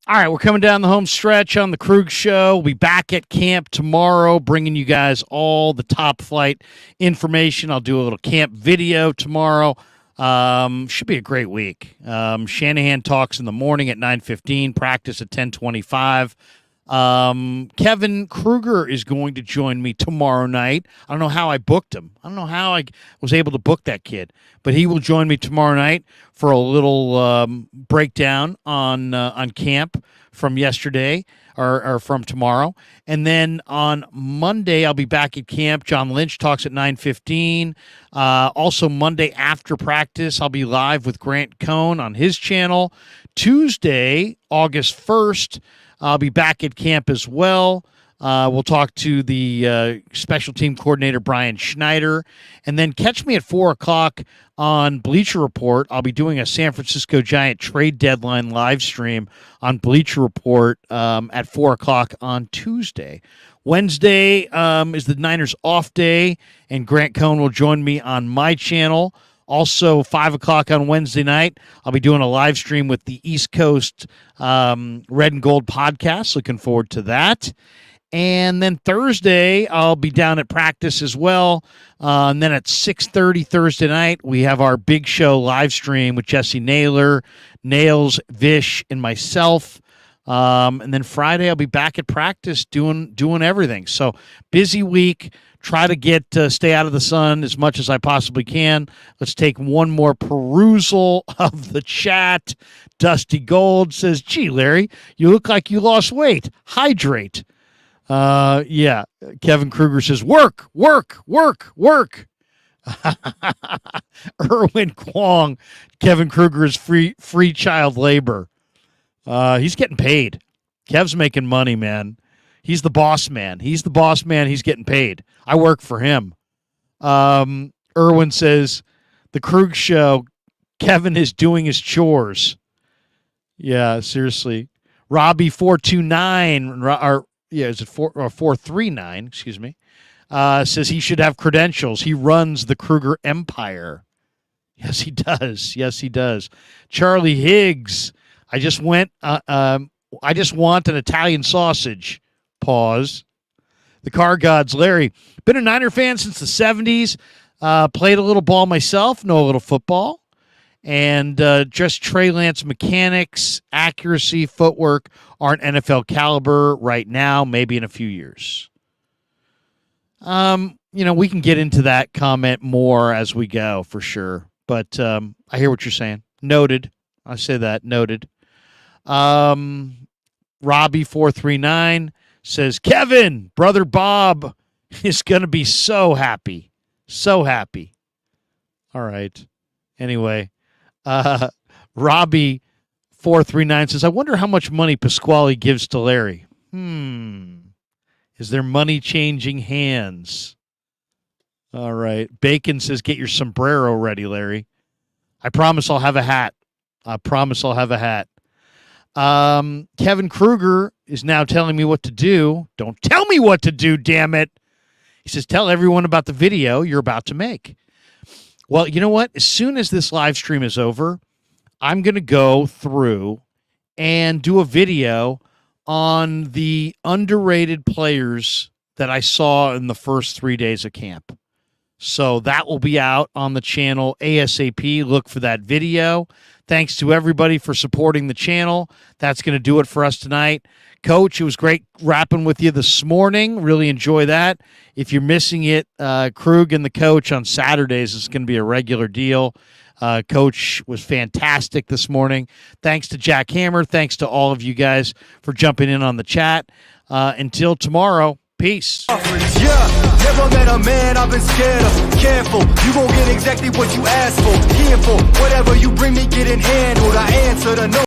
All right, we're coming down the home stretch on the Krueger Show. We'll be back at camp tomorrow, bringing you guys all the top flight information. I'll do a little camp video tomorrow. Should be a great week. Shanahan talks in the morning at 9:15, practice at 10:25. Kevin Krueger is going to join me tomorrow night. I don't know how I booked him. I don't know how I was able to book that kid, but he will join me tomorrow night for a little breakdown on camp from yesterday or from tomorrow. And then on Monday, I'll be back at camp. John Lynch talks at 9:15. Also Monday after practice, I'll be live with Grant Cohn on his channel. Tuesday, August 1st, I'll be back at camp as well. We'll talk to the special team coordinator, Brian Schneider. And then catch me at 4 o'clock on Bleacher Report. I'll be doing a San Francisco Giant trade deadline live stream on Bleacher Report at 4 o'clock on Tuesday. Wednesday is the Niners off day, and Grant Cohn will join me on my channel. Also, 5 o'clock on Wednesday night, I'll be doing a live stream with the East Coast Red and Gold podcast. Looking forward to that. And then Thursday, I'll be down at practice as well. And then at 6:30 Thursday night, we have our big show live stream with Jesse Naylor, Nails, Vish, and myself. And then Friday, I'll be back at practice doing everything. So busy week. Try to get stay out of the sun as much as I possibly can. Let's take one more perusal of the chat. Dusty Gold says, "Gee, Larry, you look like you lost weight. Hydrate." Yeah. Kevin Krueger says, "Work, work, work, work." Erwin Kwong, Kevin Krueger is free child labor. He's getting paid. Kev's making money, man. He's the boss man. He's the boss man. He's getting paid. I work for him. Erwin says, "The Krug Show, Kevin is doing his chores." Yeah, seriously. Robbie429, is it 439? Excuse me. Says he should have credentials. He runs the Krueger Empire. Yes, he does. Yes, he does. Charlie Higgs, I just want an Italian sausage. Pause. The Car Gods, Larry. Been a Niner fan since the 70s. Played a little ball myself, know a little football. And just Trey Lance mechanics, accuracy, footwork aren't NFL caliber right now, maybe in a few years. We can get into that comment more as we go for sure. But I hear what you're saying. Noted. I say that. Noted. Robbie439 says, "Kevin, brother Bob is going to be so happy. So happy." All right. Anyway, Robbie439 says, "I wonder how much money Pasquale gives to Larry. Is there money changing hands?" All right. Bacon says, "Get your sombrero ready, Larry." I promise I'll have a hat. Kevin Krueger is now telling me what to do. Don't tell me what to do, damn it. He says, "Tell everyone about the video you're about to make." Well, you know what? As soon as this live stream is over, I'm going to go through and do a video on the underrated players that I saw in the first 3 days of camp. So that will be out on the channel ASAP. Look for that video. Thanks to everybody for supporting the channel. That's going to do it for us tonight. Coach, it was great rapping with you this morning. Really enjoy that. If you're missing it, Krug and the coach on Saturdays is going to be a regular deal. Coach was fantastic this morning. Thanks to Jack Hammer. Thanks to all of you guys for jumping in on the chat. Until tomorrow, peace. Yeah, never met a man I've been scared of. Careful, you gon' get exactly what you asked for. Careful, whatever you bring me getting handled. I answer to no.